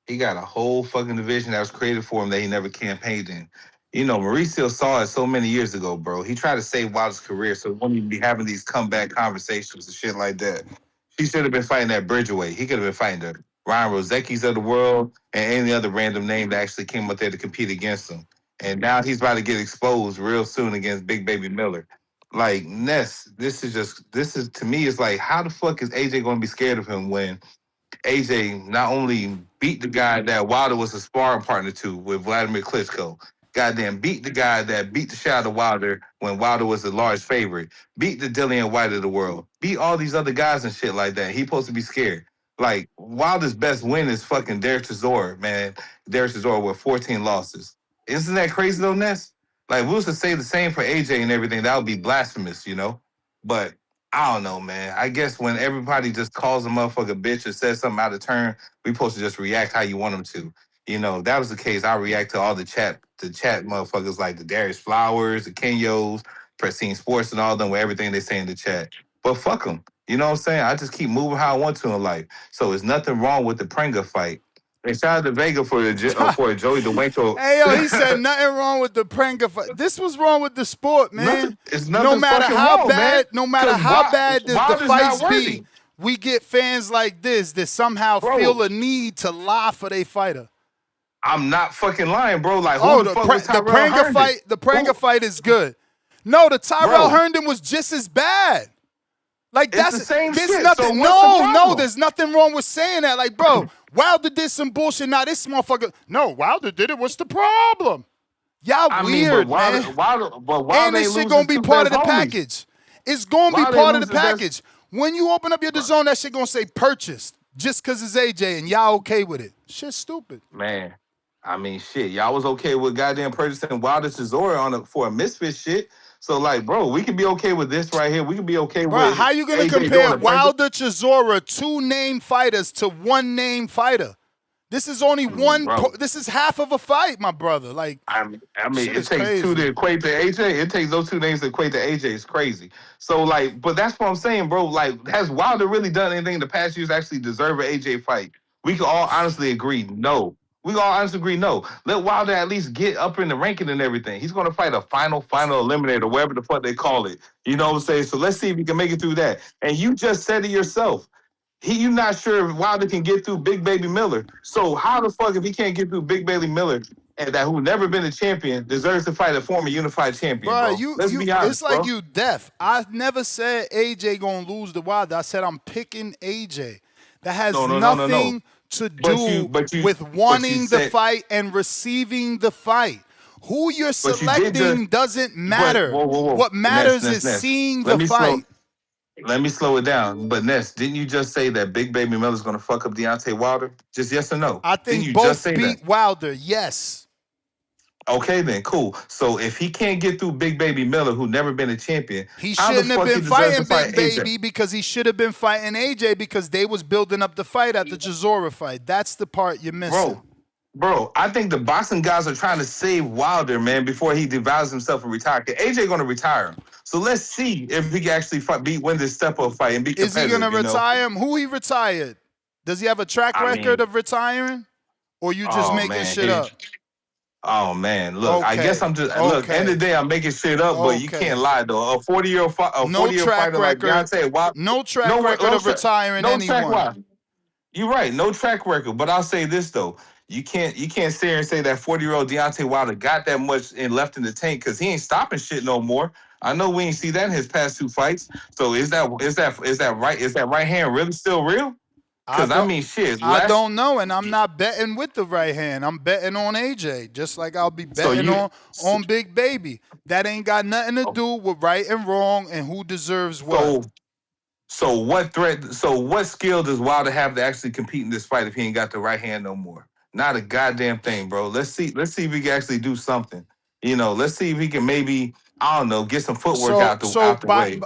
He got a whole fucking division that was created for him that he never campaigned in. You know, Mauricio saw it so many years ago, bro. He tried to save Wilder's career, so he wouldn't even be having these comeback conversations and shit like that. He should have been fighting that Bridgeway. He could have been fighting the Ryan Rozecki's of the world and any other random name that actually came up there to compete against him. And now he's about to get exposed real soon against Big Baby Miller. Like, Ness, this is to me, it's like, how the fuck is AJ going to be scared of him when AJ not only beat the guy that Wilder was a sparring partner to with Vladimir Klitschko, goddamn beat the guy that beat the shit out of Wilder when Wilder was a large favorite, beat the Dillian White of the world, beat all these other guys and shit like that. He's supposed to be scared. Like, Wilder's best win is fucking Derek Chisora, man. Derek Chisora with 14 losses. Isn't that crazy though, Ness? Like, we was to say the same for AJ and everything, that would be blasphemous, you know? But I don't know, man. I guess when everybody just calls a motherfucker bitch or says something out of turn, we supposed to just react how you want them to. You know, that was the case. I react to all the chat motherfuckers like the Darius Flowers, the Kenyos, Pressing Sports, and all of them with everything they say in the chat. But fuck them. You know what I'm saying? I just keep moving how I want to in life. So there's nothing wrong with the Prenga fight. And shout out to Vega for Joey DeWinto. Hey, yo, he said nothing wrong with the Prenga fight. This was wrong with the sport, man. Nothing no matter how wrong, bad, man. no matter how bad the fights not be, we get fans like this that somehow feel a need to lie for their fighter. I'm not fucking lying, bro. Like, who the fuck was Tyrell Prenga fight? The Prenga fight is good. No, the Tyrell Herndon was just as bad. Like, that's the same there's shit. Nothing. So no, there's nothing wrong with saying that. Like, bro, Wilder did some bullshit. Now this motherfucker. No, Wilder did it. What's the problem? Y'all weird, man. And this shit gonna be part of the package. It's gonna be part of the package. When you open up your DAZN, that shit gonna say purchased just because it's AJ and y'all okay with it. Shit's stupid. Man, I mean, shit. Y'all was okay with goddamn purchasing Wilder Chisora for a misfit shit. So, like, bro, we can be okay with this right here. We can be okay with how you gonna AJ compare Wilder Chisora, two named fighters, to one named fighter? This is only one. Bro. This is half of a fight, my brother. Like, I mean, shit it is takes crazy. two to equate to AJ. It takes those two names to equate to AJ. It's crazy. So, like, but that's what I'm saying, bro. Like, has Wilder really done anything in the past years actually deserve an AJ fight? We can all honestly agree, no. We can all honestly agree, no. Let Wilder at least get up in the ranking and everything. He's going to fight a final eliminator, whatever the fuck they call it. You know what I'm saying? So let's see if he can make it through that. And you just said it yourself. You're not sure if Wilder can get through Big Baby Miller. So how the fuck, if he can't get through Big Baby Miller, and that who never been a champion deserves to fight a former unified champion, bro? Let's be honest, it's like bro. you deaf. I never said AJ gonna lose to Wilder. I said I'm picking AJ. That has nothing to do with wanting the fight and receiving the fight. Who you're selecting doesn't matter. What matters is seeing the fight. Let me slow it down. But Ness, didn't you just say that Big Baby Miller's going to fuck up Deontay Wilder? Just yes or no? I think both beat Wilder, yes. Okay, then, cool. So if he can't get through Big Baby Miller, who never been a champion, he shouldn't have been fighting Big Baby because he should have been fighting AJ because they was building up the fight at the Chisora fight. That's the part you're missing. Bro, I think the boxing guys are trying to save Wilder, man, before he devours himself and retire. AJ going to retire him. So let's see if he can actually win this step-up fight and be competitive. Is he going to retire him? Who he retired? Does he have a track record of retiring? Or you just making shit up? Oh, man. Look, I guess I'm just... Look, end of the day, I'm making shit up, but you can't lie, though. A 40-year fighter like Deontay Wilder... No track record of retiring anyone. You're right. No track record. But I'll say this, though. You can't sit here and say that 40-year-old Deontay Wilder got that much left in the tank because he ain't stopping shit no more. I know we ain't see that in his past two fights. So is that right? Is that right hand really still real? Because I mean, shit. I don't know, and I'm not betting with the right hand. I'm betting on AJ, just like I'll be betting on Big Baby. That ain't got nothing to do with right and wrong and who deserves what. So what skill does Wilder have to actually compete in this fight if he ain't got the right hand no more? Not a goddamn thing, bro. Let's see if he can actually do something. You know, let's see if he can maybe, I don't know, get some footwork out the way.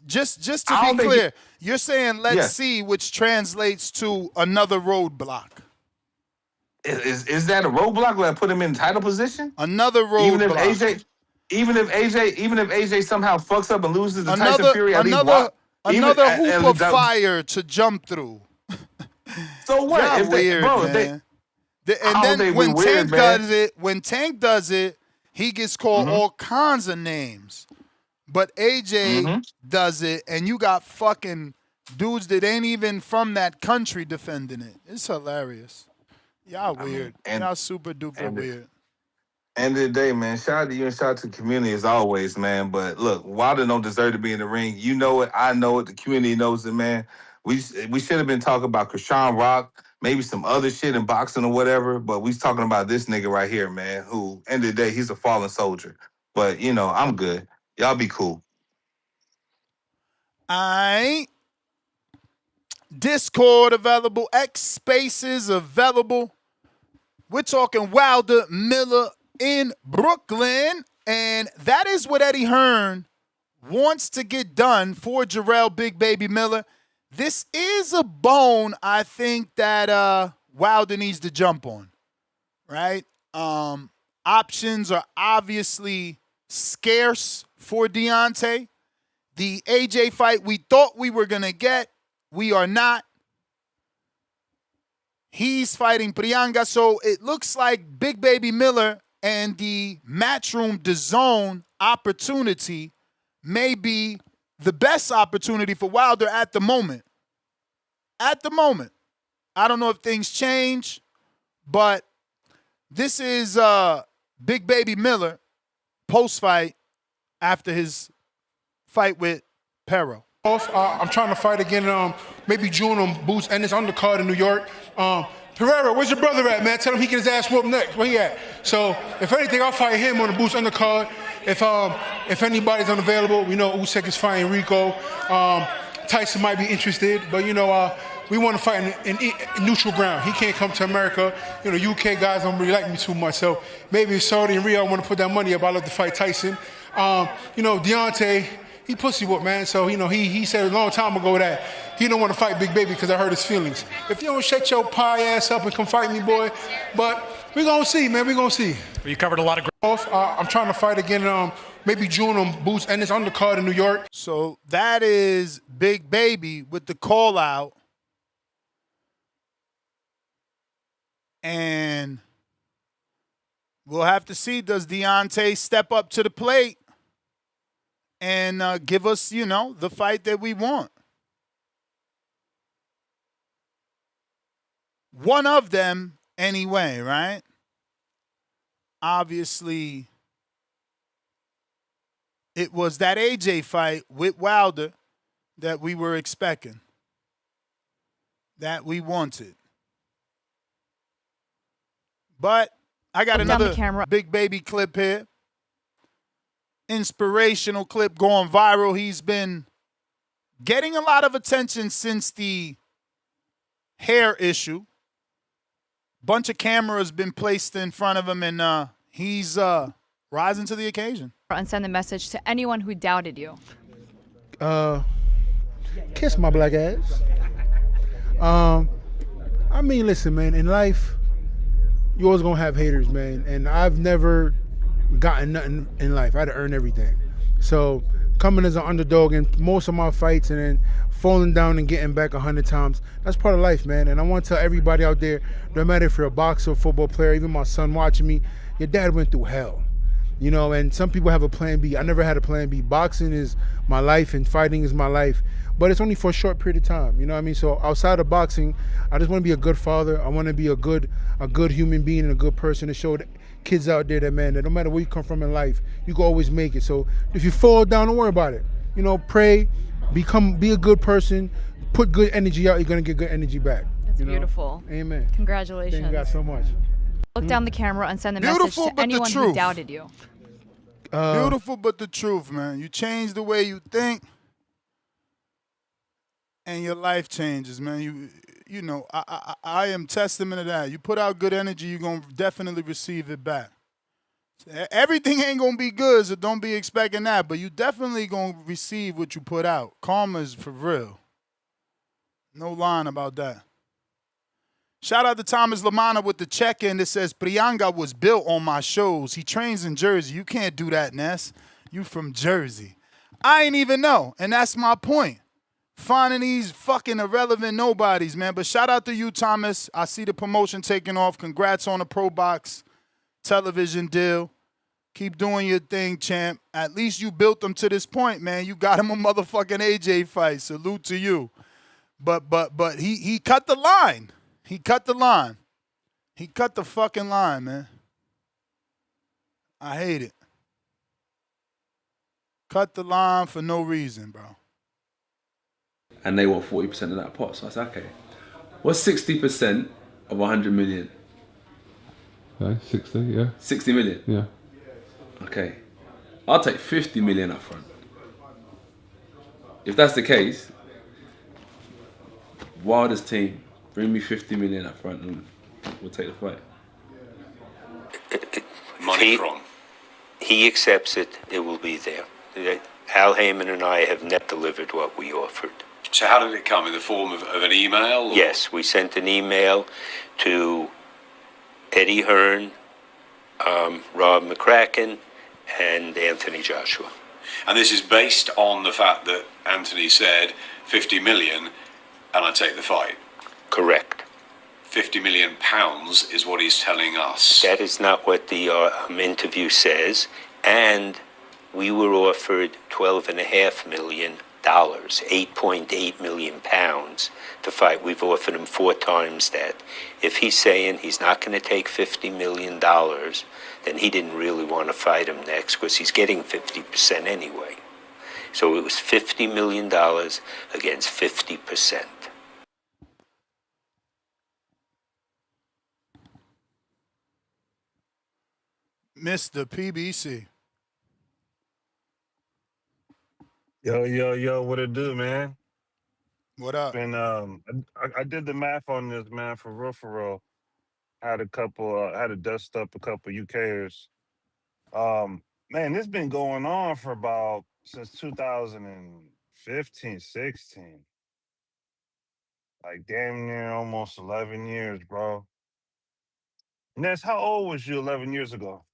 Just to be clear, you're saying let's see, which translates to another roadblock. Is that a roadblock? Will I put him in title position? Another roadblock. Even if AJ somehow fucks up and loses to Tyson Fury, another hoop of fire to jump through. So what? Y'all weird, man. And then when Tank does it, he gets called all kinds of names. But AJ does it, and you got fucking dudes that ain't even from that country defending it. It's hilarious. Y'all weird. Y'all super duper weird. End of the day, man, shout out to you and shout out to the community as always, man. But look, Wilder don't deserve to be in the ring. You know it. I know it. The community knows it, man. We should have been talking about Krishan Rock, maybe some other shit in boxing or whatever, but we talking about this nigga right here, man, who, end of the day, he's a fallen soldier. But, you know, I'm good. Y'all be cool. Discord available. X Spaces available. We're talking Wilder, Miller in Brooklyn. And that is what Eddie Hearn wants to get done for Jarrell Big Baby Miller. This is a bone I think that Wilder needs to jump on, right? Options are obviously scarce for Deontay. The AJ fight we thought we were going to get, we are not. He's fighting Prianga, so it looks like Big Baby Miller and the Matchroom DAZN opportunity may be the best opportunity for Wilder at the moment. At the moment. I don't know if things change, but this is Big Baby Miller post-fight after his fight with Pero. I'm trying to fight again maybe June on Boots and his undercard in New York. Pereira, where's your brother at, man? Tell him he can his ass whoop next. Where he at? So if anything, I'll fight him on the Boots undercard. If anybody's unavailable, we know Usyk is fighting Rico. Tyson might be interested, but you know, we want to fight in neutral ground. He can't come to America. You know, UK guys don't really like me too much, so maybe if Saudi and Rio want to put that money up, I'd love to fight Tyson. You know, Deontay, he pussy whooped, man. So, you know, he said a long time ago that he don't want to fight Big Baby because I hurt his feelings. If you don't shut your pie ass up and come fight me, boy, but we gonna see, man. We gonna see. You covered a lot of ground. I'm trying to fight again. Maybe June on Boots and it's undercard in New York. So that is Big Baby with the call out. And we'll have to see, does Deontay step up to the plate and give us, you know, the fight that we want? One of them anyway, right? Obviously, it was that AJ fight with Wilder that we were expecting, that we wanted. But I got another Big Baby clip here. Inspirational clip going viral. He's been getting a lot of attention since the hair issue. Bunch of cameras been placed in front of him, and he's rising to the occasion. And send a message to anyone who doubted you. Kiss my black ass. I mean, listen, man, in life, you always gonna have haters, man. And I've never gotten nothing in life. I had to earn everything. So coming as an underdog in most of my fights and then falling down and getting back 100 times, that's part of life, man. And I want to tell everybody out there, no matter if you're a boxer, football player, even my son watching me, your dad went through hell. You know, and some people have a plan B. I never had a plan B. Boxing is my life and fighting is my life, but it's only for a short period of time. You know what I mean? So outside of boxing, I just want to be a good father. I want to be a good human being and a good person to show the kids out there that, man, that no matter where you come from in life, you can always make it. So if you fall down, don't worry about it. You know, pray, be a good person, put good energy out, you're going to get good energy back. That's beautiful. Amen. Congratulations. Thank you guys so much. Look down the camera and send a message to anyone who doubted you. Beautiful, but the truth, man. You change the way you think, and your life changes, man. You know, I am testament to that. You put out good energy, you're gonna definitely receive it back. Everything ain't gonna be good, so don't be expecting that. But you definitely gonna receive what you put out. Karma is for real. No lying about that. Shout out to Thomas Lamana with the check-in that says, Prianga was built on my shows. He trains in Jersey. You can't do that, Ness. You from Jersey. I ain't even know, and that's my point. Finding these fucking irrelevant nobodies, man. But shout out to you, Thomas. I see the promotion taking off. Congrats on the Pro Box television deal. Keep doing your thing, champ. At least you built them to this point, man. You got him a motherfucking AJ fight. Salute to you. But he cut the line. He cut the line. He cut the fucking line, man. I hate it. Cut the line for no reason, bro. And they want 40% of that pot. So I said, okay, what's 60% of 100 million? 60, yeah. 60 million? Yeah. Okay. I'll take 50 million up front. If that's the case, Wilder's team, bring me 50 million up front and we'll take the fight. Money from? He accepts it, it will be there. Al Heyman and I have net delivered what we offered. So how did it come? In the form of an email? Or? Yes, we sent an email to Eddie Hearn, Rob McCracken, and Anthony Joshua. And this is based on the fact that Anthony said 50 million and I take the fight? Correct. 50 million pounds is what he's telling us. That is not what the interview says. And we were offered $12.5 million, 8.8 million pounds to fight. We've offered him 4 times that. If he's saying he's not going to take $50 million, then he didn't really want to fight him next because he's getting 50% anyway. So it was $50 million against 50%. Mr. PBC. Yo, what it do, man? What up? And I did the math on this, man, for real. Had to dust up a couple UKers. Man, this been going on for since 2015, 16. Like damn near almost 11 years, bro. Ness, how old was you 11 years ago?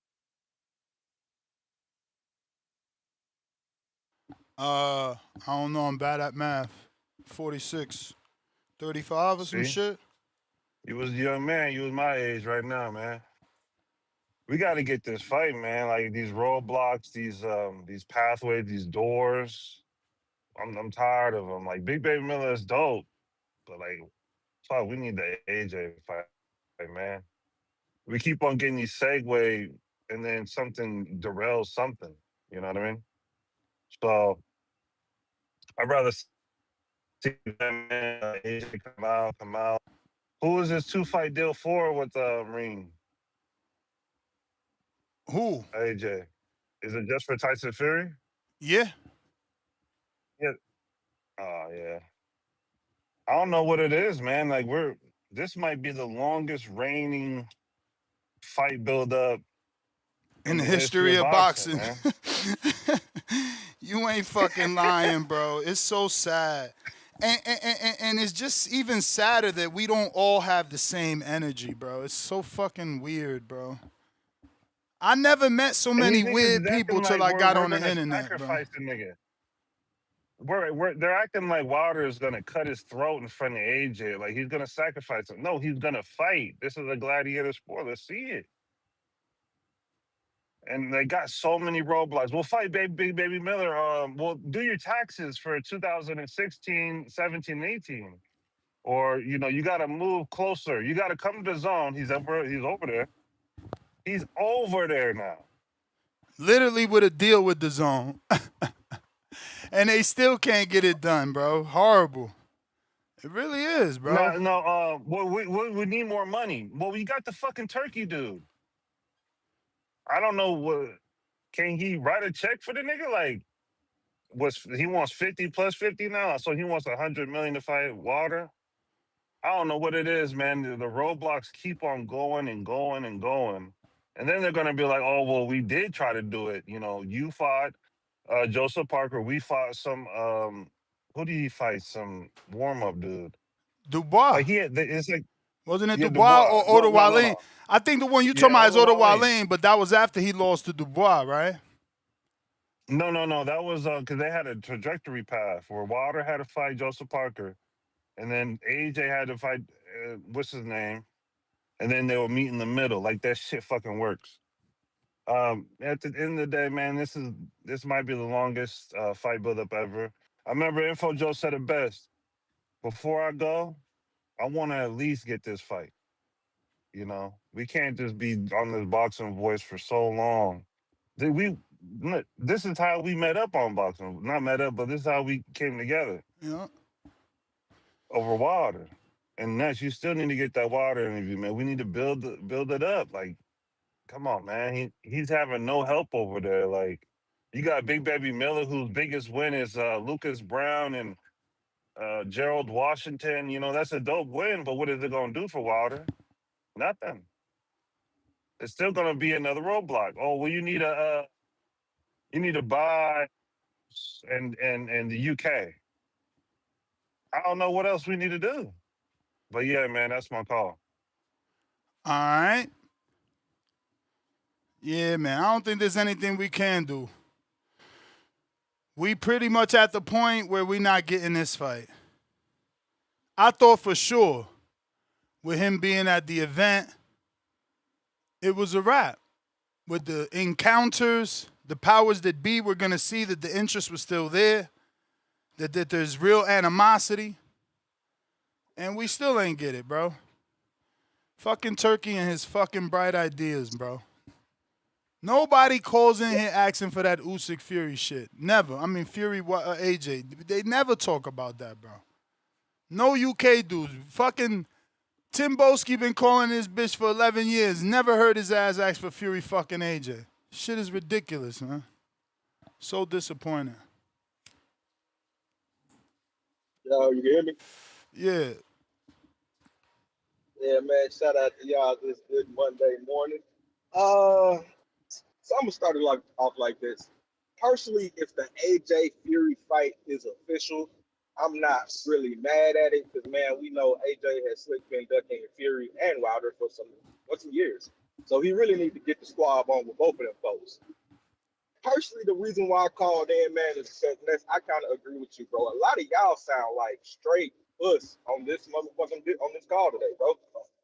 I don't know. I'm bad at math. 46, 35 or some See? shit. You was a young man. You was my age right now, man. We got to get this fight, man. Like these roadblocks, these pathways, these doors. I'm tired of them. Like Big Baby Miller is dope, but like, fuck, we need the AJ fight, man. We keep on getting these segue, and then something derails something. You know what I mean? So I'd rather see that man AJ come out. Who is this 2-fight deal for with Ring? Who? AJ. Is it just for Tyson Fury? Yeah. Yeah. Oh yeah. I don't know what it is, man. Like this might be the longest reigning fight build up In in the the history history of of boxing, boxing. man. You ain't fucking lying, bro. It's so sad. And it's just even sadder that we don't all have the same energy, bro. It's so fucking weird, bro. I never met so And many these niggas weird is acting people till like I got we're on the gonna internet, bro. sacrifice the nigga. They're acting like Wilder is gonna cut his throat in front of AJ, like he's gonna sacrifice him. No, he's gonna fight. This is a gladiator sport. Let's see it. And they got so many roadblocks. We'll fight Big Baby Miller. Well, do your taxes for 2016, 17, 18. Or, you got to move closer. You got to come to the zone. He's over there. He's over there now. Literally with a deal with the zone. And they still can't get it done, bro. Horrible. It really is, bro. No, we need more money. Well, we got the fucking turkey dude. I don't know can he write a check for the nigga? Like, he wants 50 plus 50 now, so he wants 100 million to fight Wilder. I don't know what it is, man. The roadblocks keep on going and going and going. And then they're going to be like, oh, well, we did try to do it. You fought Joseph Parker. We fought who did he fight? Some warm-up dude. Dubois. Like, it's like, Wasn't it yeah, Dubois or Odo No. Wallin? I think the one you talking about is Odo Wallin, but that was after he lost to Dubois, right? No. That was because they had a trajectory path where Wilder had to fight Joseph Parker. And then AJ had to fight, what's his name? And then they would meet in the middle. Like, that shit fucking works. At the end of the day, man, this might be the longest fight build-up ever. I remember Info Joe said it best. Before I go, I want to at least get this fight. We can't just be on this boxing voice for so long. This is how we met up on boxing. Not met up, but this is how we came together. Yeah. Over Wilder. And Ness, you still need to get that Wilder interview, man. We need to build it up. Like, come on, man. He's having no help over there. Like, you got Big Baby Miller, whose biggest win is Lucas Brown and Gerald Washington. That's a dope win, but what is it going to do for Wilder? Nothing. It's still going to be another roadblock. Oh, well, you need to buy and the UK. I don't know what else we need to do. But yeah, man, that's my call. All right. Yeah, man. I don't think there's anything we can do. We pretty much at the point where we're not getting this fight. I thought for sure with him being at the event, it was a wrap. With the encounters, the powers that be, we're going to see that the interest was still there, that there's real animosity, and we still ain't get it, bro. Fucking Turkey and his fucking bright ideas, bro. Nobody calls in here asking for that Usyk Fury shit. Never. I mean, Fury, AJ. They never talk about that, bro. No UK dudes. Fucking Tim Boski been calling this bitch for 11 years. Never heard his ass ask for Fury fucking AJ. Shit is ridiculous, man. So disappointing. Yo, you can hear me? Yeah. Yeah, man. Shout out to y'all this good Monday morning. So I'm gonna start it off like this. Personally, if the AJ Fury fight is official, I'm not really mad at it because, man, we know AJ has slick been ducking Fury and Wilder for some years. So he really needs to get the squad on with both of them folks. Personally, the reason why I called in, man, is because I kind of agree with you, bro. A lot of y'all sound like straight puss on this motherfucking on this call today, bro.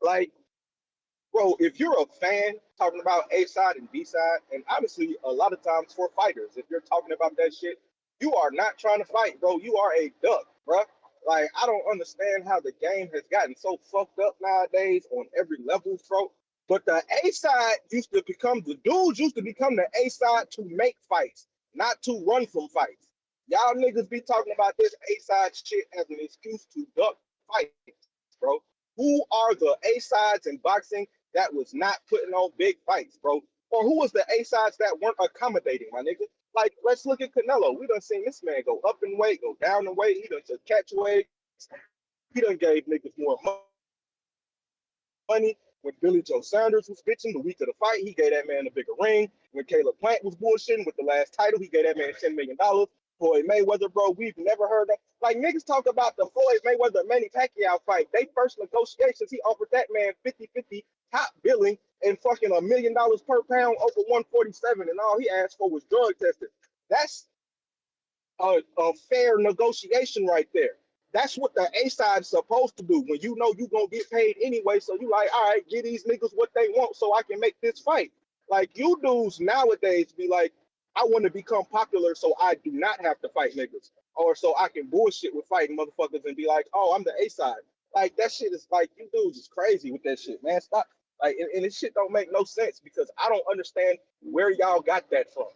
Like, bro, if you're a fan talking about A side and B side, and honestly, a lot of times for fighters, if you're talking about that shit, you are not trying to fight, bro. You are a duck, bro. Like, I don't understand how the game has gotten so fucked up nowadays on every level, bro. But the A side used to become the dudes used to become the A side to make fights, not to run from fights. Y'all niggas be talking about this A side shit as an excuse to duck fights, bro. Who are the A sides in boxing that was not putting on big fights, bro? Or who was the A sides that weren't accommodating, my nigga? Like, let's look at Canelo. We done seen this man go up in weight, go down in weight. He done took catch weight. He done gave niggas more money. When Billy Joe Sanders was bitching the week of the fight, he gave that man a bigger ring. When Caleb Plant was bullshitting with the last title, he gave that man $10 million. Floyd Mayweather, bro, we've never heard of. Like, niggas talk about the Floyd Mayweather Manny Pacquiao fight. They first negotiations, he offered that man 50-50 top billing and fucking $1 million per pound over 147, and all he asked for was drug testing. That's a fair negotiation right there. That's what the A side's supposed to do when you know you're going to get paid anyway. So you like, all right, give these niggas what they want so I can make this fight. Like, you dudes nowadays be like, I want to become popular so I do not have to fight niggas. Or so I can bullshit with fighting motherfuckers and be like, oh, I'm the A side. Like, that shit is like, you dudes is crazy with that shit, man. Stop. Like, and this shit don't make no sense because I don't understand where y'all got that from.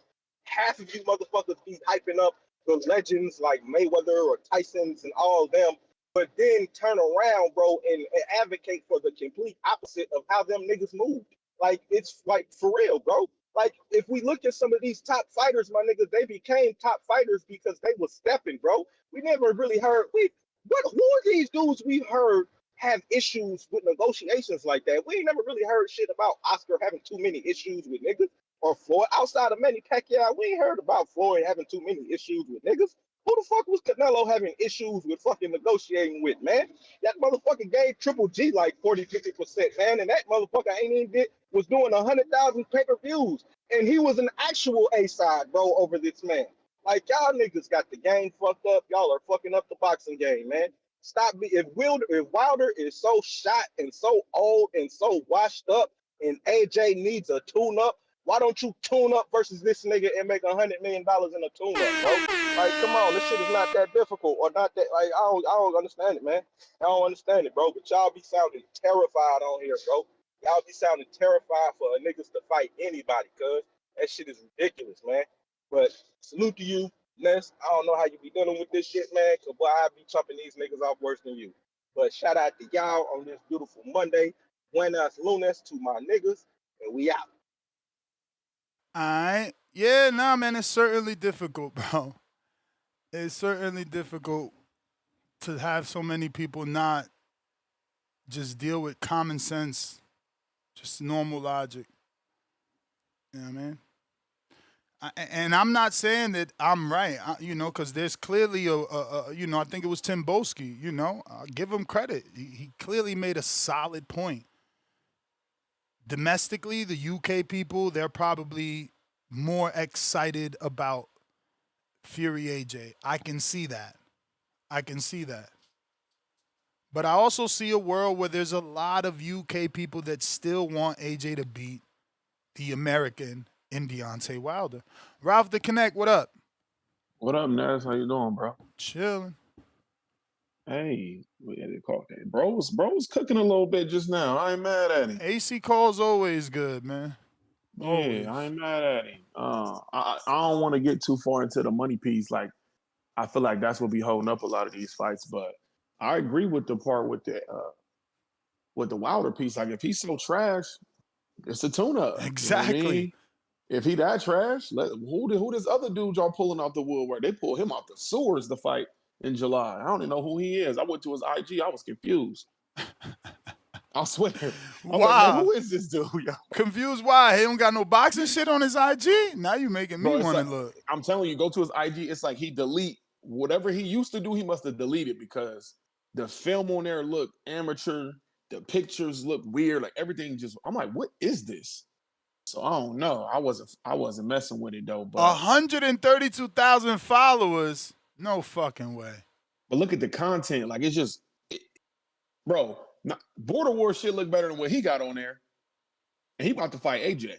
Half of you motherfuckers be hyping up the legends like Mayweather or Tyson's and all of them, but then turn around, bro, and advocate for the complete opposite of how them niggas move. Like, it's like, for real, bro. Like, if we look at some of these top fighters, my niggas, they became top fighters because they was stepping, bro. We never really heard, who are these dudes we heard have issues with negotiations like that? We ain't never really heard shit about Oscar having too many issues with niggas. Or Floyd, outside of Manny Pacquiao, we ain't heard about Floyd having too many issues with niggas. Who the fuck was Canelo having issues with fucking negotiating with, man? That motherfucker gave Triple G like 40-50%, man, and that motherfucker was doing 100,000 pay-per-views, and he was an actual A-side, bro, over this man. Like, y'all niggas got the game fucked up. Y'all are fucking up the boxing game, man. Stop me. If Wilder is so shot and so old and so washed up, and AJ needs a tune-up, why don't you tune up versus this nigga and make $100 million in a tune up, bro? Like, come on, this shit is not that difficult or not that. Like, I don't understand it, man. I don't understand it, bro. But y'all be sounding terrified on here, bro. Y'all be sounding terrified for niggas to fight anybody, cuz that shit is ridiculous, man. But salute to you, Ness. I don't know how you be dealing with this shit, man. Cause boy, I be chopping these niggas off worse than you. But shout out to y'all on this beautiful Monday. Buenas lunes to my niggas, and we out. All right. Yeah, nah, man, it's certainly difficult, bro. It's certainly difficult to have so many people not just deal with common sense, just normal logic. You know what I mean? And I'm not saying that I'm right, because there's clearly I think it was Tim Boski, give him credit. He clearly made a solid point. Domestically, the UK people, they're probably more excited about Fury AJ. I can see that. But I also see a world where there's a lot of UK people that still want AJ to beat the American in Deontay Wilder. Ralph the Connect, what up? What up, Nez? How you doing, bro? Chilling. Hey, bro's cooking a little bit just now. I ain't mad at him. AC Cole's always good, man. Always. Yeah, I ain't mad at him. I don't want to get too far into the money piece. Like, I feel like that's what be holding up a lot of these fights. But I agree with the part with the Wilder piece. Like, if he's so trash, it's a tune-up. Exactly. You know what I mean? If he that trash, who this other dude y'all pulling out the woodwork? They pulled him out the sewers to fight in July. I don't even know who he is. I went to his IG. I was confused. I swear. I'm like, man, who is this dude? Yo? Confused why? He don't got no boxing shit on his IG? Now you making me want to look. I'm telling you, go to his IG. It's like he delete whatever he used to do, he must have deleted because the film on there looked amateur. The pictures look weird. Like everything just. I'm like, what is this? So I don't know. I wasn't messing with it though. But 132,000 followers. No fucking way. But look at the content. Like it's just, bro. Border War shit look better than what he got on there. And he about to fight AJ.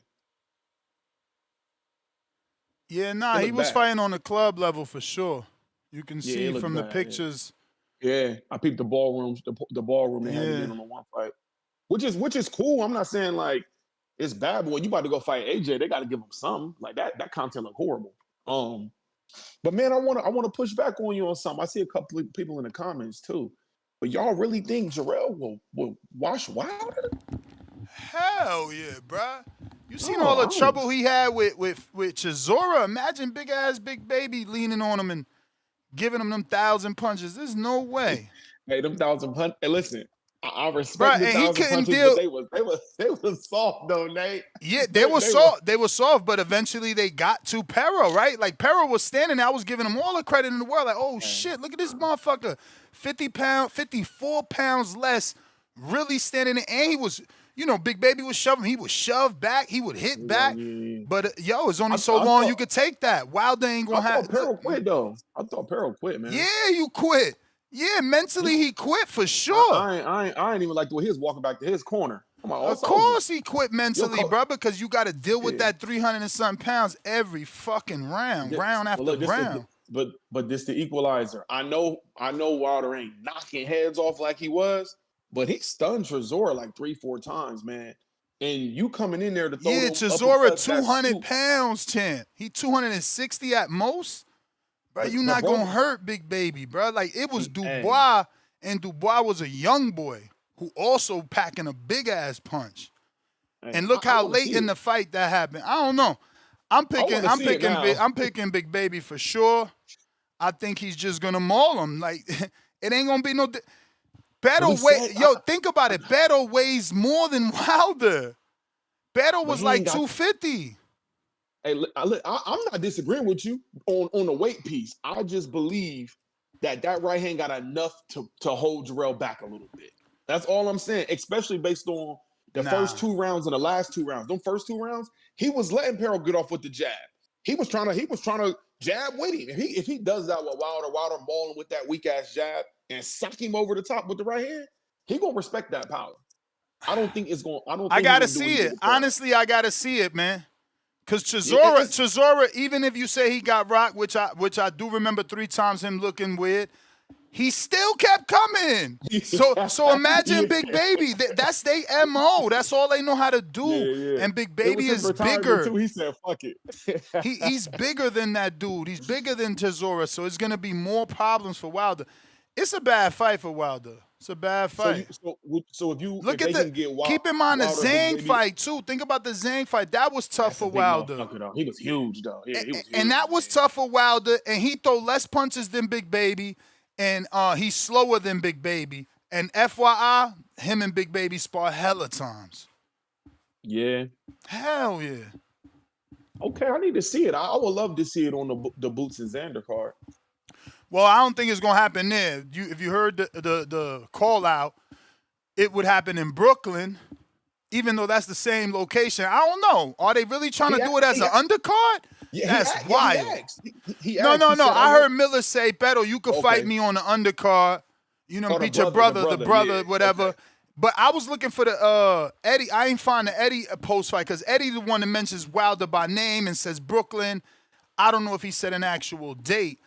Yeah, nah, he was fighting on the club level for sure. You can see from the bad, pictures. Yeah, I peeped the ballroom. The ballroom they had in on the one fight, which is cool. I'm not saying like it's bad, but when you about to go fight AJ, they got to give him something. Like that content look horrible. But man, I want to push back on you on something. I see a couple of people in the comments too. But y'all really think Jarrell will wash Wilder? Hell yeah, bruh. You seen all the trouble he had with Chisora? Imagine big ass Big Baby leaning on him and giving him them 1,000 punches. There's no way. Hey, them 1,000 punches. Hey, listen, I respect the 1,000 punches, but they was soft though, Nate. Yeah, they were soft. They were soft, but eventually they got to Pero, right? Like Pero was standing there. I was giving him all the credit in the world. Like, oh shit, look at this motherfucker. 54 pounds less, really standing there. And he was, Big Baby was shoving. He would shove back. He would hit back. Yeah. But, it's only so long you could take that. Wilder ain't going to have. I thought Pero quit, though. I thought Pero quit, man. Yeah, you quit. Yeah, mentally he quit for sure. I ain't even like the way he was walking back to his corner. Of course he quit mentally, bro, because you got to deal with that 300 and something pounds every fucking round, round after round. But this the equalizer. I know Wilder ain't knocking heads off like he was, but he stunned Chisora like 3-4 times, man. And you coming in there to throw Chisora 200 pounds, champ. He 260 at most. Bro, you not going to hurt Big Baby, bro. Like, it was Dubois, and Dubois was a young boy who also packing a big-ass punch. And look how late in the fight that happened. I don't know. I'm picking Big Baby for sure. I think he's just going to maul him. Like, it ain't going to be no... think about it. Beto weighs more than Wilder. Beto was like 250. Hey, I'm not disagreeing with you on the weight piece. I just believe that right hand got enough to hold Jarrell back a little bit. That's all I'm saying, especially based on the first 2 rounds and the last 2 rounds. Them first 2 rounds, he was letting Pero get off with the jab. He was trying to jab with him. If he does that with Wilder mauling with that weak ass jab and sock him over the top with the right hand, he gonna respect that power. I don't think it's going. I gotta see it. Honestly, I gotta see it, man. Because Chisora, even if you say he got rocked, which I do remember 3 times him looking weird, he still kept coming. So imagine Big Baby. That's their MO. That's all they know how to do. Yeah. And Big Baby is bigger. Too. He said, fuck it. He's bigger than that dude. He's bigger than Chisora. So it's going to be more problems for Wilder. It's a bad fight for Wilder. It's a bad fight. So if you look at keep in mind the Zhang fight too. Think about the Zhang fight. That was tough for Wilder. He was huge though. Yeah, he was huge. And that was tough for Wilder. And he throw less punches than Big Baby. And he's slower than Big Baby. And FYI, him and Big Baby spar hella times. Yeah. Hell yeah. Okay, I need to see it. I would love to see it on the Boots and Xander card. Well, I don't think it's gonna happen there. If you heard the call out, it would happen in Brooklyn, even though that's the same location. I don't know. Are they really trying to do it as an undercard? Yeah, that's wild. He no. I heard Miller say, "Beto, you could fight me on the undercard. Beat your brother, the brother, whatever." Okay. But I was looking for the Eddie. I ain't find the Eddie post fight because Eddie the one that mentions Wilder by name and says Brooklyn. I don't know if he said an actual date.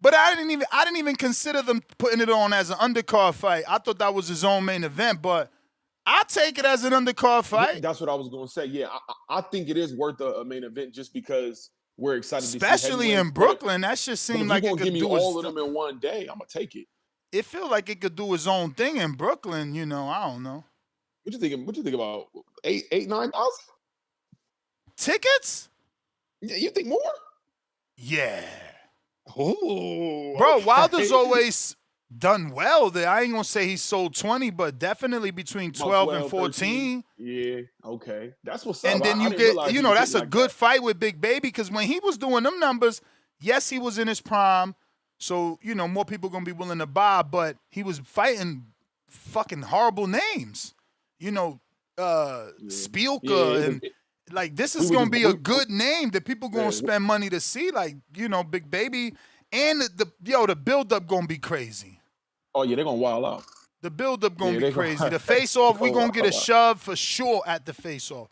But I didn't even consider them putting it on as an undercard fight. I thought that was his own main event, but I take it as an undercard fight. That's what I was going to say. Yeah, I think it is worth a main event just because we're excited to see especially in Brooklyn. That just seemed like it could give me do all of them in one day. I'm gonna take it. It feels like it could do its own thing in Brooklyn. I don't know. What you think about 9,000 tickets? Yeah, you think more? Yeah. Oh, bro, Wilder's always done well there. I ain't gonna say he sold 20, but definitely between 12 and 14. 13. Yeah, okay. That's what's up. And then you get, that's a good fight with Big Baby because when he was doing them numbers, yes, he was in his prime. So, you know, more people gonna be willing to buy, but he was fighting fucking horrible names. You know, Spielka and like this is gonna be a good name that people gonna spend money to see. Like, you know, Big Baby and the build up gonna be crazy. Oh yeah, they're gonna wild out. The build up gonna be crazy. The face off, we gonna get a shove for sure at the face off.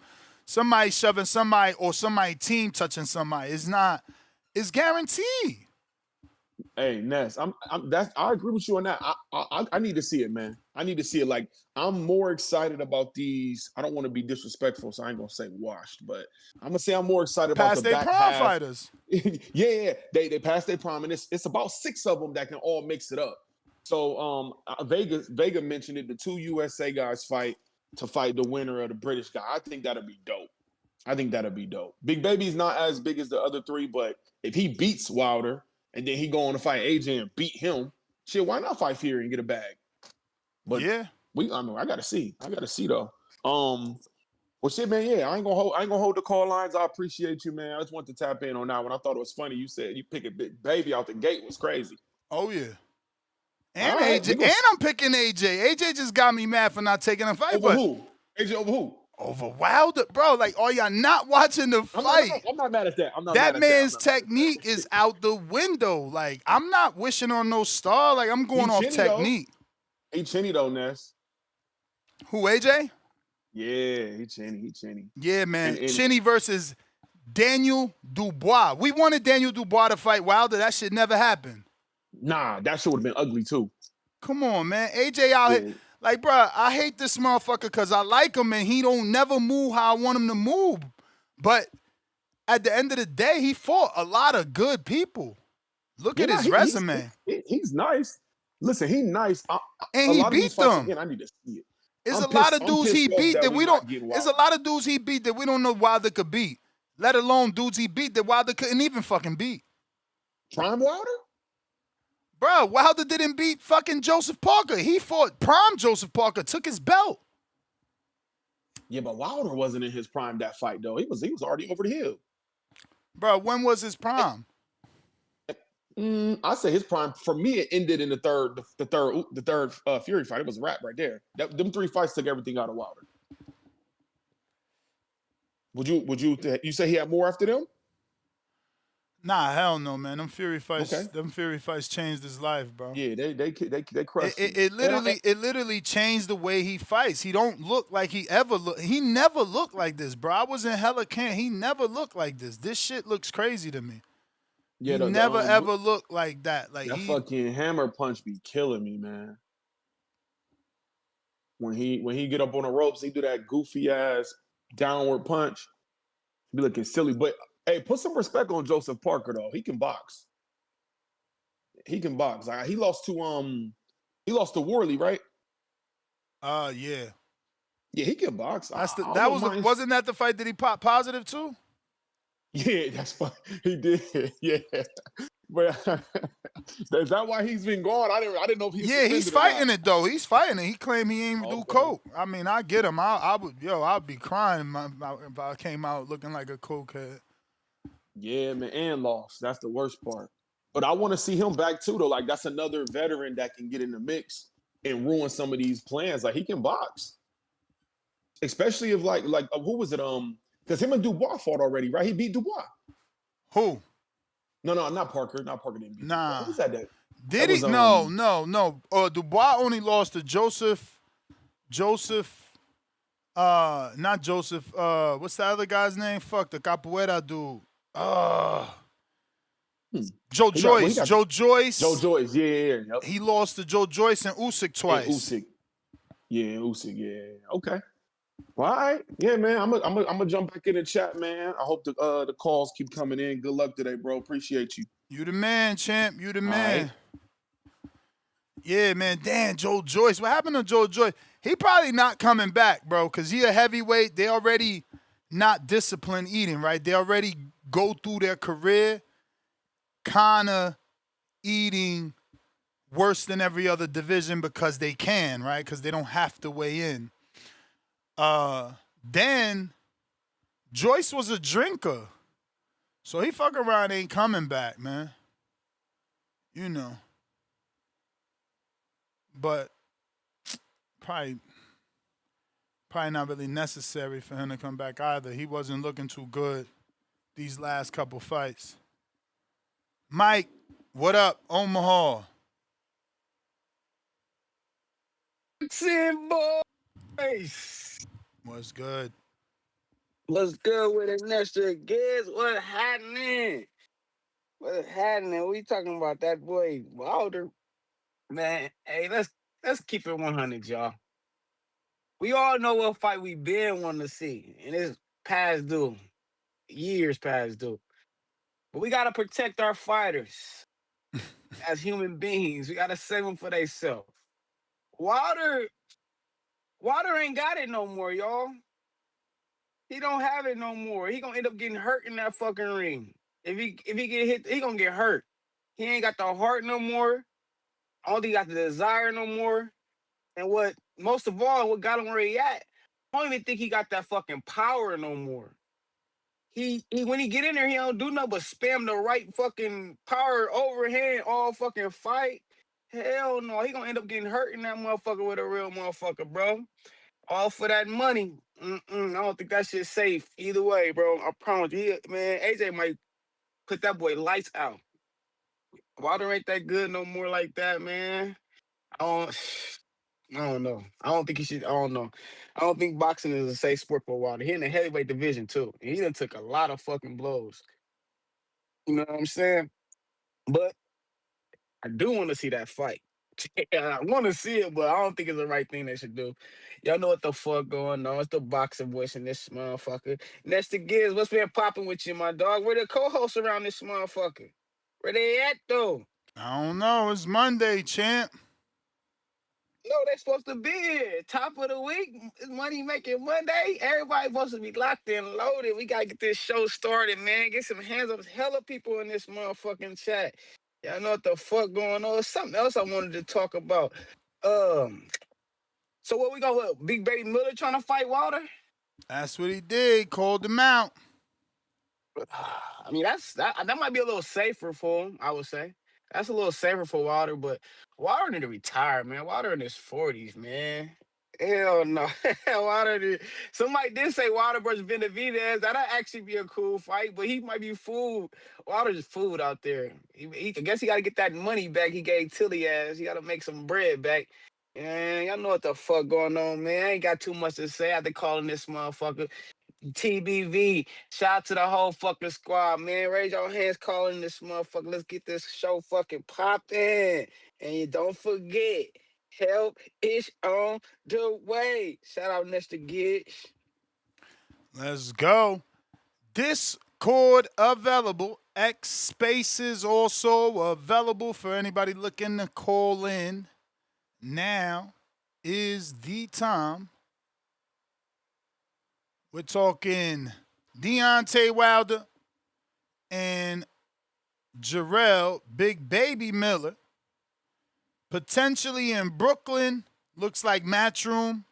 Somebody shoving somebody or somebody team touching somebody. It's guaranteed. Hey Ness, I agree with you on that. I need to see it, man. I need to see it. Like, I'm more excited about these. I don't want to be disrespectful, so I ain't gonna say washed, but I'm gonna say I'm more excited about the back half. Fighters. yeah, they passed their prime, and it's about 6 of them that can all mix it up. So Vega mentioned it. The 2 USA guys fight to fight the winner of the British guy. I think that'll be dope. Big Baby's not as big as the other 3, but if he beats Wilder and then he go on to fight AJ and beat him, shit, why not fight Fury and get a bag? But yeah, I gotta see though. Well, shit, man. Yeah, I ain't gonna hold the call lines. I appreciate you, man. I just want to tap in on that one. I thought it was funny. You said you pick a Big Baby out the gate was crazy. Oh yeah. And AJ, and I'm picking AJ. AJ just got me mad for not taking a fight. Over who? AJ over who? Over Wilder, bro. Like, are y'all not watching the fight? I'm not mad at that. That man's technique is out the window. Like, I'm not wishing on no star. Like, I'm going off technique. He chinny though, Ness. Who, AJ? Yeah, he chinny. Yeah, man. Chinny versus Daniel Dubois. We wanted Daniel Dubois to fight Wilder. That shit never happened. Nah, that shit would have been ugly too. Come on, man. AJ out here. Like, bro, I hate this motherfucker because I like him and he don't never move how I want him to move. But at the end of the day, he fought a lot of good people. Look at his resume. He's nice. Listen, he's nice. And he beat them. Again, I need to see it. There's a lot of dudes he beat that we don't. There's a lot of dudes he beat that we don't know Wilder could beat. Let alone dudes he beat that Wilder couldn't even fucking beat. Prime Wilder? Bro, Wilder didn't beat fucking Joseph Parker. He fought prime Joseph Parker, took his belt. Yeah, but Wilder wasn't in his prime that fight though. He was already over the hill. Bro, when was his prime? I say his prime. For me, it ended in the third Fury fight. It was a wrap right there. Them 3 fights took everything out of Wilder. Would you say he had more after them? Nah, hell no, man. Them Fury fights changed his life, bro. Yeah, they crushed him. It literally changed the way he fights. He don't look like he ever looked. He never looked like this, bro. I was in hella camp. He never looked like this. This shit looks crazy to me. Yeah, he never ever looked like that. Like that fucking hammer punch be killing me, man. When he get up on the ropes, he do that goofy ass downward punch. Be looking silly, but. Hey, put some respect on Joseph Parker though. He can box. He lost to Worley, right? Yeah. Yeah, he can box. Wasn't that the fight that he popped positive to? Yeah, that's fine. He did. Yeah. But is that why he's been gone? I didn't know if he's he's fighting it though. He's fighting it. He claimed he ain't do coke. I mean, I get him. I'd be crying if I came out looking like a cokehead. Yeah, man, and lost. That's the worst part. But I want to see him back too, though. Like, that's another veteran that can get in the mix and ruin some of these plans. Like, he can box, especially if like who was it? Because him and Dubois fought already, right? He beat Dubois. Who? No, not Parker. Not Parker didn't beat. Nah. Dubois. Who was that? Did he? No. Dubois only lost to Joseph. Not Joseph. What's the other guy's name? Fuck, the capoeira dude. Joe Joyce. Joe Joyce, yeah. Yep. He lost to Joe Joyce and Usyk twice. Usyk, yeah. Okay. Well, all right. Yeah, man. I'm gonna jump back in the chat, man. I hope the calls keep coming in. Good luck today, bro. Appreciate you. You the man, champ. You the man. Right. Yeah, man. Damn, Joe Joyce. What happened to Joe Joyce? He probably not coming back, bro, because he a heavyweight. They already not disciplined eating, right? They already go through their career kind of eating worse than every other division because they can, right? Because they don't have to weigh in. Then Joyce was a drinker. So he fuck around ain't coming back, man. you know. But probably not really necessary for him to come back either. He wasn't looking too good these last couple fights. Mike, what up? Omaha. Boys. What's good? What's good with it, Nestor Gibbs? What happening? What's happening? We talking about that boy Wilder. Man, hey, let's keep it 100, y'all. We all know what fight we been wanting to see, and it's past due. Years past due. But we gotta protect our fighters as human beings. We gotta save them for themselves. Wilder ain't got it no more, y'all. He don't have it no more. He gonna end up getting hurt in that fucking ring. If he get hit, he gonna get hurt. He ain't got the heart no more. I don't think he got the desire no more. And what most of all, what got him where he at, I don't even think he got that fucking power no more. He when he get in there, he don't do nothing but spam the right fucking power overhand all fucking fight. Hell no, he gonna end up getting hurt in that motherfucker with a real motherfucker, bro. All for that money. I don't think that shit's safe either way, bro. I promise you, man. AJ might put that boy lights out. Wilder ain't that good no more like that, man. I don't know. I don't think he should. I don't know. I don't think boxing is a safe sport for Wilder. He in the heavyweight division too. And he done took a lot of fucking blows. You know what I'm saying? But I do want to see that fight. I want to see it, but I don't think it's the right thing they should do. Y'all know what the fuck going on. It's the boxing voice in this motherfucker. Nestor Gibbs, what's been popping with you, my dog? Where the co-hosts around this motherfucker? Where they at, though? I don't know. It's Monday, champ. No, they supposed to be here. Top of the week, it's Money Making Monday. Everybody supposed to be locked and loaded. We got to get this show started, man. Get some hands up. Hella people in this motherfucking chat. Y'all know what the fuck going on. Something else I wanted to talk about. So what we got with Big Baby Miller trying to fight Wilder? That's what he did. Called him out. I mean, that might be a little safer for him, I would say. That's a little safer for Wilder, but Wilder need to retire, man. Wilder in his 40s, man. Hell no. Somebody did say Wilder versus Benavidez. That'd actually be a cool fight, but he might be fooled. Wilder's just fooled out there. I guess he got to get that money back he gave Tilly ass. He got to make some bread back. And y'all know what the fuck going on, man. I ain't got too much to say after calling this motherfucker TBV. Shout out to the whole fucking squad, man. Raise your hands calling this motherfucker. Let's get this show fucking popping. And you don't forget, help is on the way. Shout out Nestor Gibbs. Let's go. Discord available. X Spaces also available for anybody looking to call in. Now is the time. We're talking Deontay Wilder and Jarrell, Big Baby Miller, potentially in Brooklyn. Looks like Matchroom,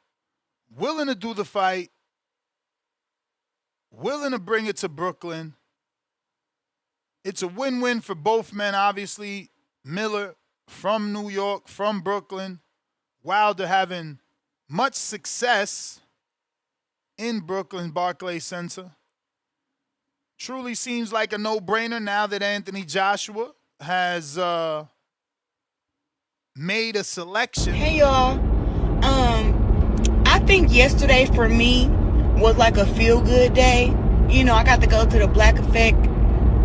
willing to do the fight, willing to bring it to Brooklyn. It's a win-win for both men, obviously. Miller from New York, from Brooklyn. Wilder having much success in Brooklyn Barclays Center. Truly seems like a no-brainer now that Anthony Joshua has made a selection. Hey, y'all. I think yesterday for me was like a feel-good day. You know, I got to go to the Black Effect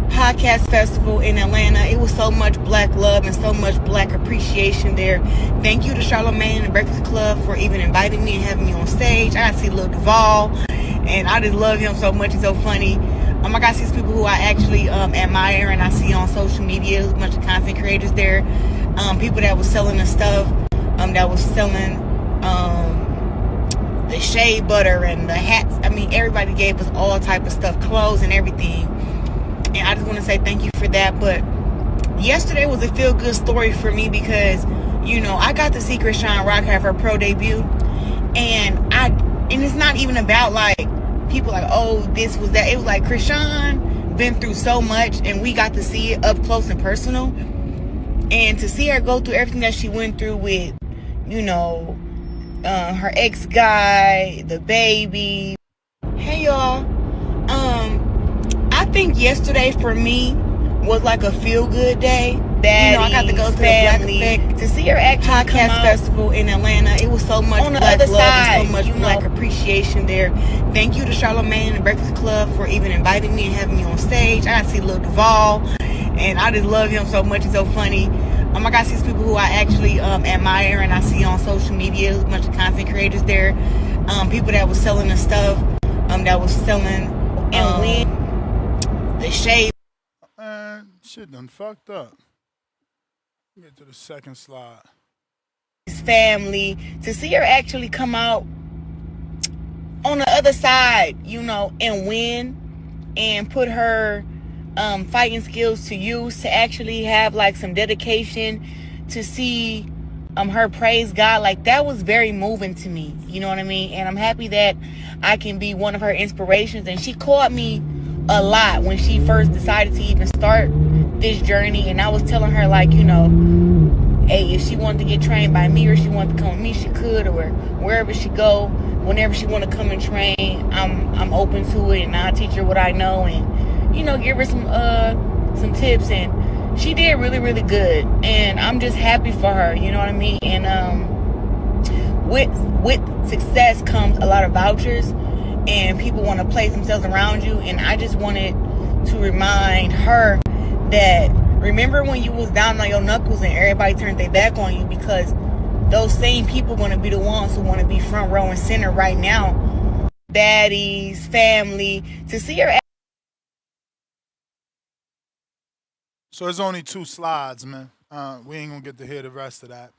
Podcast Festival in Atlanta. It was so much black love and so much black appreciation there. Thank you to Charlamagne and the Breakfast Club for even inviting me and having me on stage. I got to see Lil Duval, and I just love him so much. He's so funny. I got to see people who I actually admire and I see on social media. There's a bunch of content creators there. People that was selling the stuff, that was selling the shea butter and the hats. I mean, everybody gave us all type of stuff, clothes and everything. And I just want to say thank you for that. But yesterday was a feel-good story for me because, you know, I got to see Krishan Rock have her pro debut. And it's not even about, like, people like, oh, this was that. It was like Krishan been through so much, and we got to see it up close and personal. And to see her go through everything that she went through with, you know, her ex guy, the baby. Hey y'all. I think yesterday for me was like a feel good day. Baddies, I got to go to family, the Black Effect to see her actually podcast festival in Atlanta. It was so much on the Black other love side, and so much Black appreciation there. Thank you to Charlamagne and the Breakfast Club for even inviting me and having me on stage. I got to see Lil Duval, and I just love him so much. He's so funny. I got to see people who I actually admire and I see on social media. There's a bunch of content creators there. People that was selling the stuff, that was selling the shade. Shit done fucked up. Get to the second slide. His family, to see her actually come out on the other side, you know, and win and put her fighting skills to use, to actually have like some dedication, to see her praise God, like that was very moving to me, you know what I mean? And I'm happy that I can be one of her inspirations. And she caught me a lot when she first decided to even start this journey, and I was telling her, like, you know, hey, if she wanted to get trained by me or she wanted to come with me, she could, or wherever she go, whenever she want to come and train, I'm open to it, and I'll teach her what I know, and, you know, give her some tips. And she did really, really good, and I'm just happy for her, you know what I mean? And with success comes a lot of vouchers, and people want to place themselves around you. And I just wanted to remind her that, remember when you was down on your knuckles and everybody turned their back on you, because those same people are going to be the ones who want to be front row and center right now. Baddies, family, to see her. So there's only 2 slides, man. We ain't gonna get to hear the rest of that.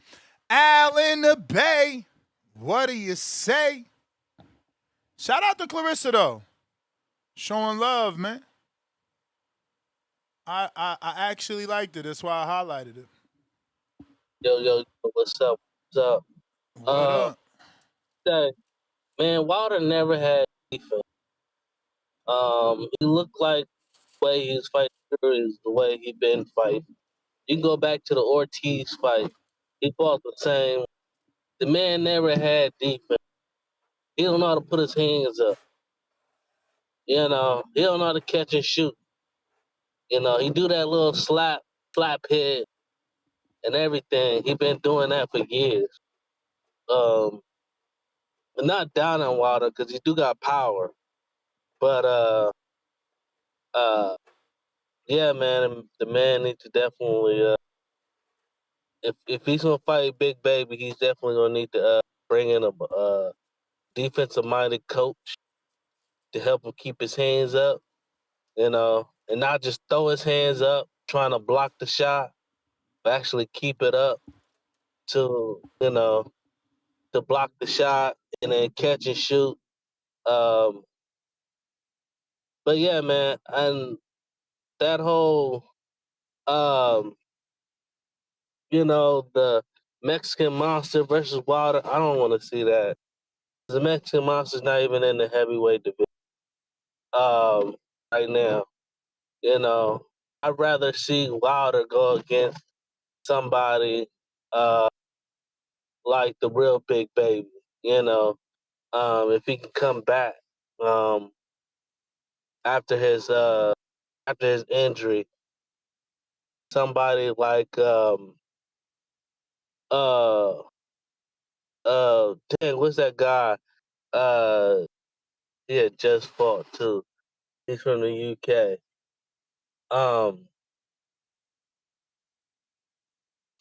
Al in the Bay, what do you say? Shout out to Clarissa though, showing love, man. I actually liked it. That's why I highlighted it. Yo, what's up? What's up? What up? Man, Wilder never had defense. He looked like the way he was fighting Fury is the way he been fighting. You can go back to the Ortiz fight. He fought the same. The man never had defense. He don't know how to put his hands up. You know, he don't know how to catch and shoot. You know, he do that little slap hit and everything. He been doing that for years. But not down on Wilder because he do got power. But yeah, man, the man needs to definitely if he's gonna fight Big Baby, he's definitely gonna need to bring in a defensive minded coach to help him keep his hands up, you know, and not just throw his hands up trying to block the shot, but actually keep it up to, you know, to block the shot and then catch and shoot. But yeah, man, and that whole you know, the Mexican Monster versus Wilder, I don't want to see that. The Mexican Monster's not even in the heavyweight division right now. You know, I'd rather see Wilder go against somebody like the real Big Baby. You know, if he can come back after his injury, somebody like dang, what's that guy? He had just fought too. He's from the UK. I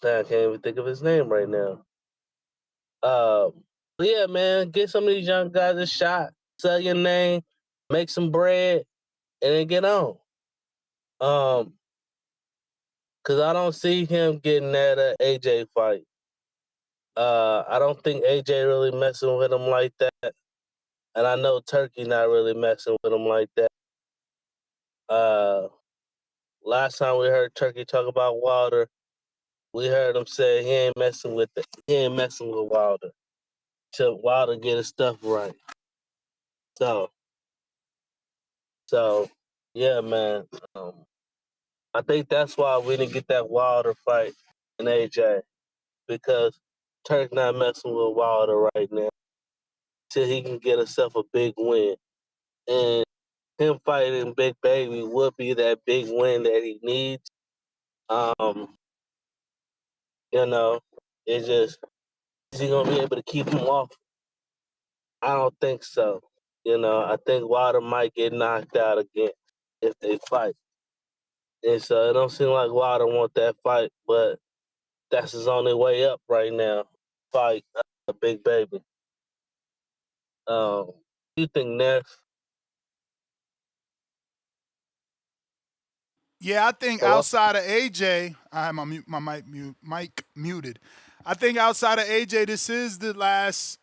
can't even think of his name right now. But yeah, man, get some of these young guys a shot, sell your name, make some bread, and then get on. Cause I don't see him getting that AJ fight. I don't think AJ really messing with him like that, and I know Turkey not really messing with him like that. Last time we heard Turkey talk about Wilder, we heard him say he ain't messing with Wilder till Wilder get his stuff right. So yeah, man. I think that's why we didn't get that Wilder fight. and AJ because Turk not messing with Wilder right now till he can get himself a big win. And him fighting Big Baby would be that big win that he needs. You know, it's just, is he going to be able to keep him off? I don't think so. You know, I think Wilder might get knocked out again if they fight. And so it don't seem like Wilder want that fight, but that's his only way up right now. Fight a Big Baby. You think next? Yeah, I think Hello? outside of AJ, I have my mic muted. I think outside of AJ, this is the last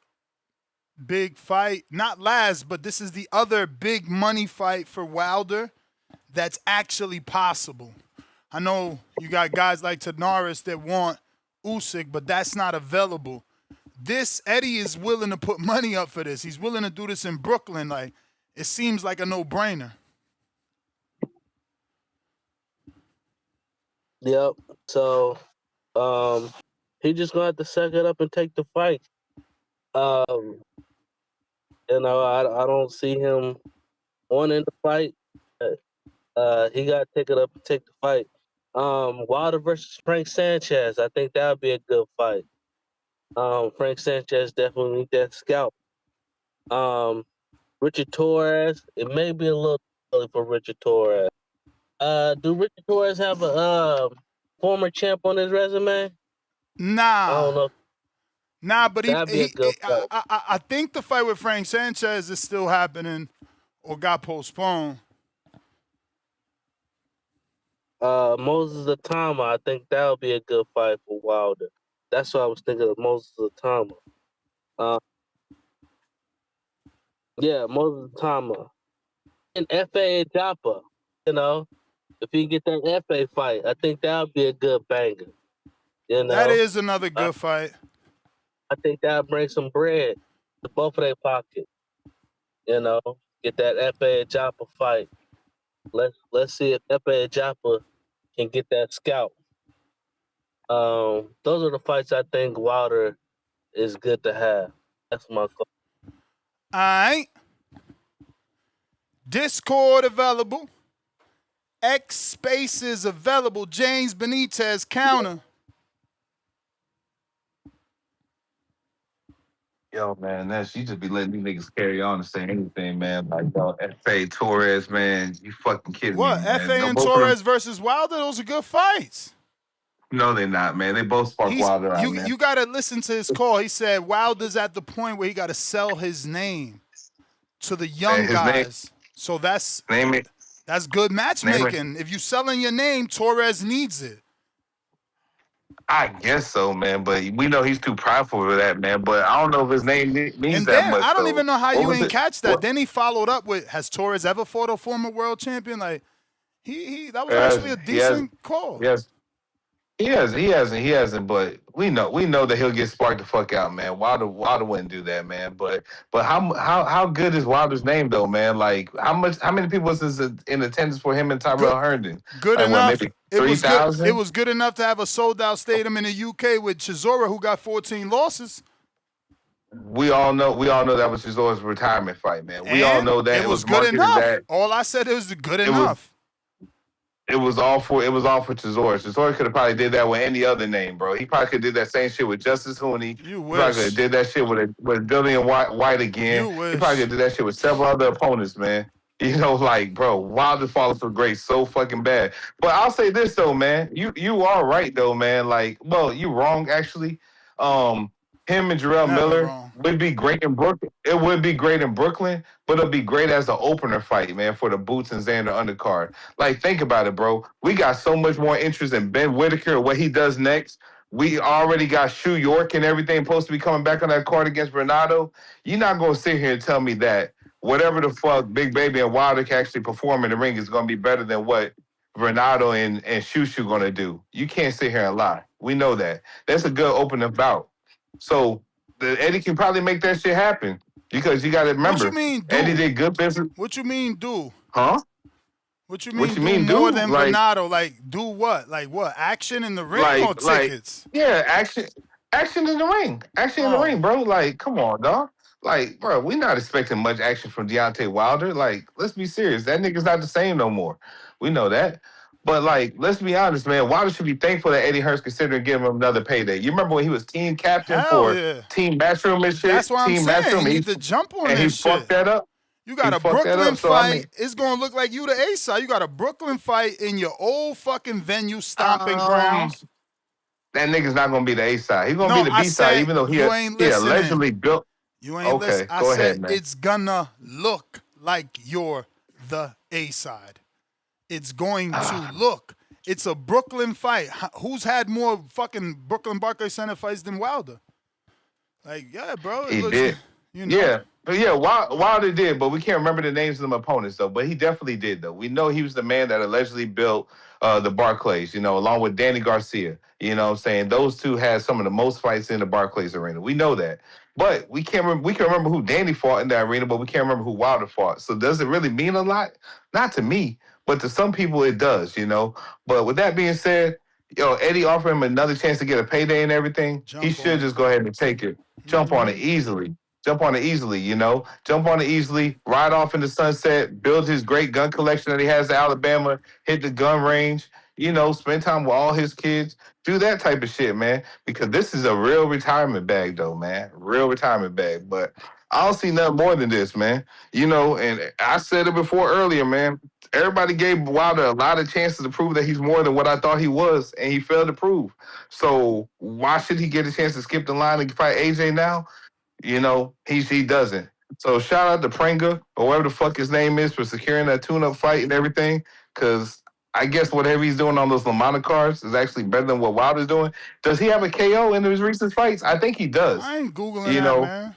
big fight. Not last, but this is the other big money fight for Wilder that's actually possible. I know you got guys like Tanaris that want Usyk, but that's not available. This, Eddie is willing to put money up for this. He's willing to do this in Brooklyn. Like, it seems like a no-brainer. Yep. So, he just gonna have to suck it up and take the fight. You know, I don't see him wanting to fight. He got to take it up and take the fight. Wilder versus Frank Sanchez. I think that would be a good fight. Frank Sanchez definitely need that scalp. Richard Torres. It may be a little early for Richard Torres. Do Richard Torres have a former champ on his resume? Nah. I don't know. Nah, but That'd be a good fight. I think the fight with Frank Sanchez is still happening or got postponed. Moses Atama, I think that would be a good fight for Wilder. That's what I was thinking of, Moses Atama. Yeah, Moses Atama. And F.A. Joppa, you know, if he get that F.A. fight, I think that would be a good banger. You know? That is another good fight. I think that would bring some bread to both of their pockets. You know, get that F.A. Joppa fight. Let's see if F.A. Joppa can get that scalp. Those are the fights I think Wilder is good to have. That's my call. All right. Discord available. X Spaces available. James Benitez counter. Yo, man, you just be letting these niggas carry on and say anything, man. Like, yo, F.A. Torres, man, you fucking kidding What? me, man. F.A. No, and both of them- Torres versus Wilder? Those are good fights. No, they're not, man. They both spark Wilder out, man. You got to listen to his call. He said Wilder's at the point where he got to sell his name to the young guys. So that's good matchmaking. If you selling your name, Torres needs it. I guess so, man. But we know he's too prideful for that, man. But I don't know if his name means and that then, much. I don't though. even know how What you was ain't it? catch that. What? Then he followed up with, has Torres ever fought a former world champion? Like, that was actually a decent call. Yes. He hasn't. But we know that he'll get sparked the fuck out, man. Wilder wouldn't do that, man. But how good is Wilder's name though, man? Like how many people was in attendance for him and Tyrell Herndon? Good like, enough. What, maybe 3,000? It was good enough to have a sold out stadium in the UK with Chisora, who got 14 losses. We all know that was Chisora's retirement fight, man. We all know that it was good marketed enough. that. All I said is good enough. It was all for Chisora. Chisora could have probably did that with any other name, bro. He probably could have did that same shit with Justice Hooney. You wish. He probably could have did that shit with Dillian White again. You wish. He probably could have did that shit with several other opponents, man. You know, like, bro, Wilder falling for grace so fucking bad. But I'll say this though, man. You are right though, man. Like, well, you wrong actually. Him and Jarrell Miller would be great in Brooklyn. It would be great in Brooklyn, but it'll be great as an opener fight, man, for the Boots and Xander undercard. Like, think about it, bro. We got so much more interest in Ben Whitaker and what he does next. We already got Shu York and everything supposed to be coming back on that card against Renato. You're not going to sit here and tell me that whatever the fuck Big Baby and Wilder can actually perform in the ring is going to be better than what Renato and Shushu going to do. You can't sit here and lie. We know that. That's a good opening bout. So Eddie can probably make that shit happen because you got to remember. What you mean, do? Eddie did good business. What you mean, do? Huh? What you mean What you do mean, more dude? than Venado? Like do what? Like what? Action in the ring or tickets? Yeah, action in the ring. Action in the ring, bro. Like, come on, dog. Like, bro, we not expecting much action from Deontay Wilder. Like, let's be serious. That nigga's not the same no more. We know that. But like, let's be honest, man. Wilder should be thankful that Eddie Hearn's considering giving him another payday. You remember when he was team captain Hell for yeah. Team Matchroom and shit? That's what I'm Team saying. Matchroom, You need to jump on and he this shit. fucked that up. You got He a fucked that Brooklyn up. So, I mean, fight. It's gonna look like you the A-side. You got a Brooklyn fight in your old fucking venue stomping grounds. that nigga's not gonna be the A side. He's gonna No, be the I B side, said even though you ain't he listening. allegedly built. You ain't Okay, listening. I go said ahead, man. it's gonna look like you're the A-side. It's going to look. It's a Brooklyn fight. Who's had more fucking Brooklyn Barclays Center fights than Wilder? Like, yeah, bro. He did. You know. Yeah. But yeah, Wilder did, but we can't remember the names of them opponents though. But he definitely did though. We know he was the man that allegedly built the Barclays, along with Danny Garcia. You know what I'm saying? Those two had some of the most fights in the Barclays arena. We know that. But we can remember who Danny fought in that arena, but we can't remember who Wilder fought. So does it really mean a lot? Not to me, but to some people it does, But with that being said, Eddie offered him another chance to get a payday and everything. He should just go ahead and take it. Jump on it easily. Jump on it easily, Jump on it easily, ride off in the sunset, build his great gun collection that he has in Alabama, hit the gun range, spend time with all his kids. Do that type of shit, man. Because this is a real retirement bag, though, man. Real retirement bag. But I don't see nothing more than this, man. And I said it before earlier, man. Everybody gave Wilder a lot of chances to prove that he's more than what I thought he was, and he failed to prove. So why should he get a chance to skip the line and fight AJ now? He doesn't. So shout out to Pringa or whatever the fuck his name is for securing that tune-up fight and everything. Because I guess whatever he's doing on those LaManna cards is actually better than what Wilder's doing. Does he have a KO in his recent fights? I think he does. I ain't Googling that, man.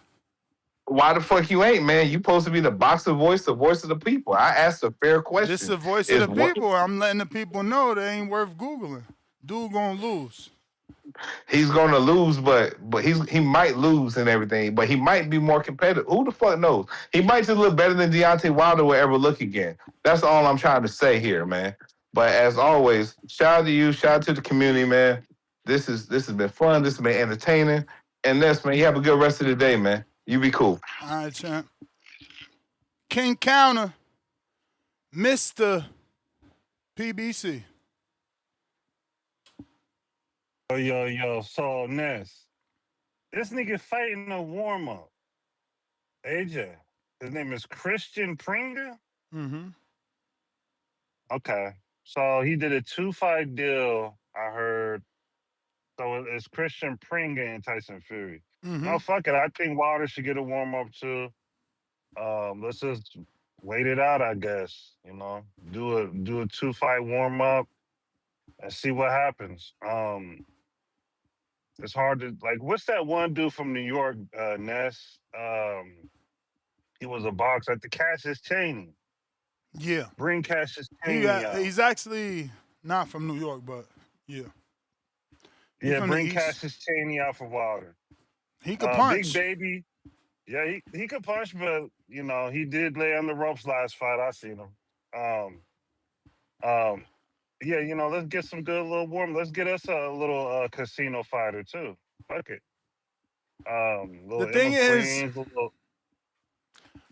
Why the fuck you ain't, man? You supposed to be the boxing voice, the voice of the people. I asked a fair question. This is the voice of the people. I'm letting the people know they ain't worth Googling. Dude gonna lose. He's gonna lose, but he might lose and everything, but he might be more competitive. Who the fuck knows? He might just look better than Deontay Wilder will ever look again. That's all I'm trying to say here, man. But as always, shout out to you, shout out to the community, man. This has been fun. This has been entertaining. And man, you have a good rest of the day, man. You be cool. All right, champ. King Counter, Mr. PBC. Yo. So, Ness, this nigga fighting a warm-up. AJ. His name is Christian Pringa? Mm-hmm. Okay. So, he did a 2-fight deal, I heard. So, it's Christian Pringa and Tyson Fury. Mm-hmm. No, fuck it. I think Wilder should get a warm-up, too. Let's just wait it out, I guess. Do a 2-fight warm-up and see what happens. It's hard to what's that one dude from New York, Ness? He was a boxer at the Cassius Chaney. Yeah. Bring Cassius Chaney out. He's actually not from New York, but yeah. Yeah, bring Cassius Chaney out for Wilder. He could punch. Big Baby. Yeah, he could punch, but he did lay on the ropes last fight. I seen him. Yeah, let's get some good little warm. Let's get us a little casino fighter too. Fuck it. The thing is,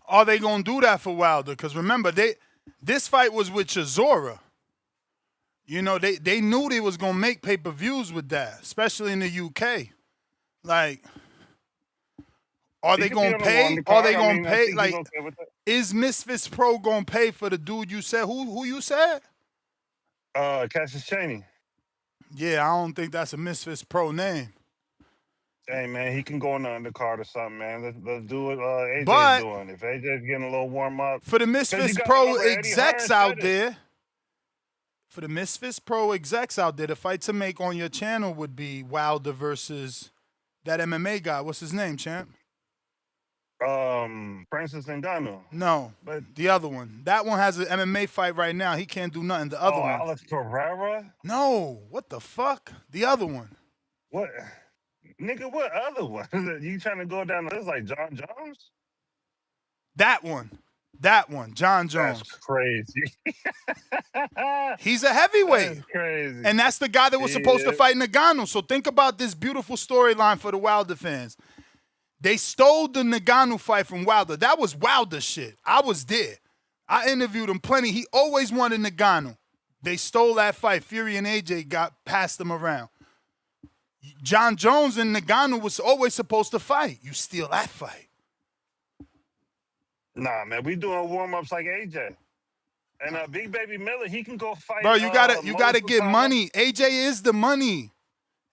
are they gonna do that for Wilder? Because remember, this fight was with Chisora. They knew they was gonna make pay-per-views with that, especially in the UK. Like, are they gonna pay? Are they gonna pay? Like, is Misfits Pro gonna pay for the dude you said? Who you said? Cassius Chaney. Yeah, I don't think that's a Misfits Pro name. Hey, man, he can go on the undercard or something, man. Let's do what AJ's doing. If AJ's getting a little warm-up. For the Misfits Pro execs out there, the fight to make on your channel would be Wilder versus that MMA guy. What's his name, champ? Francis Ngannou. No, but the other one. That one has an MMA fight right now. He can't do nothing. The other one. Alex Pereira? No. What the fuck? The other one. What? Nigga, what other one? You trying to go down the list like John Jones? That one. That one, John That's Jones. crazy. He's a heavyweight. That's crazy. And that's the guy that was supposed to fight Ngannou. So think about this beautiful storyline for the Wilder fans. They stole the Ngannou fight from Wilder. That was Wilder shit. I was there. I interviewed him plenty. He always wanted Ngannou. They stole that fight. Fury and AJ passed them around. John Jones and Ngannou was always supposed to fight. You steal that fight. Nah, man, we doing warm-ups like AJ. And Big Baby Miller, he can go fight. Bro, you gotta get money. AJ is the money.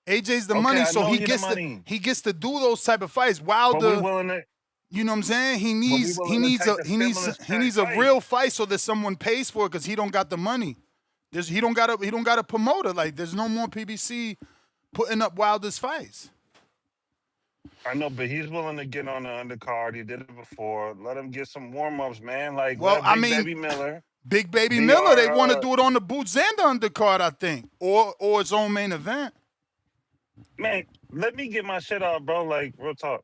AJ's the money, so he gets to do those type of fights. Wilder, you know what I'm saying? He needs a real fight so that someone pays for it because he don't got the money. He don't got a promoter. Like there's no more PBC putting up Wilder's fights. I know, but he's willing to get on the undercard. He did it before. Let him get some warm-ups, man. Like, Baby Miller. Big Baby Miller, they want to do it on the boots and the undercard, I think. Or its own main event. Man, let me get my shit off, bro. Like, real talk.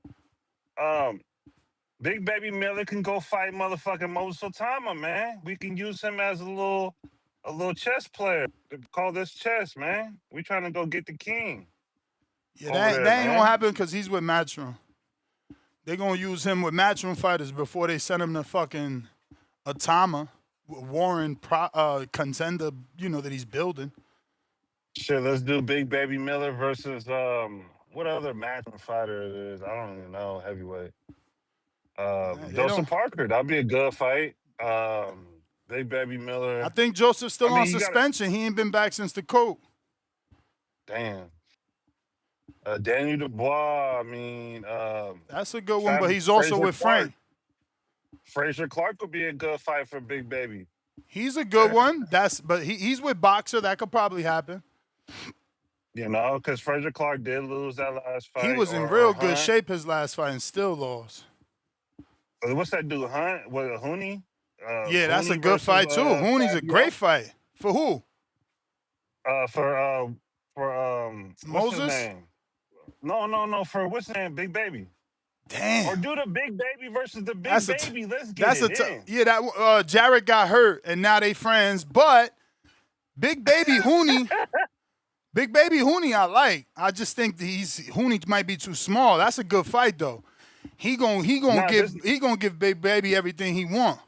Big Baby Miller can go fight motherfucking Moses Otama, man. We can use him as a little chess player. Call this chess, man. We trying to go get the king. Yeah, that ain't gonna happen because he's with Matchroom. They're gonna use him with Matchroom fighters before they send him to fucking Otama, Warren contender, that he's building. Shit, let's do Big Baby Miller versus what other Matchroom fighter it is. I don't even know, heavyweight. Joseph Parker, that'd be a good fight. Big Baby Miller. I think Joseph's still on suspension. He ain't been back since the coat. Damn. Daniel Dubois, that's a good one, but he's also with Frank. Frazier Clark would be a good fight for Big Baby. He's a good one. But he's with Boxer. That could probably happen. Because Frazier Clark did lose that last fight. He was in real good shape his last fight and still lost. What's that dude, Hunt? Was it Hooney? Yeah, that's a good fight too. Hooney's a great fight. For who? For Moses? What's his name? No. For what's his name? Big Baby. Damn. Or do the Big Baby versus the Big Baby. Let's get it in. Yeah, that Jarrett got hurt and now they friends. But Big Baby Hooney, I like. I just think Hooney might be too small. That's a good fight though. He gonna give Big Baby everything he want.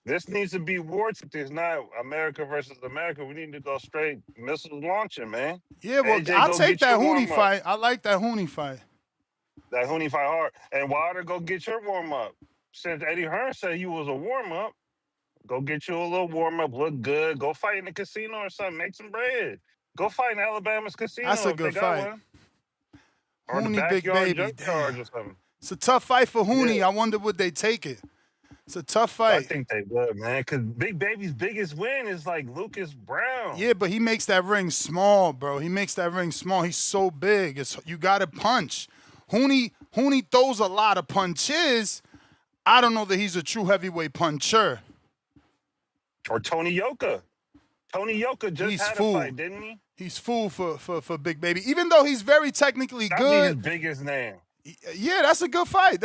This needs to be war. It's not America versus America. We need to go straight missiles launching, man. Yeah, well, I'll take that Hooney fight. I like that Hooney fight. That Hooney fight hard. And Wilder, go get your warm-up. Since Eddie Hearn said you was a warm-up, go get you a little warm-up, look good. Go fight in the casino or something. Make some bread. Go fight in Alabama's casino. That's a good fight. Or Hooney, the Big Baby. Junkyard or something. It's a tough fight for Hooney. Yeah. I wonder would they take it. It's a tough fight. I think they would, man. Because Big Baby's biggest win is like Lucas Brown. Yeah, but he makes that ring small, bro. He makes that ring small. He's so big. You got to punch. Hooney throws a lot of punches. I don't know that he's a true heavyweight puncher. Or Tony Yoka. Tony Yoka just had a fight, didn't he? He's fool for Big Baby. Even though he's very technically good. That'd be his biggest name. Yeah, that's a good fight.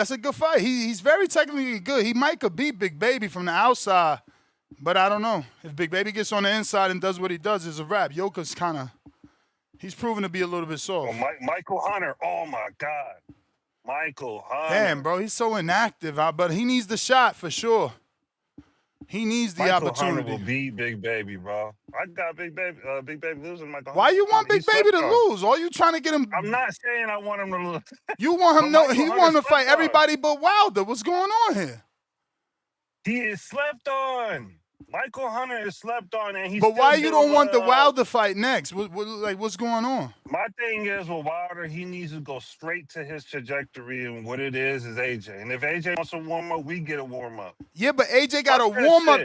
He's very technically good. He might could beat Big Baby from the outside, but I don't know. If Big Baby gets on the inside and does what he does, it's a wrap. Yoka's he's proven to be a little bit soft. Well, Michael Hunter, oh my God. Michael Hunter. Damn, bro, he's so inactive, but he needs the shot for sure. He needs the opportunity. Hunter will beat Big Baby, bro. I got Big Baby losing. Michael Why Hunter. you want Big Baby to lose? All you trying to get him? I'm not saying I want him to lose. You want him? He want to fight everybody but Wilder. What's going on here? He is slept on. Michael Hunter is slept on, and he's. But why you don't want the Wilder fight next? What's going on? My thing is with Wilder, he needs to go straight to his trajectory, and what it is AJ. And if AJ wants a warm up, we get a warm up. Yeah, but AJ got a warm up,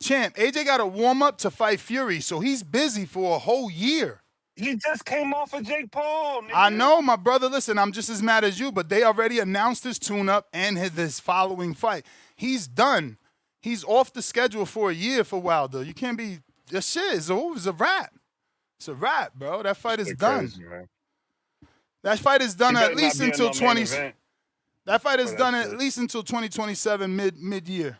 champ. AJ got a warm up to fight Fury, so he's busy for a whole year. He just came off of Jake Paul. Nigga. I know, my brother. Listen, I'm just as mad as you, but they already announced his tune-up and his following fight. He's done. He's off the schedule for a year for Wilder. You can't be. This shit is over. It's a wrap. It's a wrap, bro. That fight is done. Crazy, that fight is done at least until 20. That fight is done at least until 2027 mid-year.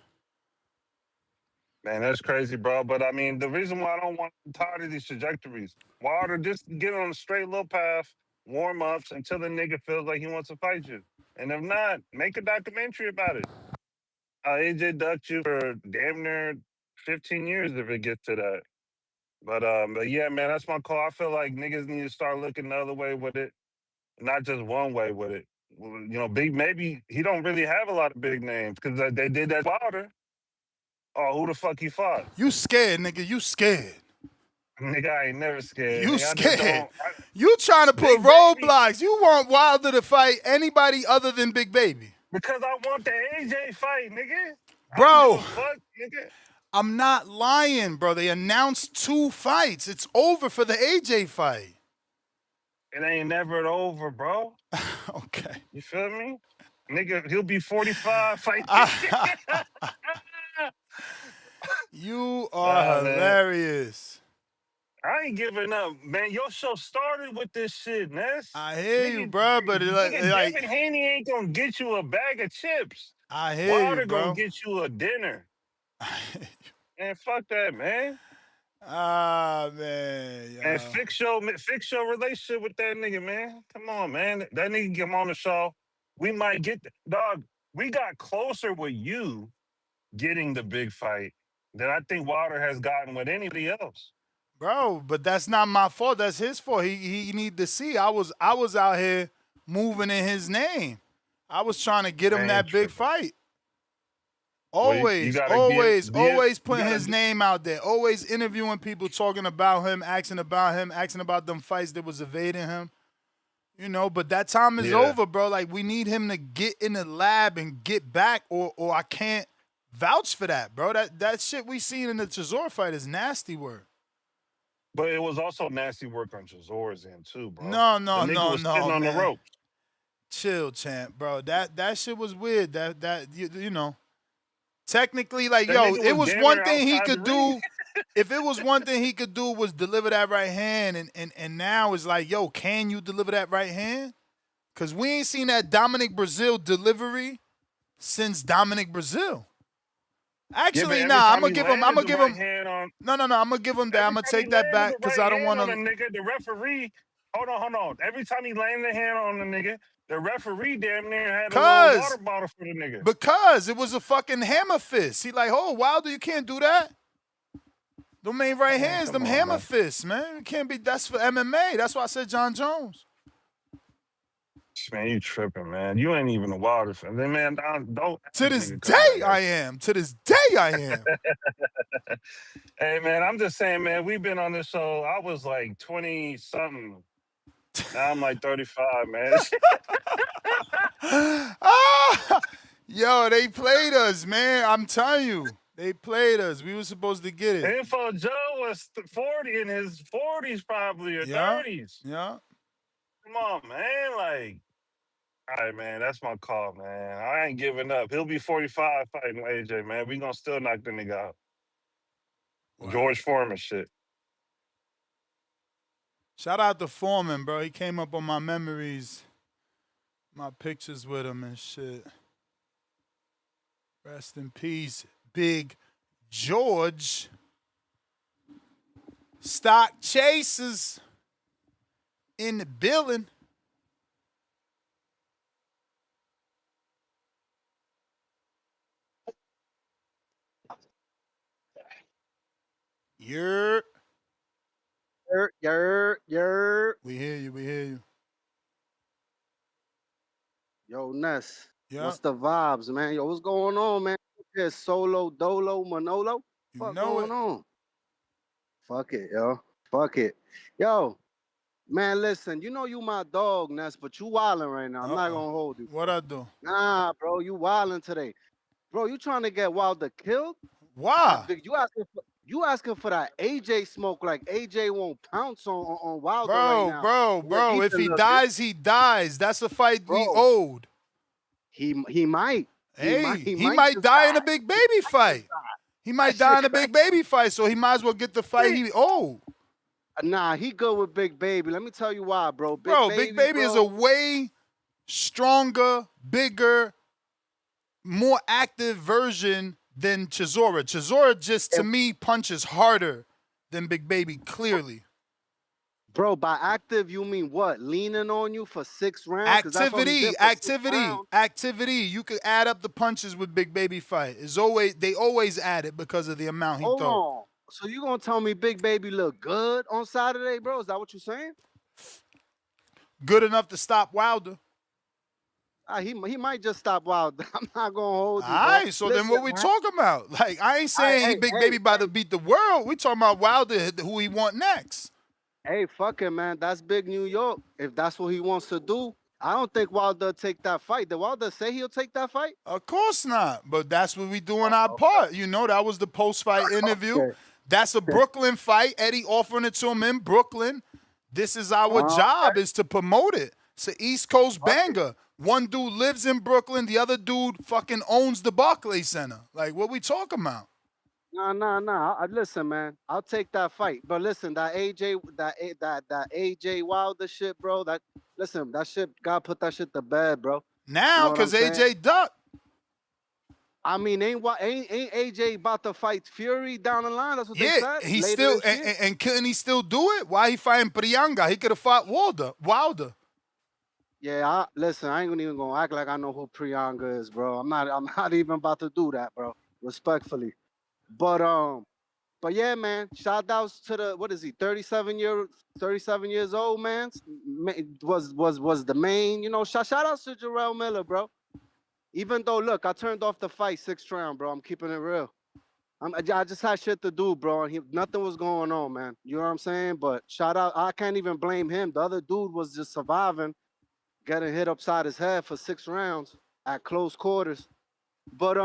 Man, that's crazy, bro. But I mean, the reason why I don't want to tired of these trajectories, Wilder, just get on a straight little path, warm ups until the nigga feels like he wants to fight you. And if not, make a documentary about it. AJ ducked you for damn near 15 years if it gets to that. But yeah, man, that's my call. I feel like niggas need to start looking the other way with it, not just one way with it. You know, big maybe he don't really have a lot of big names because they did that Wilder. Oh, who the fuck he fought? You scared, nigga. You scared. Nigga, I ain't never scared. You Nigga, I just scared. don't. You trying to put Big roadblocks. You want Wilder to fight anybody other than Big Baby. Because I want the AJ fight, nigga. Bro, I don't give a fuck, nigga. I'm not lying, bro. They announced 2 fights. It's over for the AJ fight. It ain't never over, bro. Okay. You feel me? Nigga, he'll be 45 fight. You are hilarious. I ain't giving up, man. Your show started with this shit, Ness. I hear you, bro, but like Devin Haney ain't gonna get you a bag of chips. I hear Wilder you, bro. gonna get you a dinner. Man, fuck that, man. Man. Yo. And fix your relationship with that nigga, man. Come on, man. That nigga get him on the show. We might get dog. We got closer with you getting the big fight than I think Wilder has gotten with anybody else. Bro, but that's not my fault. That's his fault. He need to see. I was out here moving in his name. I was trying to get him that big fight. Always putting his name out there. Always interviewing people, talking about him, asking about them fights that was evading him. You know, but that time is over, bro. Like, we need him to get in the lab and get back, or I can't vouch for that, bro. That shit we seen in the Chisora fight is nasty work. But it was also nasty work on Chisora's end too, bro. No, sitting on man. the rope. Chill, champ, bro. That shit was weird. That you know. Technically, like, yo, it was one thing he could do. If it was one thing he could do was deliver that right hand, and now it's like, yo, can you deliver that right hand? Because we ain't seen that Dominic Brazil delivery since Dominic Brazil. Actually, I'm gonna give him. No, I'm gonna give him that. I'm gonna take that back because I don't want to. The referee, hold on. Every time he landed the hand on the nigga, the referee damn near had a little water bottle for the nigga. Because it was a fucking hammer fist. He like, oh, Wilder, you can't do that. Them ain't right hands, them hammer fists, man. It can't be. That's for MMA. That's why I said John Jones. Man, you tripping, man. You ain't even a Wilder fan. Man, don't. To this day, I am. To this day, I am. Hey, man, I'm just saying, man, we've been on this show. I was like 20-something. Now I'm like 35, man. Yo, they played us, man. I'm telling you. They played us. We were supposed to get it. Info Joe was 40 in his 40s probably, or 30s. Yeah. Come on, man. Like, all right, man, that's my call, man. I ain't giving up. He'll be 45 fighting AJ, man. We gonna still knock the nigga out. Wow. George Foreman shit. Shout out to Foreman, bro. He came up on my memories, my pictures with him and shit. Rest in peace, Big George. Stock chasers in the building. Yer. We hear you. Yo, Ness. Yeah. What's the vibes, man? Yo, what's going on, man? Here's Solo, Dolo, Manolo. What's going on? Fuck it, yo. Fuck it. Yo, man, listen, you know you my dog, Ness, but you wildin' right now. I'm not gonna hold you. What I do? Nah, bro, you wildin' today. Bro, you trying to get Wilder killed? Why? You asking for that AJ smoke, like AJ won't pounce on Wilder right now. Bro. If he dies, he dies. That's a fight we owed. He might. He might die in a Big Baby fight. He might die in a Big Baby fight, so he might as well get the fight he owed. Nah, he good with Big Baby. Let me tell you why, bro. Big Baby is a way stronger, bigger, more active version than Chisora. Chisora just, to me, punches harder than Big Baby, clearly. Bro, by active, you mean what? Leaning on you for 6 rounds? Because that's all he did for 6 rounds. Activity. You could add up the punches with Big Baby fight. They always add it because of the amount he Hold throw. on. So you gonna tell me Big Baby look good on Saturday, bro? Is that what you're saying? Good enough to stop Wilder. He might just stop Wilder. I'm not gonna hold you, bro. All right, so then what we talking about? Like, I ain't saying Big Baby about to beat the world. We talking about Wilder, who he want next. Hey, fuck it, man. That's big New York. If that's what he wants to do, I don't think Wilder take that fight. Did Wilder say he'll take that fight? Of course not. But that's what we doing our part. You know, that was the post-fight interview. Okay. That's a Brooklyn fight. Eddie offering it to him in Brooklyn. This is our job, is to promote it. It's an East Coast banger. One dude lives in Brooklyn. The other dude fucking owns the Barclays Center. Like, what we talking about? Nah. Listen, man, I'll take that fight. But listen, that AJ Wilder shit, bro. That shit, gotta put that shit to bed, bro. Now, because AJ ducked. I mean, ain't AJ about to fight Fury down the line? That's what they said. He still and couldn't he still do it? Why he fighting Priyanka? He could have fought Wilder. Yeah, listen, I ain't even gonna act like I know who Priyanka is, bro. I'm not even about to do that, bro. Respectfully. But yeah, man. Shout outs to the, what is he, 37 years old, man. Was the main, you know. Shout outs to Jarrell Miller, bro. Even though, look, I turned off the fight 6th round, bro. I'm keeping it real. I just had shit to do, bro. And nothing was going on, man. You know what I'm saying? But shout out, I can't even blame him. The other dude was just surviving, getting hit upside his head for 6 rounds at close quarters. But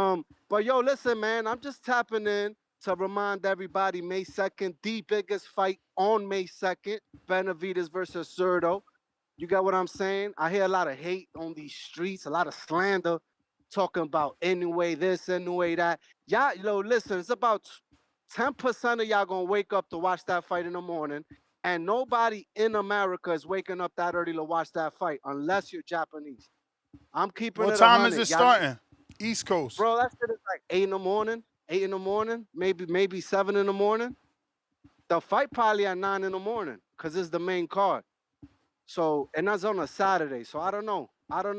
yo, listen, man, I'm just tapping in to remind everybody May 2nd, the biggest fight on May 2nd, Benavidez versus Cerdo. You got what I'm saying? I hear a lot of hate on these streets, a lot of slander, talking about anyway this, anyway that. Y'all, listen, it's about 10% of y'all gonna wake up to watch that fight in the morning, and nobody in America is waking up that early to watch that fight unless you're Japanese. I'm keeping it 100. What time is it starting? East Coast. Bro, that shit is like 8 in the morning, maybe 7 in the morning. The fight probably at 9 in the morning because it's the main card. So, and that's on a Saturday. So I don't know.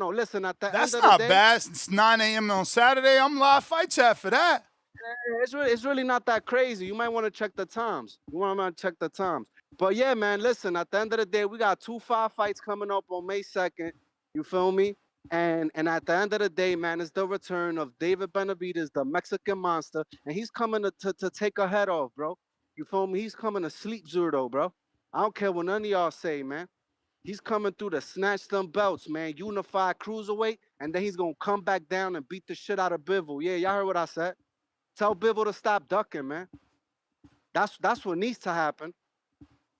Listen, at the end of the day, that's not bad. It's 9 a.m. on Saturday. I'm live fight chat for that. It's really not that crazy. You might want to check the times. But yeah, man, listen, at the end of the day, we got 2 fights coming up on May 2nd. You feel me? And at the end of the day, man, it's the return of David Benavidez, the Mexican monster. And he's coming to take a head off, bro. You feel me? He's coming to sleep Zurdo, bro. I don't care what none of y'all say, man. He's coming through to snatch them belts, man. Unified cruiserweight, and then he's gonna come back down and beat the shit out of Bivol. Yeah, y'all heard what I said. Tell Bivol to stop ducking, man. That's what needs to happen.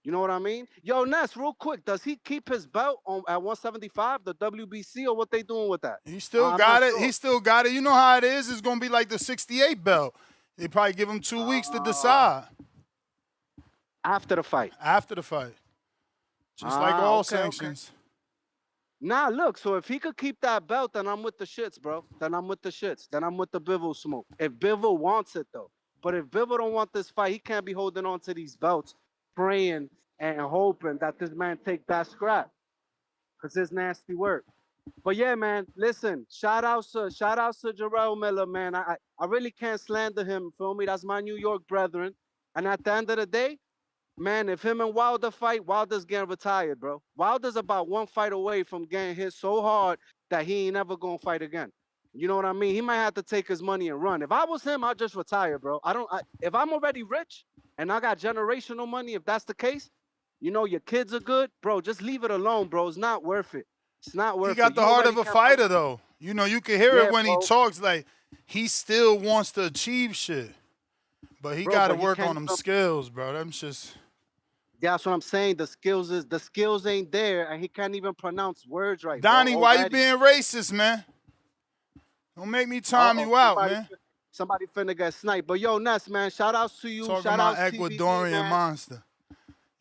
You know what I mean? Yo, Ness, real quick, does he keep his belt at 175, the WBC, or what they doing with that? He still got it. Sure. He still got it. You know how it is. It's gonna be like the 68 belt. They probably give him 2 weeks to decide. After the fight. Just like all sanctions. Okay. Nah, look, so if he could keep that belt, then I'm with the shits, bro. Then I'm with the Bivol smoke. If Bivol wants it, though. But if Bivol don't want this fight, he can't be holding on to these belts, praying and hoping that this man take that scrap. Because it's nasty work. But yeah, man, listen, shout outs to Jarrell Miller, man. I really can't slander him, feel me? That's my New York brethren. And at the end of the day, man, if him and Wilder fight, Wilder's getting retired, bro. Wilder's about 1 fight away from getting hit so hard that he ain't never gonna fight again. You know what I mean? He might have to take his money and run. If I was him, I'd just retire, bro. If I'm already rich and I got generational money, if that's the case, you know, your kids are good, bro, just leave it alone, bro. It's not worth it. It's not worth it. He got the heart of a fighter, though. You know, you can hear it when he talks, like, he still wants to achieve shit. But he got to work on them skills, bro. Them just... That's what I'm saying. The skills ain't there, and he can't even pronounce words right. Donnie, why you being racist, man? Don't make me time you out, man. Somebody finna get sniped. But yo, Ness, man, shout outs to you. Talking shout about out Ecuadorian TBD, monster.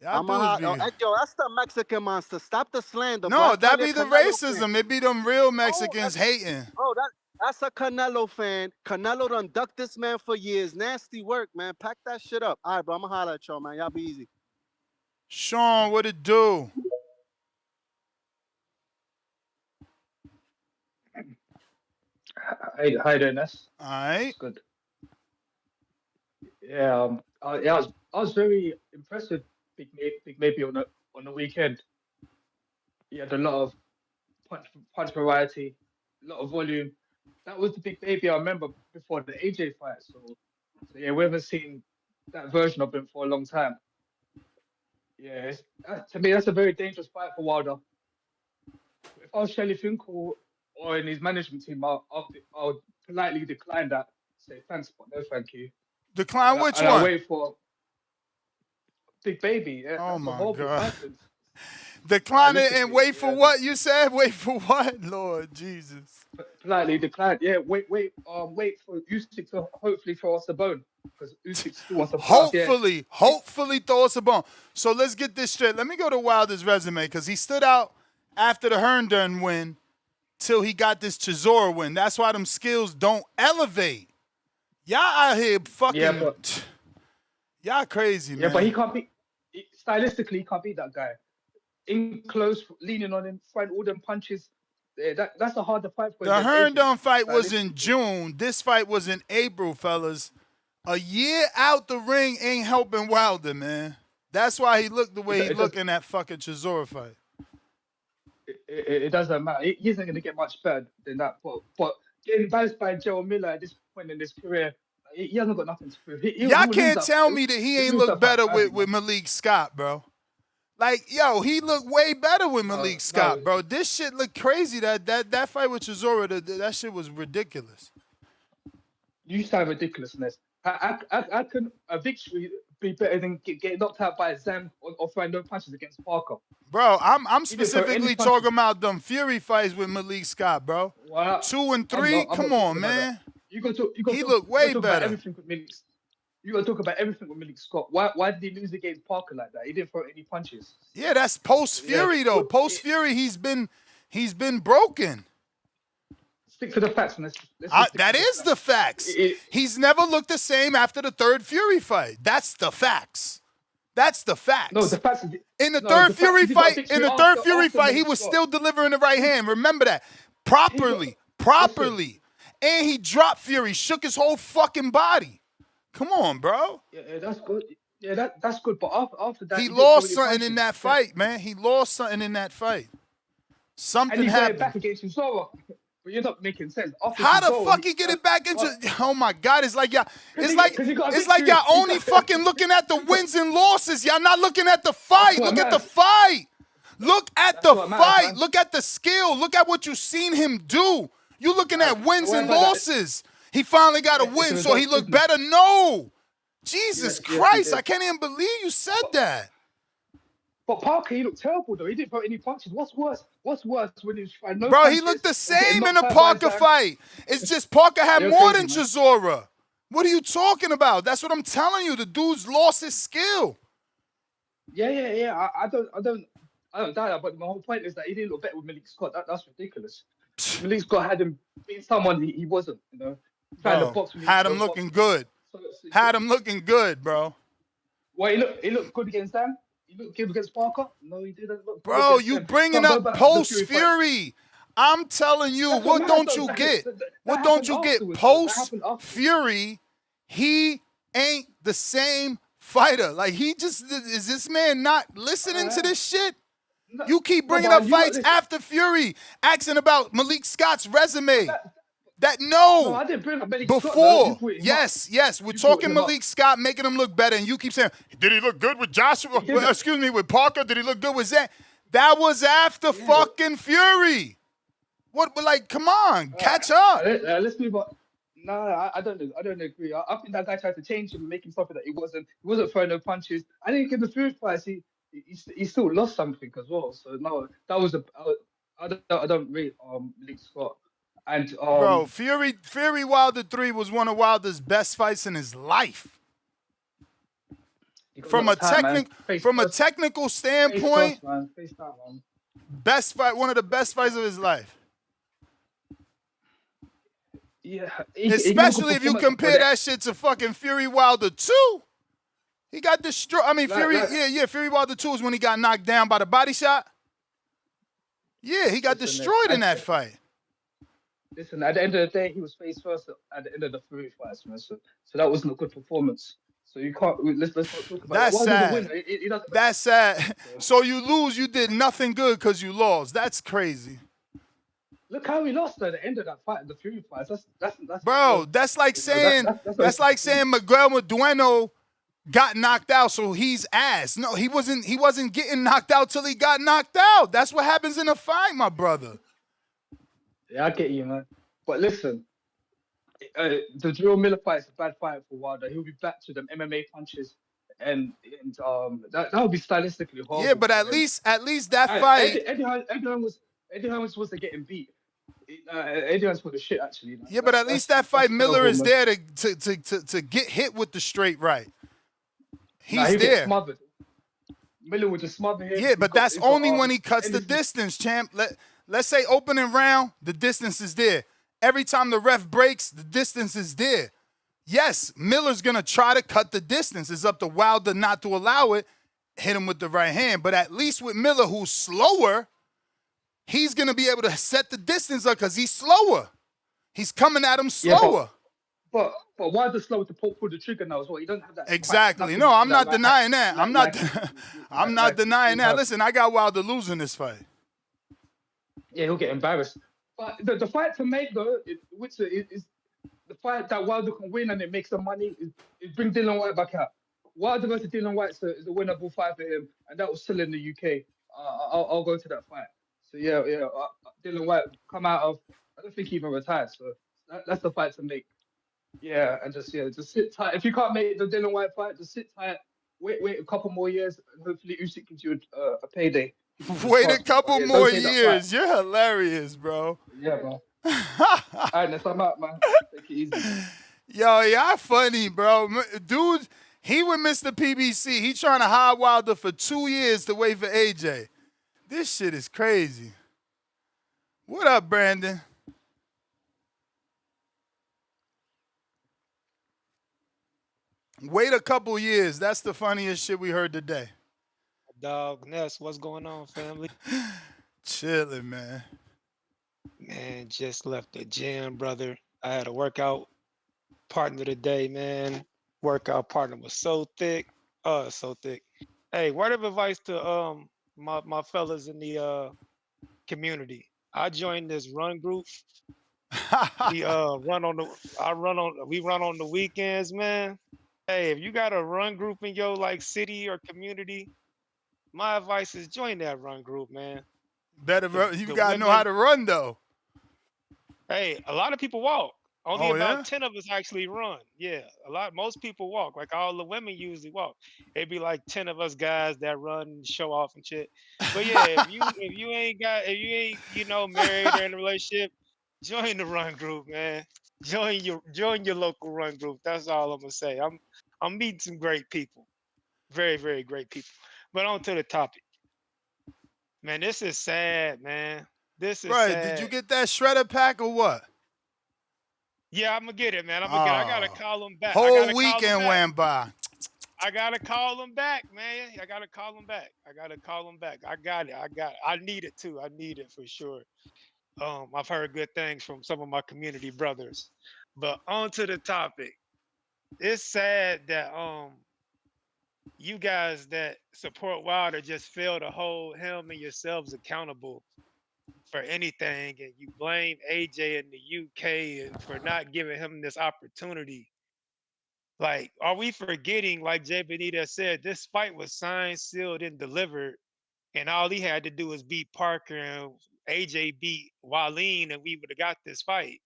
Yo, that's the Mexican monster. Stop the slander. No, bro. that be the racism. It be them real Mexicans hating. Bro, That's a Canelo fan. Canelo done ducked this man for years. Nasty work, man. Pack that shit up. All right, bro. I'm going to holler at y'all, man. Y'all be easy. Sean, what it do? Hi, Dennis. All right. It's good. Yeah, I was very impressed with Big Maybe on the weekend. He had a lot of punch variety, a lot of volume. That was the Big Baby I remember before the AJ fight. So yeah, we haven't seen that version of him for a long time. Yeah, to me that's a very dangerous fight for Wilder. If I was Shelley Finkel or in his management team, I would politely decline that. Say thanks, but no thank you. Decline which one? I wait for Big Baby. Yeah, oh that's my a horrible God. fight. Decline it and wait for what you said? Wait for what? Lord Jesus. Politely decline. Yeah, wait for Usyk to hopefully throw us a bone. Because Usyk still wants to hopefully throw us a bone. So let's get this straight. Let me go to Wilder's resume because he stood out after the Herndon win till he got this Chisora win. That's why them skills don't elevate. Y'all out here fucking... y'all crazy, man. Yeah, but he can't beat... Stylistically, he can't beat that guy. In close, leaning on him, throwing all them punches. That's a harder fight for him. The Herndon fight was in June. This fight was in April, fellas. A year out the ring ain't helping Wilder, man. That's why he looked the way he looked in that fucking Chisora fight. It doesn't matter. He isn't going to get much better than that. But getting bounced by Joe Miller at this point in his career, he hasn't got nothing to prove. Y'all can't tell me that he ain't look better with Malik Scott, bro. Like, yo, he looked way better with Malik Scott, bro. This shit looked crazy. That fight with Chisora, that shit was ridiculous. You sound ridiculousness. How can a victory be better than getting knocked out by Zam or throwing no punches against Parker? Bro, I'm specifically talking about them Fury fights with Malik Scott, bro. Well, 2 and 3, come on, man. He looked way better. You got to talk about everything with Malik Scott. Why did he lose against Parker like that? He didn't throw any punches. Yeah, that's post Fury though. Post Fury, he's been broken. Stick to the facts. That is the facts. He's never looked the same after the third Fury fight. That's the facts. That's the facts. No, the facts. In the third Fury fight, he was still delivering the right hand. Remember that properly. And he dropped Fury, shook his whole fucking body. Come on, bro. Yeah, that's good. Yeah, that's good. But after that, he lost something in that fight, man. He lost something in that fight. Something happened. And he got it back against Chisora. But you're not making sense. How the fuck he get it back into? Oh my God! It's like y'all. It's like y'all only fucking looking at the wins and losses. Y'all not looking at the fight. Look at the fight. Look at the fight. Look at the skill. Look at what you seen him do. You looking at wins and losses. He finally got a win, so he looked better. No, Jesus Christ! I can't even believe you said that. But Parker, he looked terrible though. He didn't throw any punches. What's worse? When he was trying no Bro, punches, he looked the same in the Parker fight. It's just Parker had more than Chisora. What are you talking about? That's what I'm telling you. The dude's lost his skill. Yeah. I don't doubt that. But my whole point is that he didn't look better with Malik Scott. That's ridiculous. Malik Scott had him being someone he wasn't. You know, trying to box with had him looking good. Had him looking good, bro. Well, he looked good against them. He looked good against Parker. No, he didn't look good. Bro, you bringing up post Fury. I'm telling you, what don't you get? What don't you get? Post Fury, he ain't the same fighter. Like, is this man not listening to this shit? You keep bringing up fights after Fury, asking about Malik Scott's resume. No, I didn't bring up Malik before. Scott, Yes. We're talking Malik Scott, making him look better, and you keep saying, did he look good with Joshua? With Parker? Did he look good with Zach? That was after fucking Fury. What? Like, come on, catch up. Let's move on. No, I don't agree. I think that guy tried to change him and make him something that he wasn't. He wasn't throwing no punches. I didn't give the Fury fight. He still lost something as well. So no, that was I don't rate Malik Scott. And bro, Fury Wilder 3 was one of Wilder's best fights in his life. From a technical standpoint, one best fight, one of the best fights of his life. Yeah, especially if you compare that shit to fucking Fury Wilder 2. He got destroyed. I mean, Fury Wilder 2 is when he got knocked down by the body shot. Yeah, he got destroyed in that fight. Listen, at the end of the day, he was face first at the end of the Fury fights, man. So that wasn't a good performance. So you can't. Let's not talk about That's that. sad. That's sad. So you lose, you did nothing good because you lost. That's crazy. Look how he lost at the end of that fight, the Fury fights. That's bro. That's like saying Miguel Madueno got knocked out, so he's ass. No, he wasn't getting knocked out till he got knocked out. That's what happens in a fight, my brother. Yeah, I get you, man. But listen, the Jarrell Miller fight is a bad fight for Wilder. He'll be back to them MMA punches, and that would be stylistically horrible. Yeah, but at least that fight. Eddie Hearn was supposed to get beat. Eddie Hearn's for the shit, actually. Yeah, but at least that fight, Miller is there to get hit with the straight right. He's there. Smothered. Miller would just smother him. Yeah, but that's only when he cuts the distance, champ. Let's say opening round, the distance is there. Every time the ref breaks, the distance is there. Yes, Miller's going to try to cut the distance. It's up to Wilder not to allow it, hit him with the right hand. But at least with Miller, who's slower, he's going to be able to set the distance up because he's slower. He's coming at him slower. Yeah, but Wilder's slow to pull the trigger now as well. He doesn't have that. Exactly. No, I'm not denying that. I'm not denying that. Listen, I got Wilder losing this fight. Yeah, he'll get embarrassed. But the fight to make, though, which is the fight that Wilder can win and it makes some money, is bring Dillian Whyte back out. Wilder versus Dillian Whyte is a winnable fight for him, and that was still in the UK. I'll go to that fight. So, yeah, Dillian Whyte come out of, I don't think he even retired, so that's the fight to make. Yeah, and just sit tight. If you can't make the Dillian Whyte fight, just sit tight, wait a couple more years, and hopefully Usyk gives you a payday. Wait a couple more years. You're hilarious, bro. Yeah, bro. All right, next time out, man. Take it easy. Yo, y'all funny, bro. Dude, he with Mr. PBC. He trying to hide Wilder for 2 years to wait for AJ. This shit is crazy. What up, Brandon? Wait a couple years. That's the funniest shit we heard today. Dog, Ness, what's going on, family? Chilling, man. Man, just left the gym, brother. I had a workout partner today, man. Workout partner was so thick. So thick. Hey, word of advice to my fellas in the community. I joined this run group. We run on the weekends, man. Hey, if you got a run group in your city or community, my advice is join that run group, man. You gotta know how to run though. Hey, a lot of people walk. Only about 10 of us actually run. Yeah, most people walk. Like all the women usually walk. It'd be like 10 of us guys that run and show off and shit. But yeah, if you ain't married or in a relationship, join the run group, man. Join your local run group. That's all I'm gonna say. I'm meeting some great people. Very, very great people. But on to the topic. Man, this is sad, man. This is sad. Did you get that shredder pack or what? Yeah, I'm gonna get it, man. I gotta call them back. Whole weekend went by. I gotta call them back, man. I gotta call them back. I got it. I need it too. I need it for sure. I've heard good things from some of my community brothers. But on to the topic. It's sad that you guys that support Wilder just fail to hold him and yourselves accountable for anything, and you blame AJ in the UK and for not giving him this opportunity. Like, are we forgetting, like Jay Benitez said, this fight was signed, sealed, and delivered, and all he had to do was beat Parker and AJ beat Wallin, and we would have got this fight.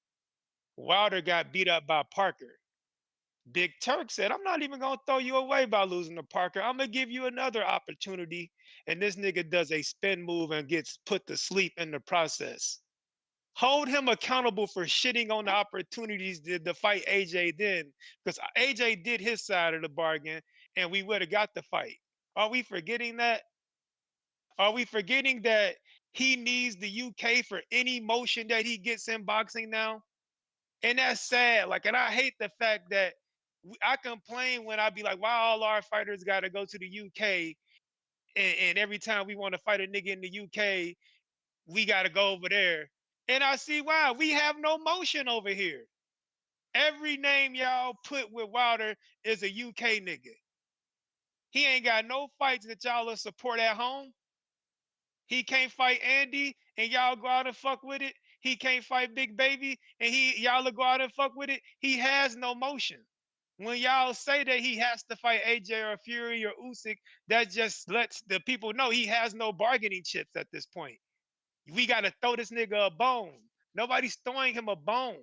Wilder got beat up by Parker. Big Turk said, I'm not even going to throw you away by losing to Parker. I'm going to give you another opportunity. And this nigga does a spin move and gets put to sleep in the process. Hold him accountable for shitting on the opportunities to fight AJ then. Because AJ did his side of the bargain and we would have got the fight. Are we forgetting that? Are we forgetting that he needs the UK for any motion that he gets in boxing now? And that's sad. Like, and I hate the fact that I complain when I be like, why all our fighters got to go to the UK, and every time we want to fight a nigga in the UK, we got to go over there. And I see why. We have no motion over here. Every name y'all put with Wilder is a UK nigga. He ain't got no fights that y'all will support at home. He can't fight Andy and y'all go out and fuck with it. He can't fight Big Baby and y'all will go out and fuck with it. He has no motion. When y'all say that he has to fight AJ or Fury or Usyk, that just lets the people know he has no bargaining chips at this point. We got to throw this nigga a bone. Nobody's throwing him a bone.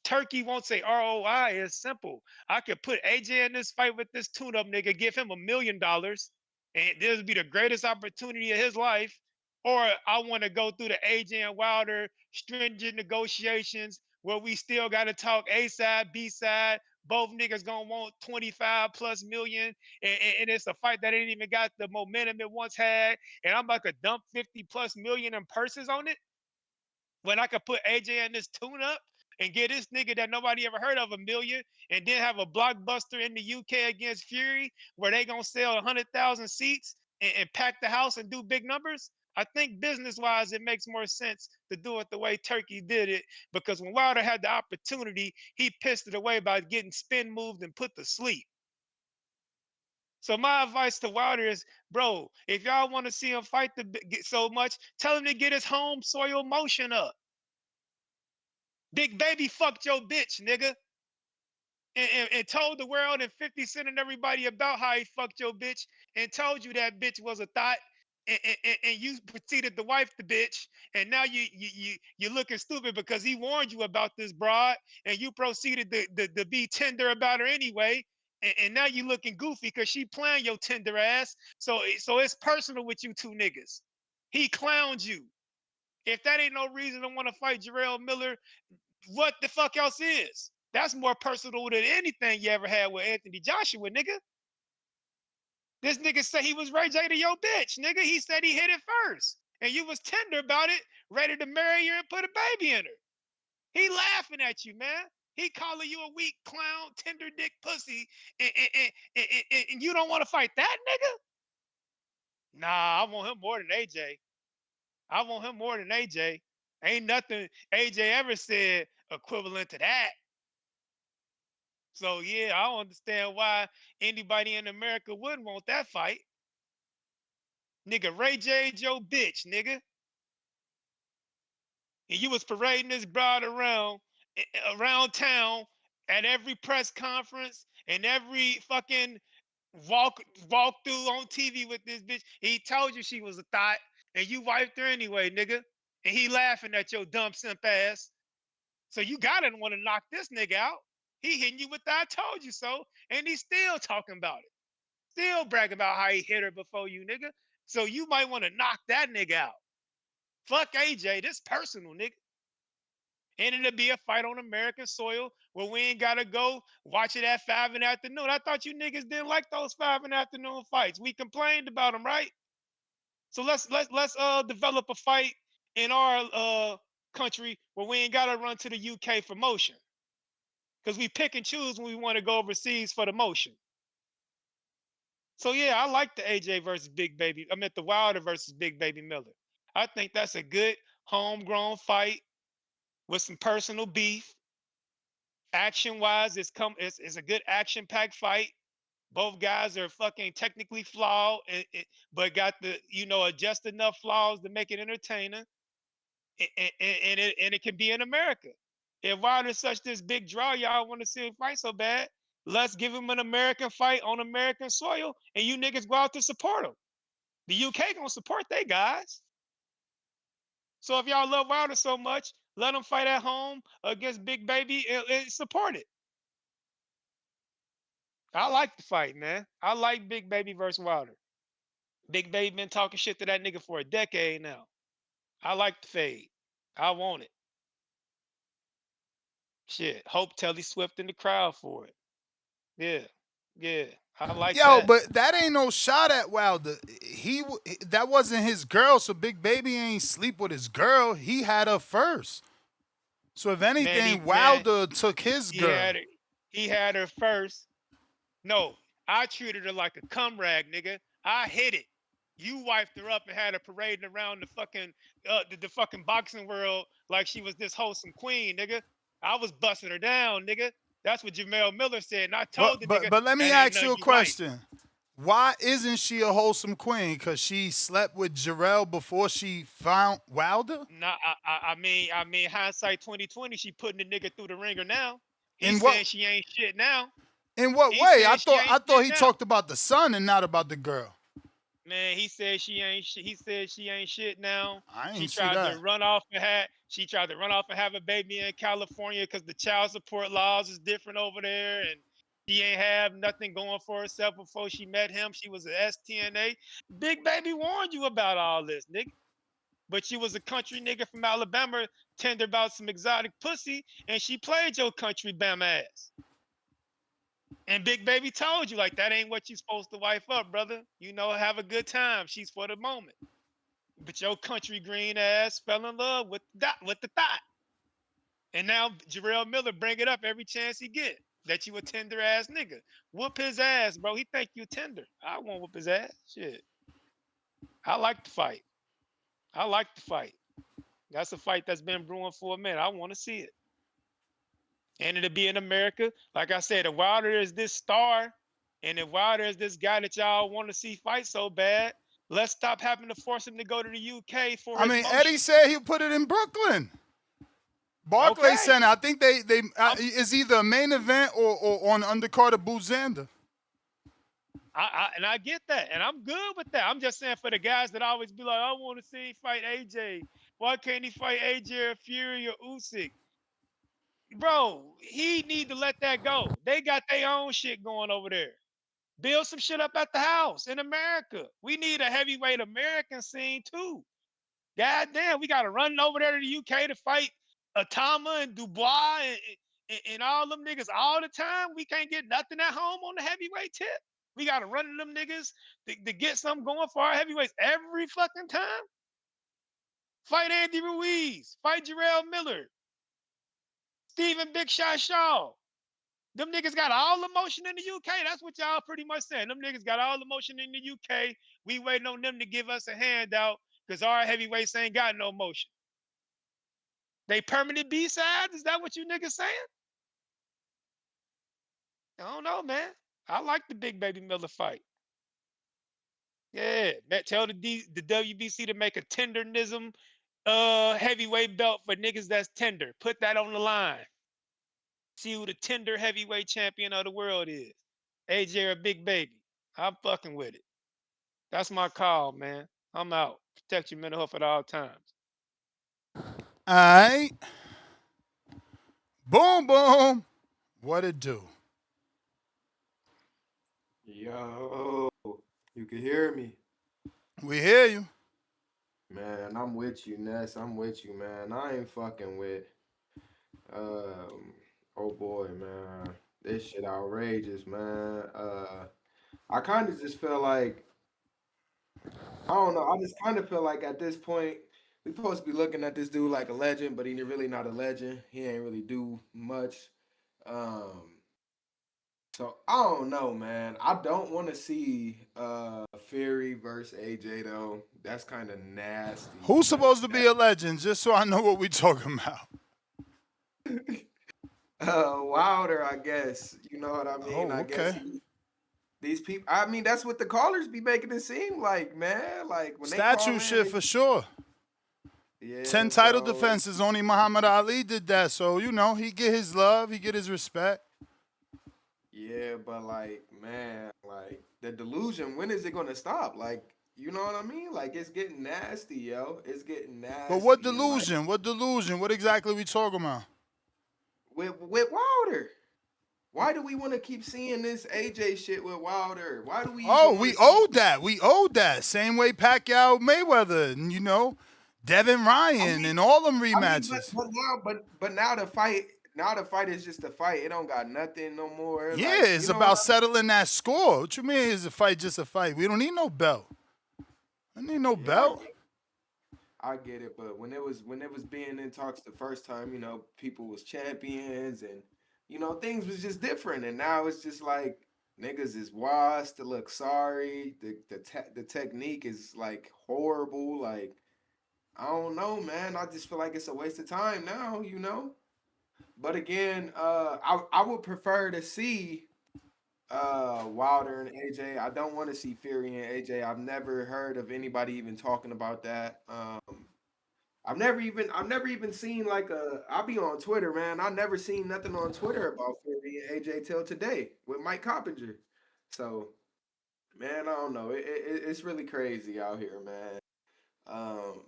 Turkey won't say ROI is simple. I could put AJ in this fight with this tune-up nigga, give him $1 million, and this would be the greatest opportunity of his life. Or I want to go through the AJ and Wilder stringent negotiations where we still got to talk A side, B side. Both niggas gonna want 25 plus million, and it's a fight that ain't even got the momentum it once had. And I'm about to dump 50 plus million in purses on it when I could put AJ in this tune up and get this nigga that nobody ever heard of $1 million, and then have a blockbuster in the UK against Fury where they gonna sell 100,000 seats and pack the house and do big numbers. I think business-wise, it makes more sense to do it the way Turkey did it, because when Wilder had the opportunity, he pissed it away by getting spin moved and put to sleep. So my advice to Wilder is, bro, if y'all want to see him fight so much, tell him to get his home soil motion up. Big Baby fucked your bitch, nigga. And told the world and 50 Cent and everybody about how he fucked your bitch, and told you that bitch was a thought, and you proceeded to wife the bitch, and now you're looking stupid because he warned you about this broad, and you proceeded to be tender about her anyway, and now you looking goofy because she playing your tender ass. So it's personal with you two niggas. He clowned you. If that ain't no reason to want to fight Jarrell Miller, what the fuck else is? That's more personal than anything you ever had with Anthony Joshua, nigga. This nigga said he was Ray J to your bitch, nigga. He said he hit it first. And you was tender about it, ready to marry her and put a baby in her. He laughing at you, man. He calling you a weak clown, tender dick pussy, and you don't want to fight that nigga? Nah, I want him more than AJ. I want him more than AJ. Ain't nothing AJ ever said equivalent to that. So yeah, I don't understand why anybody in America wouldn't want that fight. Nigga, Ray J, your bitch, nigga. And you was parading this broad around town at every press conference and every fucking walk through on TV with this bitch. He told you she was a thought, and you wiped her anyway, nigga. And he laughing at your dumb simp ass. So you gotta want to knock this nigga out. He hitting you with the "I told you so," and he's still talking about it. Still bragging about how he hit her before you, nigga. So you might want to knock that nigga out. Fuck AJ, this personal, nigga. And it'll be a fight on American soil where we ain't gotta go watch it at 5 in the afternoon. I thought you niggas didn't like those 5 in the afternoon fights. We complained about them, right? So let's develop a fight in our country where we ain't gotta run to the UK for motion. Because we pick and choose when we want to go overseas for the motion. So yeah, I like the AJ versus Big Baby. I meant the Wilder versus Big Baby Miller. I think that's a good homegrown fight with some personal beef. Action wise, it's a good action packed fight. Both guys are fucking technically flawed, but got the just enough flaws to make it entertaining. And it can be in America. If Wilder's such this big draw, y'all want to see him fight so bad, let's give him an American fight on American soil, and you niggas go out to support him. The UK gonna support they guys. So if y'all love Wilder so much, let him fight at home against Big Baby and support it. I like the fight, man. I like Big Baby versus Wilder. Big Baby been talking shit to that nigga for a decade now. I like the fade. I want it. Shit. Hope Telly Swift in the crowd for it. Yeah. I like Yo, that. but that ain't no shot at Wilder. That wasn't his girl, so Big Baby ain't sleep with his girl. He had her first. So if Man, anything, Wilder took his girl. He had her first. No, I treated her like a cum rag, nigga. I hit it. You wiped her up and had her parading around the fucking the fucking boxing world like she was this wholesome queen, nigga. I was busting her down, nigga. That's what Jamel Miller said, and I told the nigga But let me that ain't ask nothing you a you like. question. Why isn't she a wholesome queen? Because she slept with Jarrell before she found Wilder? Nah, I mean, hindsight 2020. She putting the nigga through the ringer now. He In saying what she ain't shit now. in what He way? I saying she ain't thought shit he now. talked about the son and not about the girl. Man, he said she ain't shit. He said she ain't shit now. I She ain't see tried that. to run off and have a baby in California because the child support laws is different over there, and she ain't have nothing going for herself before she met him. She was an STNA. Big Baby warned you about all this, nigga. But she was a country nigga from Alabama, tender about some exotic pussy, and she played your country bam ass. And Big Baby told you, like, that ain't what you supposed to wife up, brother. You know, have a good time. She's for the moment. But your country green ass fell in love with the thought. And now Jarrell Miller bring it up every chance he get. That you a tender ass nigga. Whoop his ass, bro. He think you tender. I won't whoop his ass. Shit. I like to fight. I like to fight. That's a fight that's been brewing for a minute. I want to see it. And it'll be in America. Like I said, if Wilder is this star, and if Wilder is this guy that y'all want to see fight so bad, let's stop having to force him to go to the UK for his motion. Eddie said he'll put it in Brooklyn. Barclays Center. I think they is either a main event or on the undercard of Boozander. I get that, and I'm good with that. I'm just saying for the guys that always be like, I want to see him fight AJ. Why can't he fight AJ or Fury or Usyk? Bro, he need to let that go. They got their own shit going over there. Build some shit up at the house in America. We need a heavyweight American scene too. God damn, we got to run over there to the UK to fight Atama and Dubois and all them niggas all the time. We can't get nothing at home on the heavyweight tip. We got to run to them niggas to get something going for our heavyweights every fucking time. Fight Andy Ruiz. Fight Jarrell Miller. Stephen Big Shot Shaw. Them niggas got all the motion in the UK. That's what y'all pretty much saying. Them niggas got all the motion in the UK. We waiting on them to give us a handout because our heavyweights ain't got no motion. They permanent B-sides? Is that what you niggas saying? I don't know, man. I like the Big Baby Miller fight. Yeah, tell the WBC to make a tendernism heavyweight belt for niggas that's tender. Put that on the line. See who the tender heavyweight champion of the world is. AJ or Big Baby. I'm fucking with it. That's my call, man. I'm out. Protect your mental health at all times. All right. Boom, boom. What it do? Yo, you can hear me. We hear you. Man, I'm with you, Ness. I'm with you, man. I ain't fucking with oh boy, man. This shit outrageous, man. I kind of just feel like I don't know. I just kind of feel like at this point we supposed to be looking at this dude like a legend, but he's really not a legend. He ain't really do much. So I don't know, man. I don't want to see Fury versus AJ though. That's kind of nasty. Who's supposed to be a legend? Just so I know what we talking about. Wilder, I guess. You know what I mean? Oh, okay. I guess these people. I mean, that's what the callers be making it seem like, man. Like when statue they shit for sure. Yeah, 10 title defenses. Only Muhammad Ali did that, so you know he get his love, he get his respect. Yeah, but like, man, like the delusion. When is it gonna stop? Like, you know what I mean? Like it's getting nasty, yo. It's getting nasty. But what delusion? Like, what delusion? What exactly we talking about? With Wilder. Why do we want to keep seeing this AJ shit with Wilder? Why do we? We owed that. We owed that. Same way Pacquiao, Mayweather, and you know, Devin Ryan, and all them rematches. But now the fight. Now the fight is just a fight. It don't got nothing no more. Yeah, like, it's about settling that score. What you mean is a fight just a fight? We don't need no belt. I need no belt. I get it, but when it was being in talks the first time, you know, people was champions and you know things was just different, and now it's just like niggas is washed to look sorry. The technique is like horrible. Like I don't know, man. I just feel like it's a waste of time now, you know. But again, I would prefer to see Wilder and AJ. I don't want to see Fury and AJ. I've never heard of anybody even talking about that. I've never even seen like I'll be on Twitter, man. I never seen nothing on Twitter about Fury and AJ till today with Mike Coppinger. So, man, I don't know. It's really crazy out here, man. Um,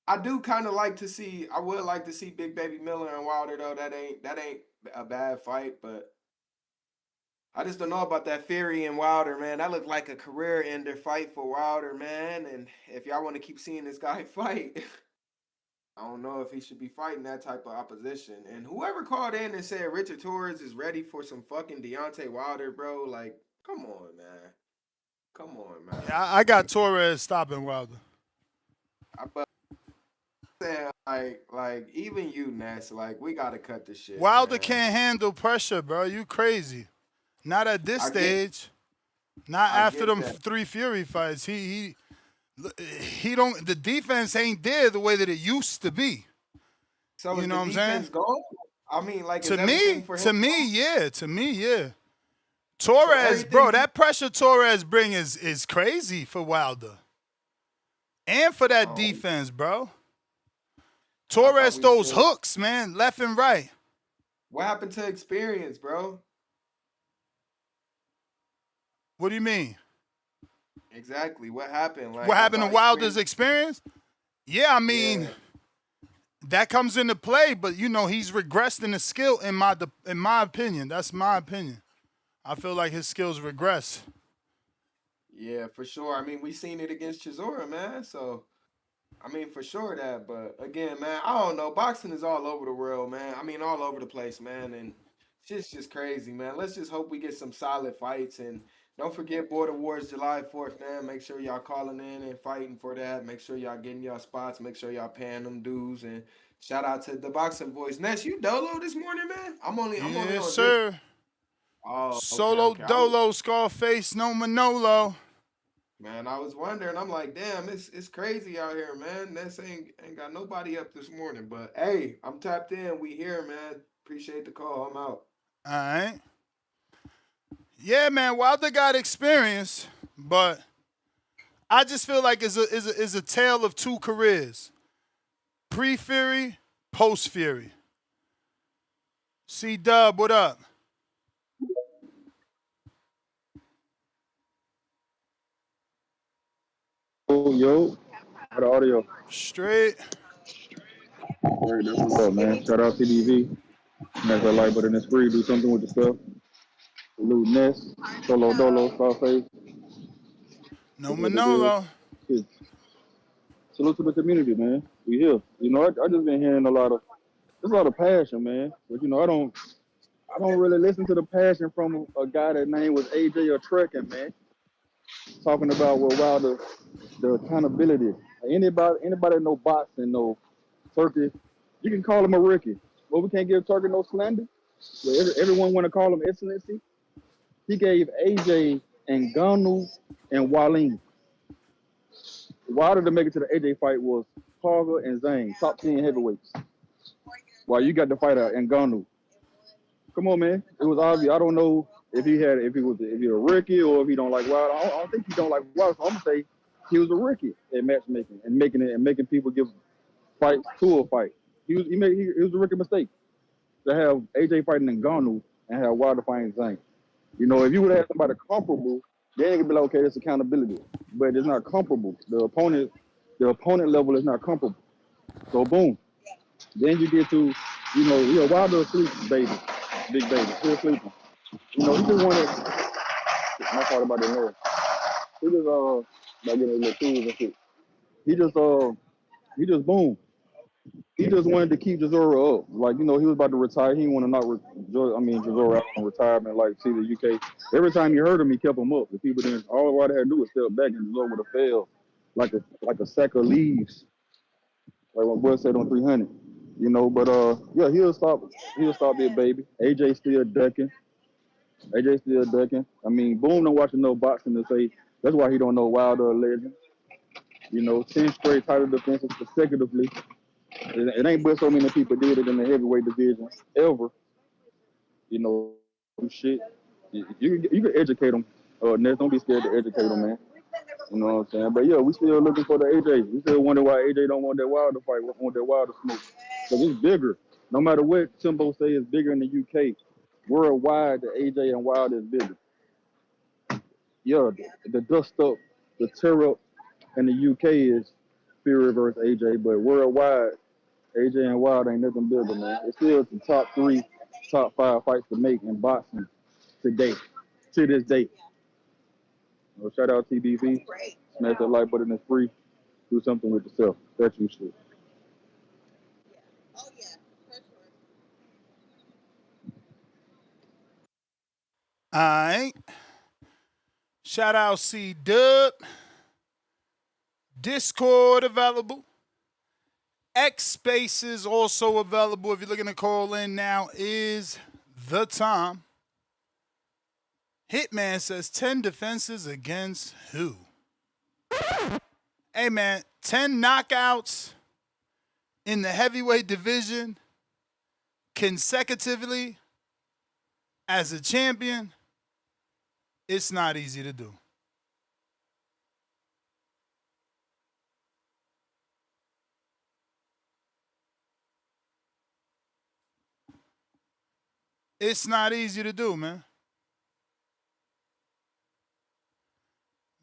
I do kind of like to see. I would like to see Big Baby Miller and Wilder though. That ain't a bad fight, but I just don't know about that Fury and Wilder, man. That looked like a career ender fight for Wilder, man. And if y'all want to keep seeing this guy fight. I don't know if he should be fighting that type of opposition. And whoever called in and said Richard Torres is ready for some fucking Deontay Wilder, bro, like, come on, man. Come on, man. Yeah, I got Torres stopping Wilder. But saying like even you, Ness, like we gotta cut this shit. Wilder man. can't handle pressure, bro. You crazy. Not at this stage. Not after them 3 Fury fights. He don't. The defense ain't there the way that it used to be. So you know what I'm saying? Gone? I mean, like to me, yeah. Torres, so bro, that pressure Torres bring is crazy for Wilder, and for that defense, bro. Torres throws hooks, man, left and right. What happened to experience, bro? What do you mean? Exactly. What happened? Like, what happened to Wilder's experience? Yeah, I mean, that comes into play, but you know he's regressed in his skill. In my opinion, that's my opinion. I feel like his skills regress. Yeah, for sure. I mean, we seen it against Chisora, man. So, I mean, for sure that. But again, man, I don't know. Boxing is all over the world, man. I mean, all over the place, man. And shit's just crazy, man. Let's just hope we get some solid fights. And don't forget Border Wars July 4th, man. Make sure y'all calling in and fighting for that. Make sure y'all getting y'all spots. Make sure y'all paying them dues. And shout out to the Boxing Voice. Ness, you dolo this morning, man? I'm only on Yes, sir. This. Oh, Solo dolo, Scarface, no Manolo. Man, I was wondering. I'm like, damn, it's crazy out here, man. This ain't got nobody up this morning. But hey, I'm tapped in. We here, man. Appreciate the call. I'm out. All right. Yeah, man. Wilder got experience, but I just feel like it's a tale of 2 careers: pre-Fury, post-Fury. C-Dub, what up? Yo, how the audio? Straight. All right, that's what's up, man. Shout out CDV. Never like, but in this free, do something with the stuff. Salute Ness, Solo Dolo, Scarface. No Manolo. Salute to the community, man. We here. You know, I just been hearing there's a lot of passion, man. But you know, I don't really listen to the passion from a guy that name was AJ or Trekking, man. Talking about Wilder, the accountability. Anybody know boxing, know Turkey, you can call him a rookie. Well, we can't give Turkey no slander. Well, everyone want to call him excellency. He gave AJ and Ngannou and Wallin. Wilder to make it to the AJ fight was Parker and Zane, top 10 heavyweights. While you got the fighter Ngannou. Come on, man. It was obvious. I don't know if he's a rookie or if he don't like Wilder. I don't think he don't like Wilder. So I'm gonna say he was a rookie at matchmaking and making people give fights to a fight. He was a rookie mistake to have AJ fighting Ngannou and have Wilder fighting Zane. You know, if you would have somebody comparable, then it could be like, okay, that's accountability. But it's not comparable. The opponent level is not comparable. So boom. Then you get to, Wilder asleep, baby. Big baby. Still sleeping. You know, he just wanted my part about the hair. He just about getting a little tools and shit. He just boom. He just wanted to keep Chisora up. Like, he was about to retire. He didn't want to not Chisora out on retirement, like, see the UK. Every time he heard him, he kept him up. The people didn't, all Wilder had to do was step back and Chisora would have failed like a sack of leaves. Like my boy said on 300. You know, but yeah, he'll stop Big Baby. AJ still ducking. AJ still ducking. I mean, Boom don't watch enough boxing to say that's why he don't know Wilder a legend. You know, 10 straight title defenses consecutively. It ain't but so many people did it in the heavyweight division ever. You know, shit. You can educate them. Ness, don't be scared to educate them, man. You know what I'm saying? But yeah, we still looking for the AJ. We still wonder why AJ don't want that Wilder fight, want that Wilder smoke. Because it's bigger. No matter what Timbo say, it's bigger in the UK. Worldwide, the AJ and Wilder is bigger. Yeah, the dust up, the tear up in the UK is Fury versus AJ, but worldwide, AJ and Wilder ain't nothing bigger, man. It's still the top 3, top 5 fights to make in boxing today, to this day. Well, shout out TBV. Smash that like button, it's free. Do something with yourself. That's you shit. All right. Shout out C-Dub. Discord available. X Spaces also available. If you're looking to call in, now is the time. Hitman says 10 defenses against who? Hey, man, 10 knockouts in the heavyweight division consecutively as a champion, it's not easy to do. It's not easy to do, man.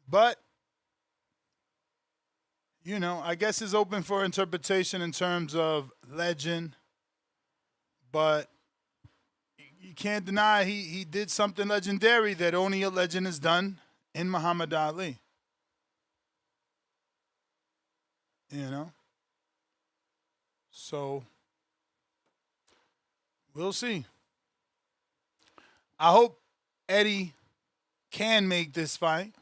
But, you know, I guess it's open for interpretation in terms of legend. But you can't deny he did something legendary that only a legend has done in Muhammad Ali. You know? So, we'll see. I hope Eddie can make this fight.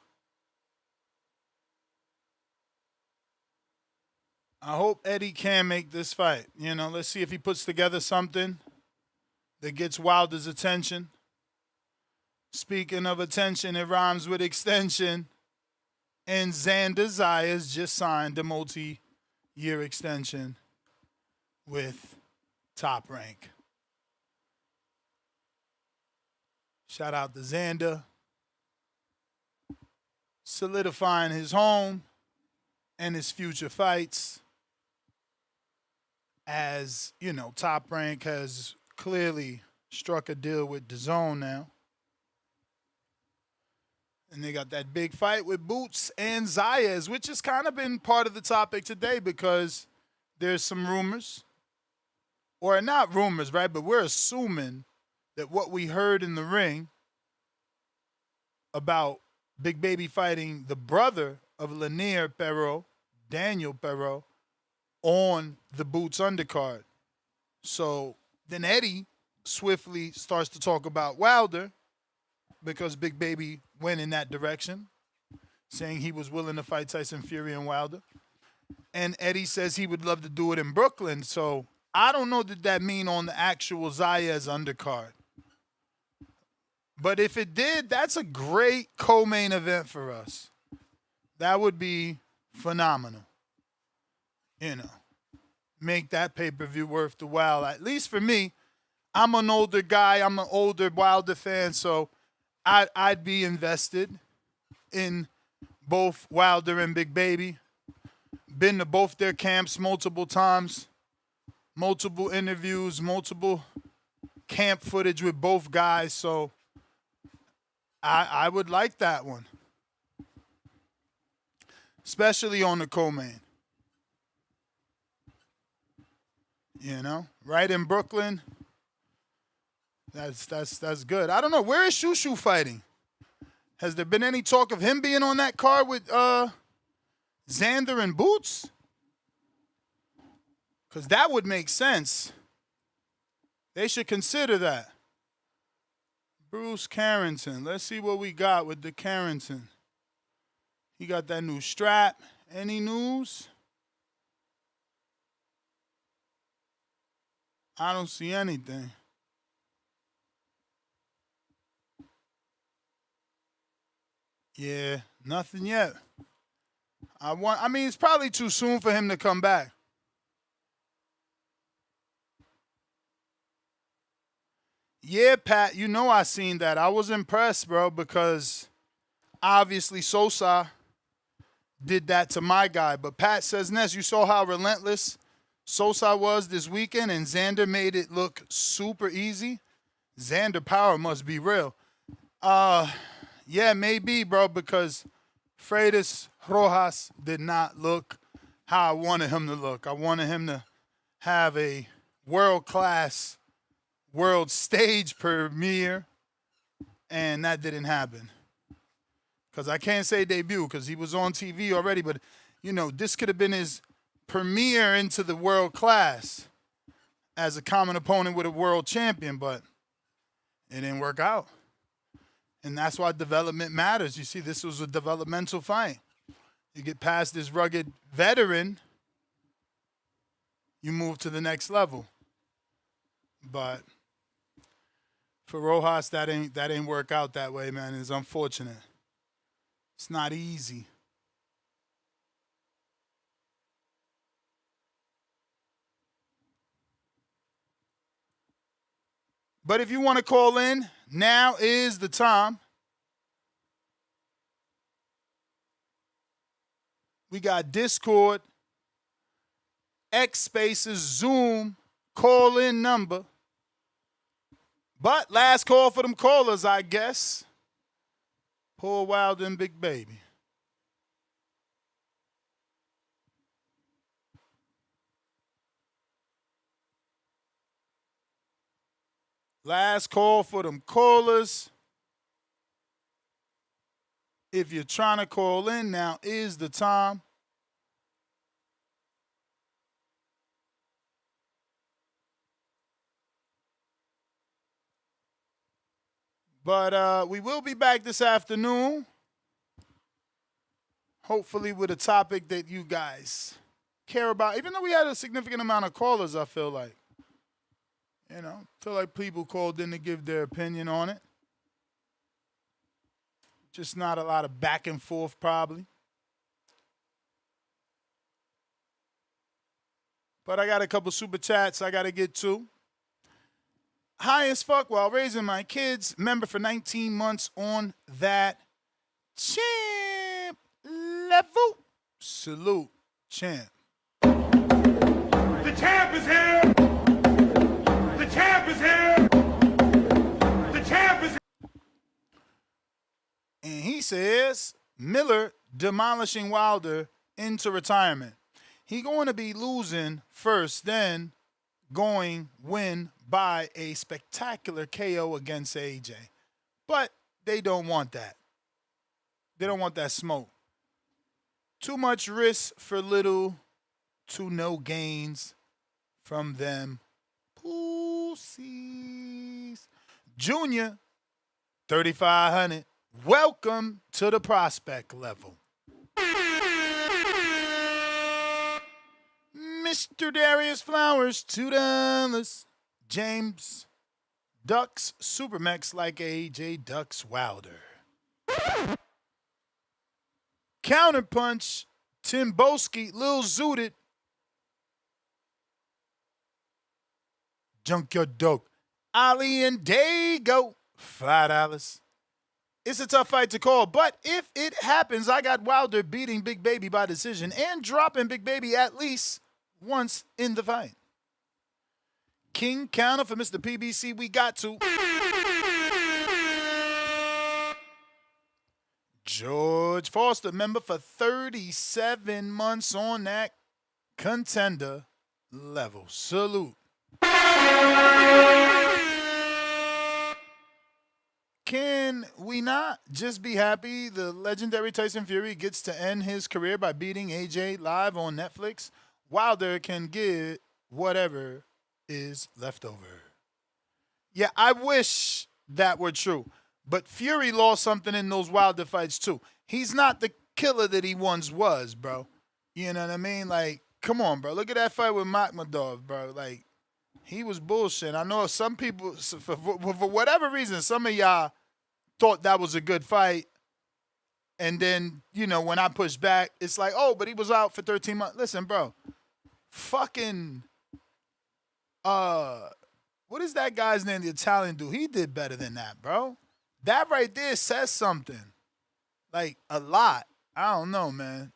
I hope Eddie can make this fight. You know, let's see if he puts together something that gets Wilder's attention. Speaking of attention, it rhymes with extension. And Xander Zayas just signed a multi-year extension with Top Rank. Shout out to Xander. Solidifying his home and his future fights. As, you know, Top Rank has clearly struck a deal with DAZN now. And they got that big fight with Boots and Zayas, which has kind of been part of the topic today because there's some rumors. Or not rumors, right? But we're assuming that what we heard in the ring about Big Baby fighting the brother of Lenier Pero, Daniel Pero, on the Boots undercard. So then Eddie swiftly starts to talk about Wilder because Big Baby went in that direction, saying he was willing to fight Tyson Fury and Wilder. And Eddie says he would love to do it in Brooklyn. So I don't know that that mean on the actual Zayas undercard. But if it did, that's a great co-main event for us. That would be phenomenal. You know, make that pay-per-view worth the while. At least for me, I'm an older guy. I'm an older Wilder fan, so I'd be invested in both Wilder and Big Baby. Been to both their camps multiple times, multiple interviews, multiple camp footage with both guys, so I would like that one. Especially on the co-main. You know, right in Brooklyn. That's good. I don't know. Where is Shushu fighting? Has there been any talk of him being on that card with Xander and Boots? Because that would make sense. They should consider that. Bruce Carrington. Let's see what we got with the Carrington. He got that new strap. Any news? I don't see anything. Yeah, nothing yet. I mean, it's probably too soon for him to come back. Yeah, Pat, you know I seen that. I was impressed, bro, because obviously Sosa did that to my guy. But Pat says, Ness, you saw how relentless Sosa was this weekend, and Xander made it look super easy. Xander power must be real. Yeah, maybe, bro, because Freitas Rojas did not look how I wanted him to look. I wanted him to have a world-class world stage premiere, and that didn't happen. Because I can't say debut because he was on TV already, but, you know, this could have been his premiere into the world class as a common opponent with a world champion, but it didn't work out. And that's why development matters. You see, this was a developmental fight. You get past this rugged veteran, you move to the next level. But for Rojas, that ain't work out that way, man. It's unfortunate. It's not easy. But if you want to call in, now is the time. We got Discord, X Spaces, Zoom, call-in number. But last call for them callers, I guess. Poor Wilder and Big Baby. Last call for them callers. If you're trying to call in, now is the time. But we will be back this afternoon, hopefully with a topic that you guys care about. Even though we had a significant amount of callers, I feel like. You know, feel like people called in to give their opinion on it. Just not a lot of back and forth, probably. But I got a couple super chats I got to get to. High as fuck while raising my kids. Member for 19 months on that champ level. Salute, champ. The champ is here. The champ is here. The champ is here. And he says, Miller demolishing Wilder into retirement. He going to be losing first, then going win by a spectacular KO against AJ. But they don't want that. They don't want that smoke. Too much risk for little to no gains from them pussies. Junior, 3,500. Welcome to the prospect level. Mr. Darius Flowers, $2. James Ducks Supermax like AJ Ducks Wilder. Counterpunch, Tim Boski, Lil Zooted. Junkyard Dope, Ali and Dago, $5. It's a tough fight to call, but if it happens, I got Wilder beating Big Baby by decision and dropping Big Baby at least once in the fight. King counter for Mr. PBC, we got to. George Foster, member for 37 months on that contender level. Salute. Can we not just be happy the legendary Tyson Fury gets to end his career by beating AJ live on Netflix? Wilder can get whatever is left over. Yeah, I wish that were true. But Fury lost something in those Wilder fights too. He's not the killer that he once was, bro. You know what I mean? Like, come on, bro. Look at that fight with Makhmadov, bro. Like, He was bullshit. I know some people, for whatever reason, some of y'all thought that was a good fight. And then, you know, when I push back, it's like, oh, but he was out for 13 months. Listen, bro, fucking, what is that guy's name, the Italian dude? He did better than that, bro. That right there says something. Like, a lot. I don't know, man.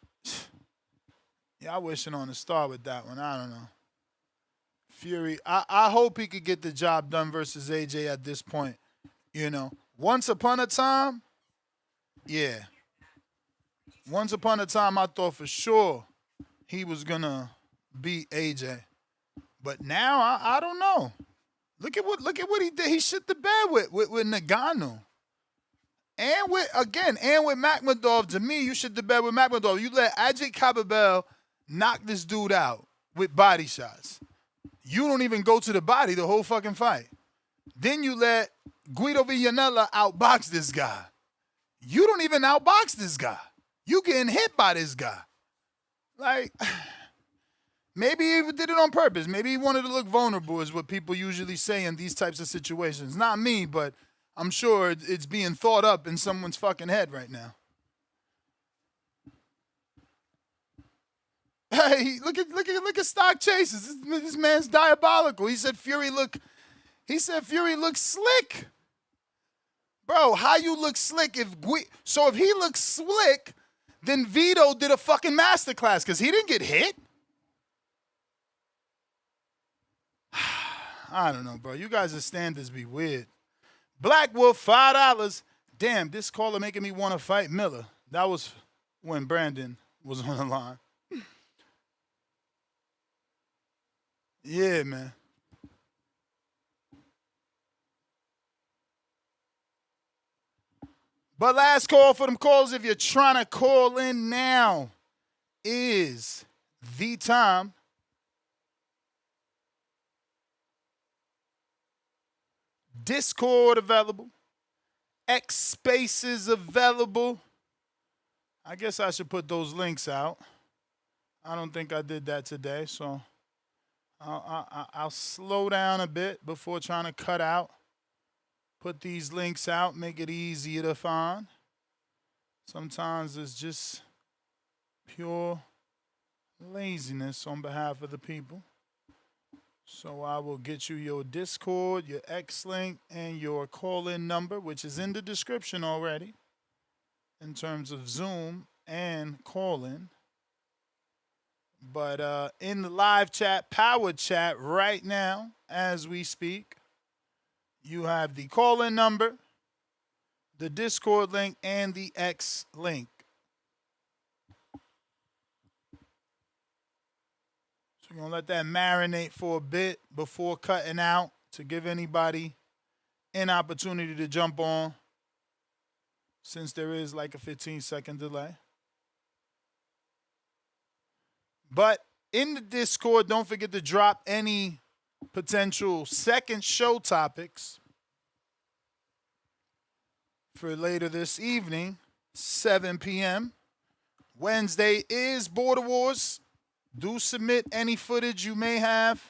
Y'all wishing on a star with that one. I don't know. Fury, I hope he could get the job done versus AJ at this point. You know, once upon a time, yeah. Once upon a time, I thought for sure he was going to beat AJ. But now, I don't know. Look at what he did. He shit the bed with Nagano. And with Makhmudov. To me, you shit the bed with Makhmudov. You let Ajay Kababel knock this dude out with body shots. You don't even go to the body the whole fucking fight. Then you let Guido Villanella outbox this guy. You don't even outbox this guy. You getting hit by this guy. Like, maybe he did it on purpose. Maybe he wanted to look vulnerable is what people usually say in these types of situations. Not me, but I'm sure it's being thought up in someone's fucking head right now. Hey, look at Stock Chases. This man's diabolical. He said Fury looks slick. Bro, how you look slick if he looks slick, then Vito did a fucking masterclass because he didn't get hit? I don't know, bro. You guys' standards be weird. Black Wolf, $5. Damn, this caller making me want to fight Miller. That was when Brandon was on the line. Yeah, man. But last call for them calls, if you're trying to call in now, is the time. Discord available. X Spaces available. I guess I should put those links out. I don't think I did that today, so I'll slow down a bit before trying to cut out. Put these links out, make it easier to find. Sometimes it's just pure laziness on behalf of the people. So I will get you your Discord, your X link, and your call-in number, which is in the description already, in terms of Zoom and call-in. But in the live chat, power chat right now, as we speak, you have the call-in number, the Discord link, and the X link. So we're going to let that marinate for a bit before cutting out to give anybody an opportunity to jump on, since there is like a 15-second delay. But in the Discord, don't forget to drop any potential second show topics for later this evening, 7 p.m. Wednesday is Border Wars. Do submit any footage you may have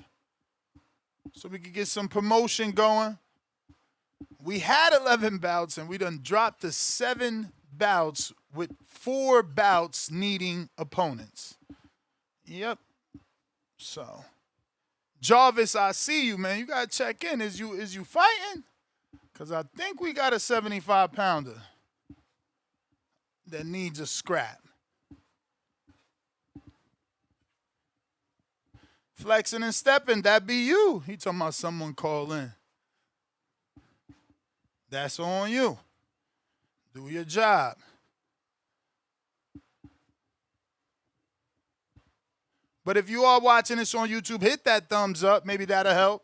so we can get some promotion going. We had 11 bouts, and we done dropped to 7 bouts with 4 bouts needing opponents. Yep. So, Jarvis, I see you, man. You got to check in. Is you fighting? Because I think we got a 75-pounder that needs a scrap. Flexing and stepping, that be you. He talking about someone call in. That's on you. Do your job. But if you are watching this on YouTube, hit that thumbs up. Maybe that'll help.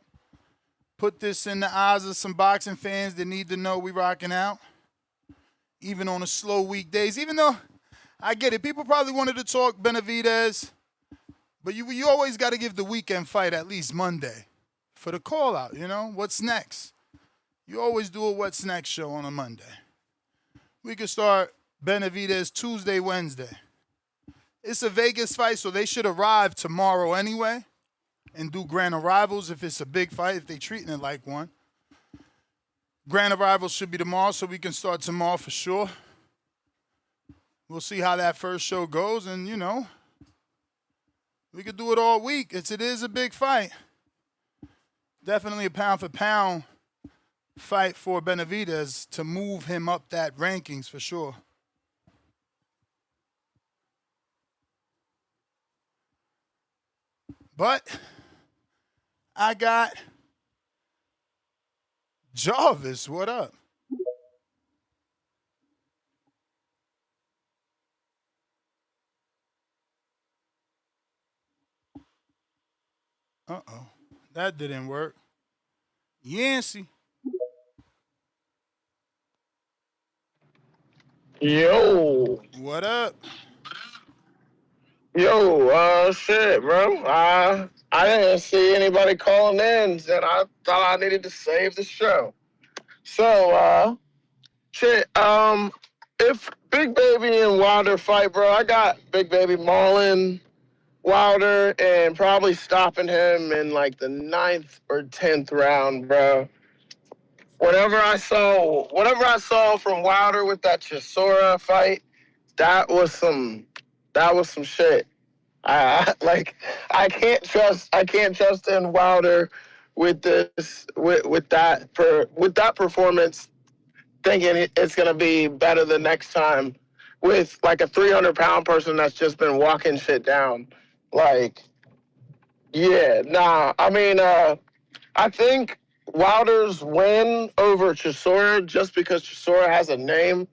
Put this in the eyes of some boxing fans that need to know we rocking out. Even on the slow weekdays. Even though, I get it. People probably wanted to talk Benavidez. But you always got to give the weekend fight at least Monday for the call out, you know? What's next? You always do a what's next show on a Monday. We could start Benavidez Tuesday, Wednesday. It's a Vegas fight, so they should arrive tomorrow anyway. and do grand arrivals if it's a big fight, if they treating it like one. Grand arrivals should be tomorrow, so we can start tomorrow for sure. We'll see how that first show goes, and, you know, we could do it all week. It is a big fight. Definitely a pound-for-pound fight for Benavidez to move him up that rankings for sure. But I got Jarvis. What up? Uh-oh. That didn't work. Yancey. Yo. What up? Yo, shit, bro. I didn't see anybody calling in, and I thought I needed to save the show. So, shit, if Big Baby and Wilder fight, bro, I got Big Baby mauling Wilder and probably stopping him in like the 9th or 10th round, bro. Whatever I saw from Wilder with that Chisora fight, that was some shit. I can't trust in Wilder with that performance, thinking it's gonna be better the next time with like a 300-pound person that's just been walking shit down. Like, yeah, nah. I mean, I think Wilder's win over Chisora, just because Chisora has a name,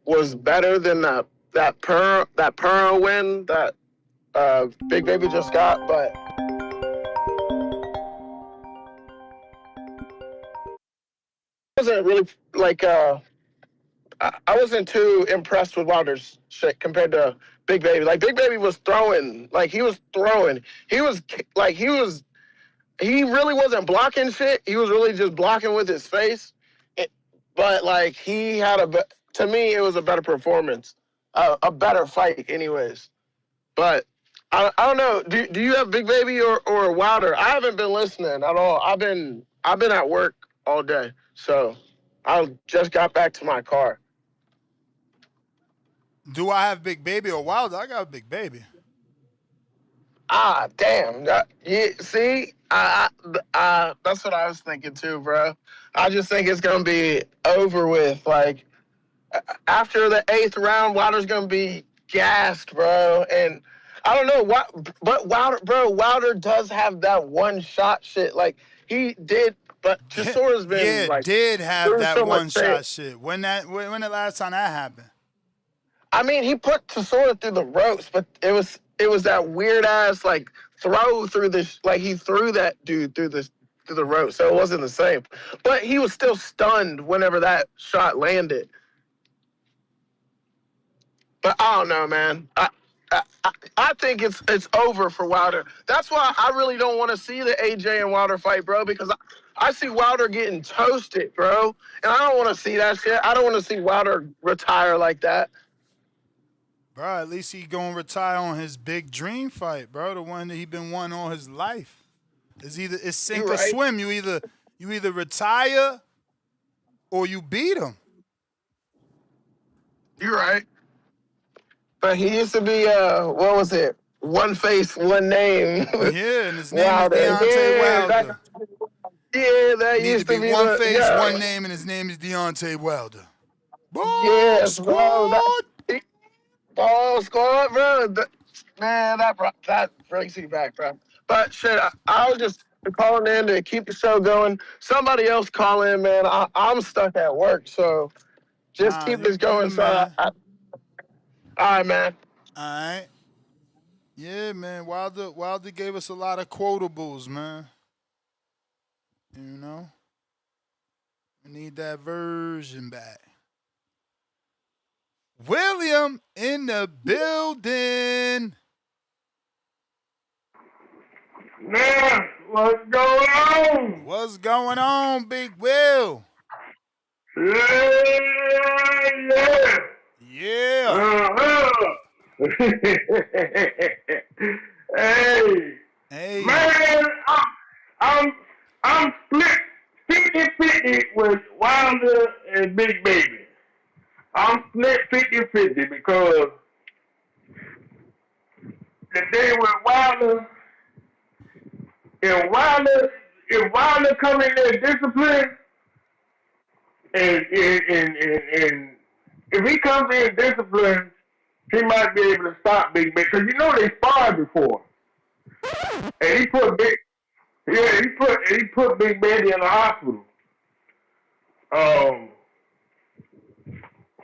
was better than that Pero win that Big Baby just got, but I wasn't really like I wasn't too impressed with Wilder's shit compared to Big Baby. Like Big Baby was throwing, he really wasn't blocking shit. He was really just blocking with his face. But like he had to me it was a better performance, a better fight, anyways. But I don't know. Do you have Big Baby or Wilder? I haven't been listening at all. I've been at work all day, so I just got back to my car. Do I have Big Baby or Wilder? I got Big Baby. Ah, damn. Yeah, see, that's what I was thinking too, bro. I just think it's gonna be over with. Like after the 8th round, Wilder's gonna be gassed, bro. And I don't know what, but Wilder does have that one shot shit. Like he did, but Chisora's been did have that one shot shit. When the last time that happened? I mean, he put Chisora through the ropes, but it was that weird ass throw through this. Like he threw that dude through the ropes, so it wasn't the same. But he was still stunned whenever that shot landed. But I don't know, man. I think it's over for Wilder. That's why I really don't want to see the AJ and Wilder fight, bro, because I see Wilder getting toasted, bro. And I don't want to see that shit. I don't want to see Wilder retire like that. Bro, at least he gonna retire on his big dream fight, bro. The one that he been wanting all his life. It's sink or swim. You either retire or you beat him. You're right. But he used to be what was it? One face, one name. Yeah, and his name is Deontay Wilder. That used to be one face, one name, and his name is Deontay Wilder. Ball yes, squad. Ball squad, bro. Man, that brings me back, bro. But shit, I was just calling in to keep the show going. Somebody else call in, man. I'm stuck at work, so just keep this going. So all right, man. All right. Yeah, man. Wilder gave us a lot of quotables, man. You know? We need that version back. William in the building. Man, what's going on? What's going on, Big Will? Yeah. Uh-huh. Hey, Hey. Man, I'm split 50-50 with Wilder and Big Baby. I'm split 50-50 because the thing with Wilder, if Wilder come in there disciplined, and if he comes in disciplined, he might be able to stop Big Baby because you know they sparred before, and he put Big Baby in the hospital.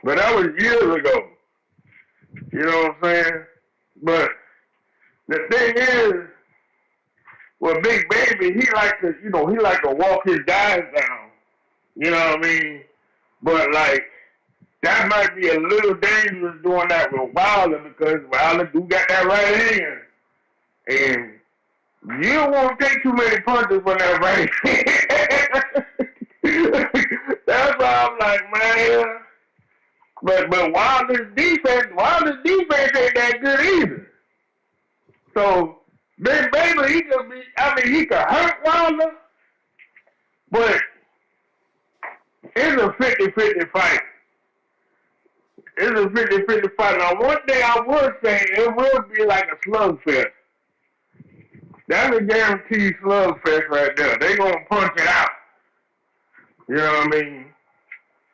But that was years ago. You know what I'm saying? But the thing is, with Big Baby, he like to walk his guys down. You know what I mean? But like that might be a little dangerous doing that with Wilder because Wilder do got that right hand, and you don't want to take too many punches from that right hand. That's why I'm like, man. But Wilder's defense ain't that good either. So Big Baby, he could hurt Wilder, but it's a 50-50 fight. It's a 50-50 fight. Now, one thing I would say, it will be like a slugfest. That's a guaranteed slugfest right there. They gonna punch it out. You know what I mean?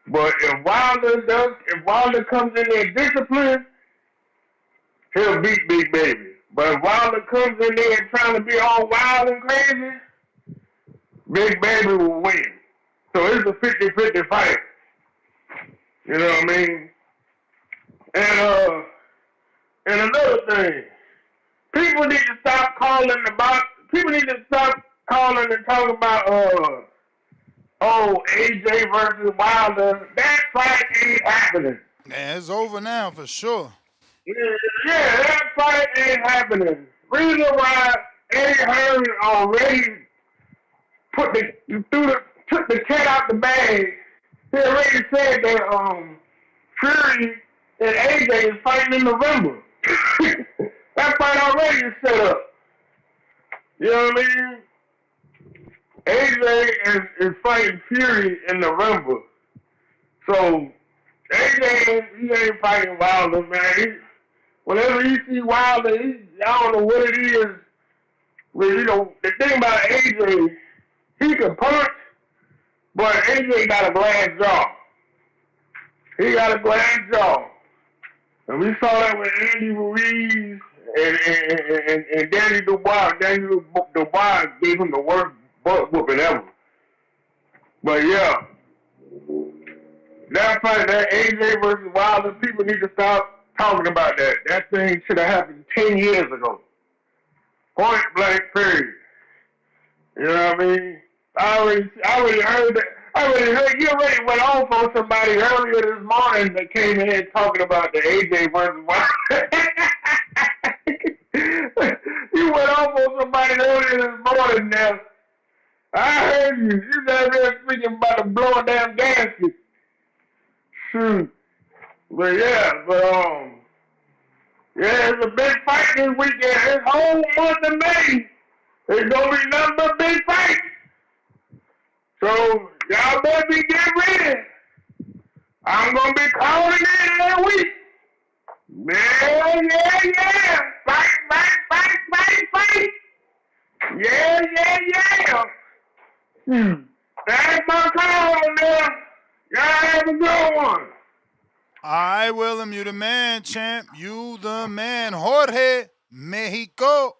But if Wilder comes in there disciplined, he'll beat Big Baby. But if Wilder comes in there trying to be all wild and crazy, Big Baby will win. So it's a 50-50 fight. You know what I mean? And another thing, people need to stop calling and talking about AJ versus Wilder. That fight ain't happening. Man, it's over now for sure. Yeah, that fight ain't happening. Reason why Eddie Hearn already took the cat out the bag. He already said that Fury and AJ is fighting in November. That fight already is set up. You know what I mean? AJ is fighting Fury in November. So AJ, he ain't fighting Wilder, man. Whenever you see Wilder, I don't know what it is. But, you know, the thing about AJ, he can punch, but AJ got a glass jaw. He got a glass jaw. And we saw that with Andy Ruiz and Danny Dubois. Danny Dubois gave him the worst butt whooping ever. But yeah, that fight, that AJ versus Wilder, people need to stop talking about that. That thing should have happened 10 years ago. Point blank period. You know what I mean? I already heard that. You already went off on somebody earlier this morning that came in here talking about the AJ versus Wilder. You went off on somebody earlier this morning now. I heard you. You guys there speaking about to blow a damn gasket. Shoot. But yeah, it's a big fight this weekend. This whole month of May, there's gonna be nothing but big fights. So y'all better be getting ready. I'm gonna be calling in every week. Yeah. Fight. Yeah. That's my call on there. Y'all have a good one. All right, Willem, you the man, champ. You the man. Jorge, Mexico.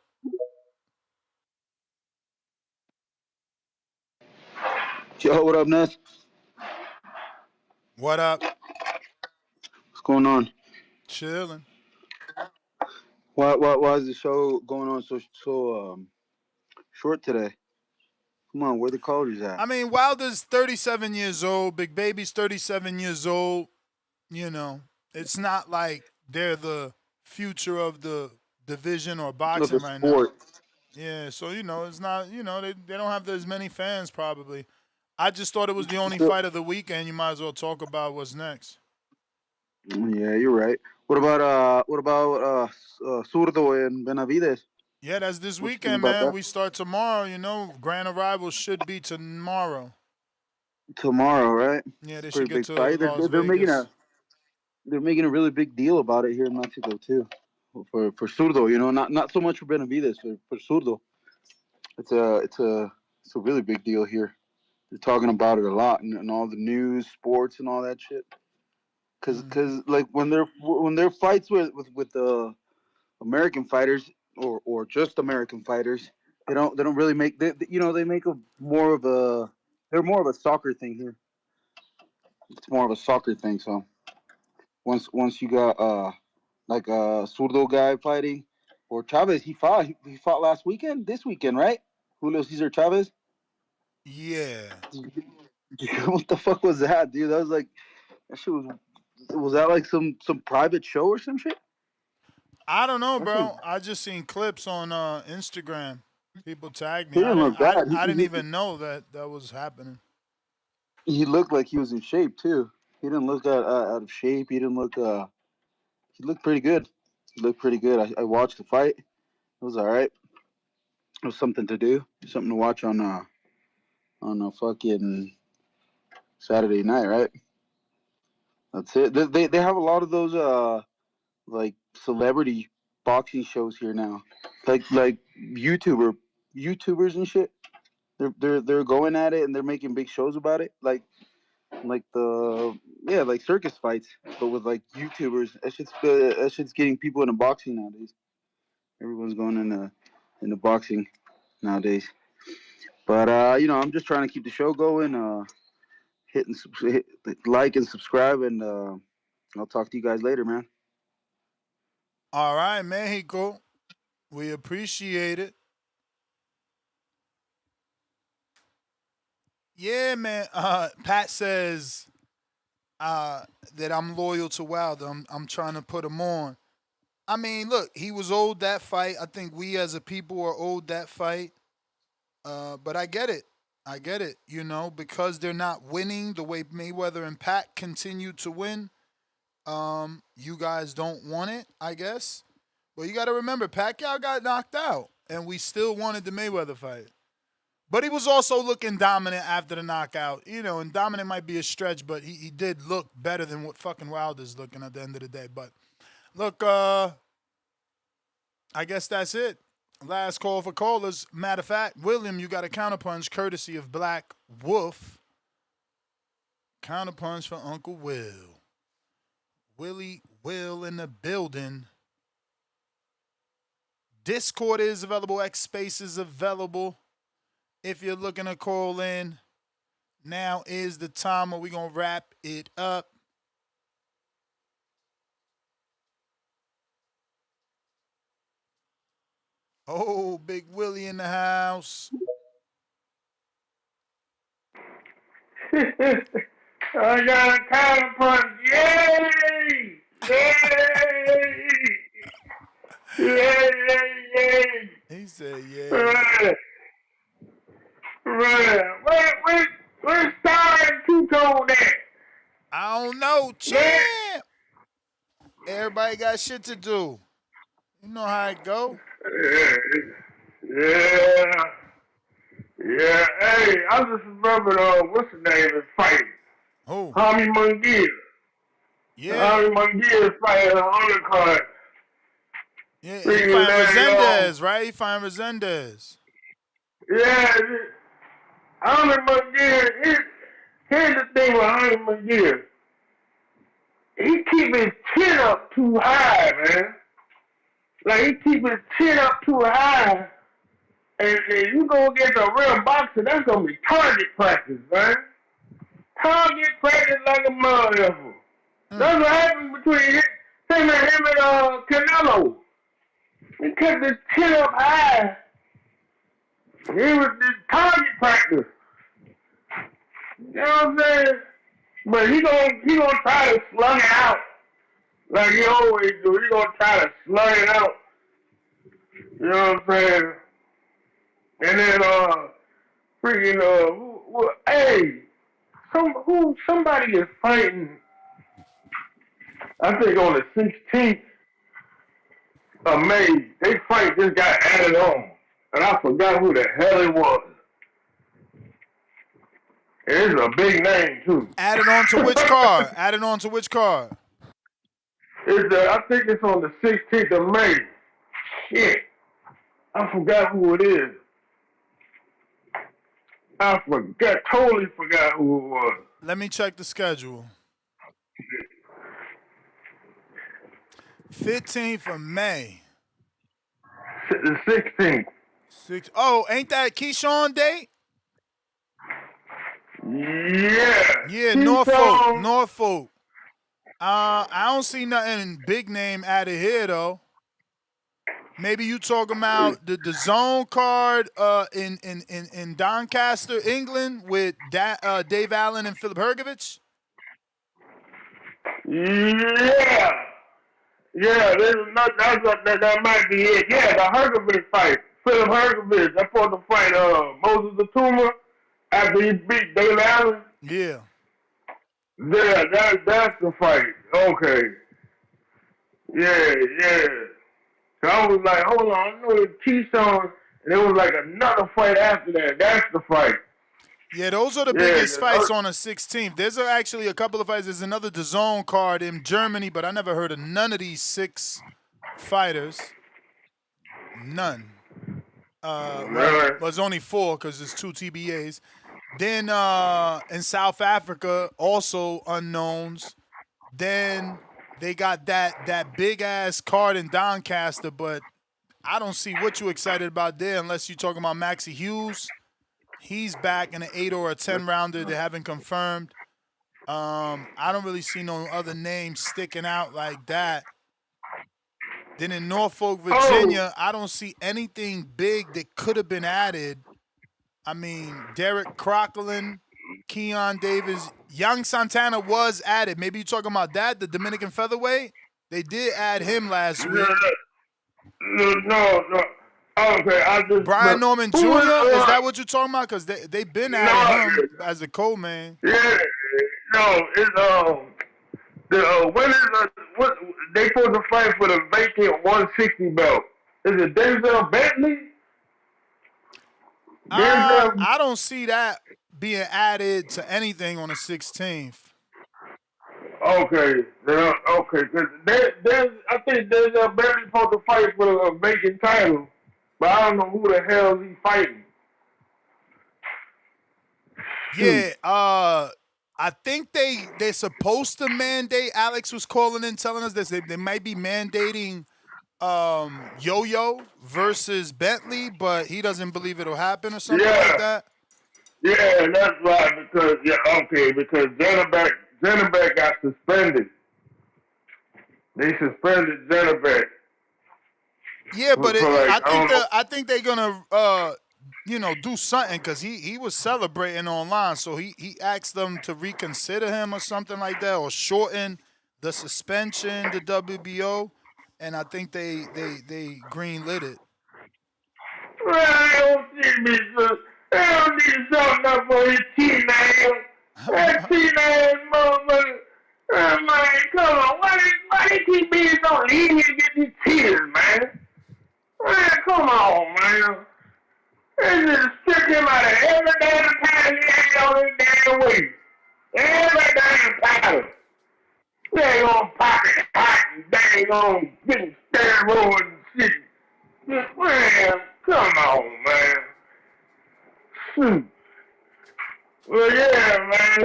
Yo, what up, Ness? What up? What's going on? Chilling. Why is the show going on so short today? Come on, where the callers at? I mean, Wilder's 37 years old. Big Baby's 37 years old. You know, it's not like they're the future of the division or boxing right now. Yeah, so, you know, it's not, you know, they don't have as many fans probably. I just thought it was the only fight of the weekend. You might as well talk about what's next. Yeah, you're right. What about Zurdo and Benavides? Yeah, that's this What you think weekend, about man. that? We start tomorrow. You know, grand arrival should be tomorrow. Tomorrow, right? Yeah, It's a they should pretty get big to fight. Las They're making Vegas. a really big deal about it here in Mexico too. For Zurdo, you know, not so much for Benavides, for Zurdo. It's a really big deal here. They're talking about it a lot and all the news, sports, and all that shit. Cause like when they're fights with the American fighters or just American fighters, they don't really make they make a more of a they're more of a soccer thing here. It's more of a soccer thing. So once you got like a Zurdo guy fighting or Chavez, he fought last weekend, this weekend, right? Julio Cesar Chavez. Yeah. What the fuck was that, dude? That was like that shit was that like some private show or some shit? I don't know, That shit bro. I just seen clips on Instagram. People tagged he me. I didn't didn't. look bad. I didn't even know that was happening. He looked like he was in shape too. He didn't look out of shape. He didn't look. He looked pretty good. He looked pretty good. I watched the fight. It was all right. It was something to do. Something to watch on a fucking Saturday night, right? That's it. They have a lot of those like celebrity boxing shows here now, like YouTubers and shit. They're going at it and they're making big shows about it, like the like circus fights, but with like YouTubers. That shit's getting people into boxing nowadays. Everyone's going into boxing nowadays. But I'm just trying to keep the show going. Hit like and subscribe, and I'll talk to you guys later, man. All right, Mexico. We appreciate it. Yeah, man. Pat says that I'm loyal to Wilder. I'm trying to put him on. I mean, look, he was owed that fight. I think we as a people are owed that fight. But I get it. I get it. You know, because they're not winning the way Mayweather and Pat continue to win. You guys don't want it, I guess. But you got to remember, Pacquiao got knocked out, and we still wanted the Mayweather fight. But he was also looking dominant after the knockout. You know, and dominant might be a stretch, but he did look better than what fucking Wilder's looking at the end of the day. But look, I guess that's it. Last call for callers. Matter of fact, William, you got a counterpunch courtesy of Black Wolf. Counterpunch for Uncle Will. Willie Will in the building. Discord is available. X Space is available. If you're looking to call in, now is the time where we're going to wrap it up. Oh, Big Willie in the house. I got a counterpunch. Yay! Yay! Yay! Yay! He said, yeah. Right. Right. Where's Star and Two-Tone at? I don't know. Champ! Everybody got shit to do. You know how it go. Yeah. Yeah. Hey, I just remembered, what's the name is fighting? Who? Jaime Munguia. Yeah. Jaime Munguia is fighting on undercard. Yeah, he find Resendez, right? He find Resendez. Yeah. Jaime Munguia, here's the thing with Jaime Munguia. He keep his chin up too high, man. Like, he keep his chin up too high. And you go against a real boxer, that's going to be target practice, man. Target practice like a motherfucker. That's what happened between him and Canelo. He kept his chin up high. He was just target practice. You know what I'm saying? But he gonna try to slug it out. Like he always do. He gonna try to slug it out. You know what I'm saying? And then freaking hey, somebody is fighting. I think on the 16th. amazed. They fight just got added on, and I forgot who the hell it was. And it's a big name too. Added on to which card? Added on to which card? I think it's on the 16th of May. Shit, I forgot who it is. Totally forgot who it was. Let me check the schedule. 15th of May. The 16th. Oh, ain't that Keyshawn Day? Yeah. Yeah, Norfolk. I don't see nothing big name added here though. Maybe you talking about the zone card in Doncaster, England, with Dave Allen and Philip Hergovich. Yeah, that might be it. Yeah, the Hergovich fight. Philip Hergovich, that's supposed to fight Moses Atuma after he beat Dave Allen. Yeah. Yeah, that's the fight. Okay. Yeah. So I was like, hold on, I know it's Keystone, and it was like another fight after that. That's the fight. Yeah, those are the biggest fights on the 16th. There's actually a couple of fights. There's another DAZN card in Germany, but I never heard of none of these 6 fighters. None. Well, it was only 4 because there's 2 TBAs. Then in South Africa, also unknowns. Then they got that big-ass card in Doncaster, but I don't see what you're excited about there unless you're talking about Maxie Hughes. He's back in an 8 or a 10 rounder. They haven't confirmed. I don't really see no other names sticking out like that. Then in Norfolk, Virginia, I don't see anything big that could have been added. I mean, Derek Crocklin, Keon Davis, Young Santana was added. Maybe you're talking about that, the Dominican featherweight? They did add him last week. No. Okay, Brian Norman Jr., is that what you're talking about? Because they've been adding him as a co-man. Yeah, no, it's what they supposed to fight for the vacant 160 belt? Is it Denzel Bentley? I don't see that being added to anything on the 16th. Okay, because I think Denzel Bentley supposed to fight for a vacant title, but I don't know who the hell he's fighting. Yeah, I think they're supposed to mandate. Alex was calling in telling us this. They might be mandating Yo-Yo versus Bentley, but he doesn't believe it'll happen or something like that. Yeah, that's right. Because Zennebeck got suspended. They suspended Zennebeck. Yeah, but I think they're gonna do something because he was celebrating online, so he asked them to reconsider him or something like that, or shorten the suspension, the WBO, and I think they greenlit it. Well, I don't need something up for his teenage. That teenage motherfucker. Man, come on. Why they keep being so lenient to get these tears, man? Man, come on, man. They just strip him out of every damn time he ain't on his damn way. Every damn time. They ain't gonna pop it hot and they ain't gonna get steroids and shit. Man, come on, man. Shoot. Well, yeah, man.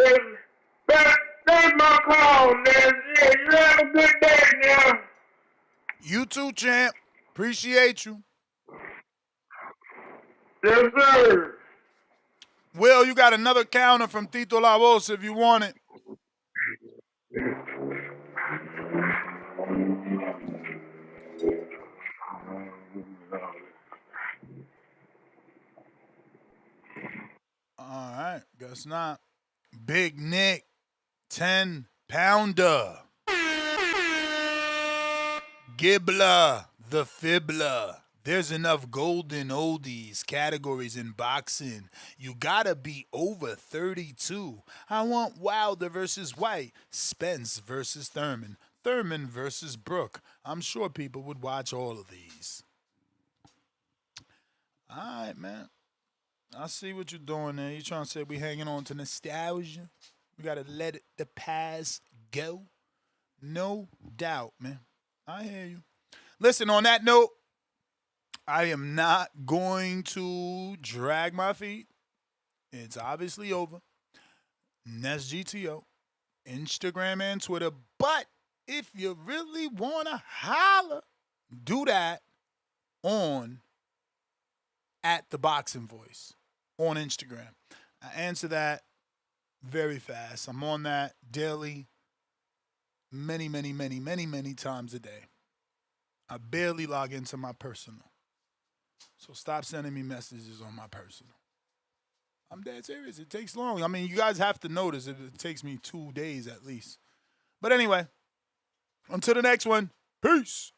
That's my call, man. Yeah, you have a good day now. You too, champ. Appreciate you. Yes, sir. Will, you got another counter from Tito La Voz if you want it. All right, guess not. Big Nick, 10-pounder. Gibbler, the Fibbler. There's enough golden oldies categories in boxing. You gotta be over 32. I want Wilder versus White, Spence versus Thurman, Thurman versus Brooke. I'm sure people would watch all of these. All right, man. I see what you're doing there. You're trying to say we hanging on to nostalgia. We got to let the past go. No doubt, man. I hear you. Listen, on that note, I am not going to drag my feet. It's obviously over. Nest GTO, Instagram and Twitter. But if you really want to holler, do that on at the Boxing Voice on Instagram. I answer that very fast. I'm on that daily, many times a day. I barely log into my personal. So stop sending me messages on my personal. I'm dead serious. It takes long. I mean, you guys have to notice it takes me 2 days at least. But anyway, until the next one, peace.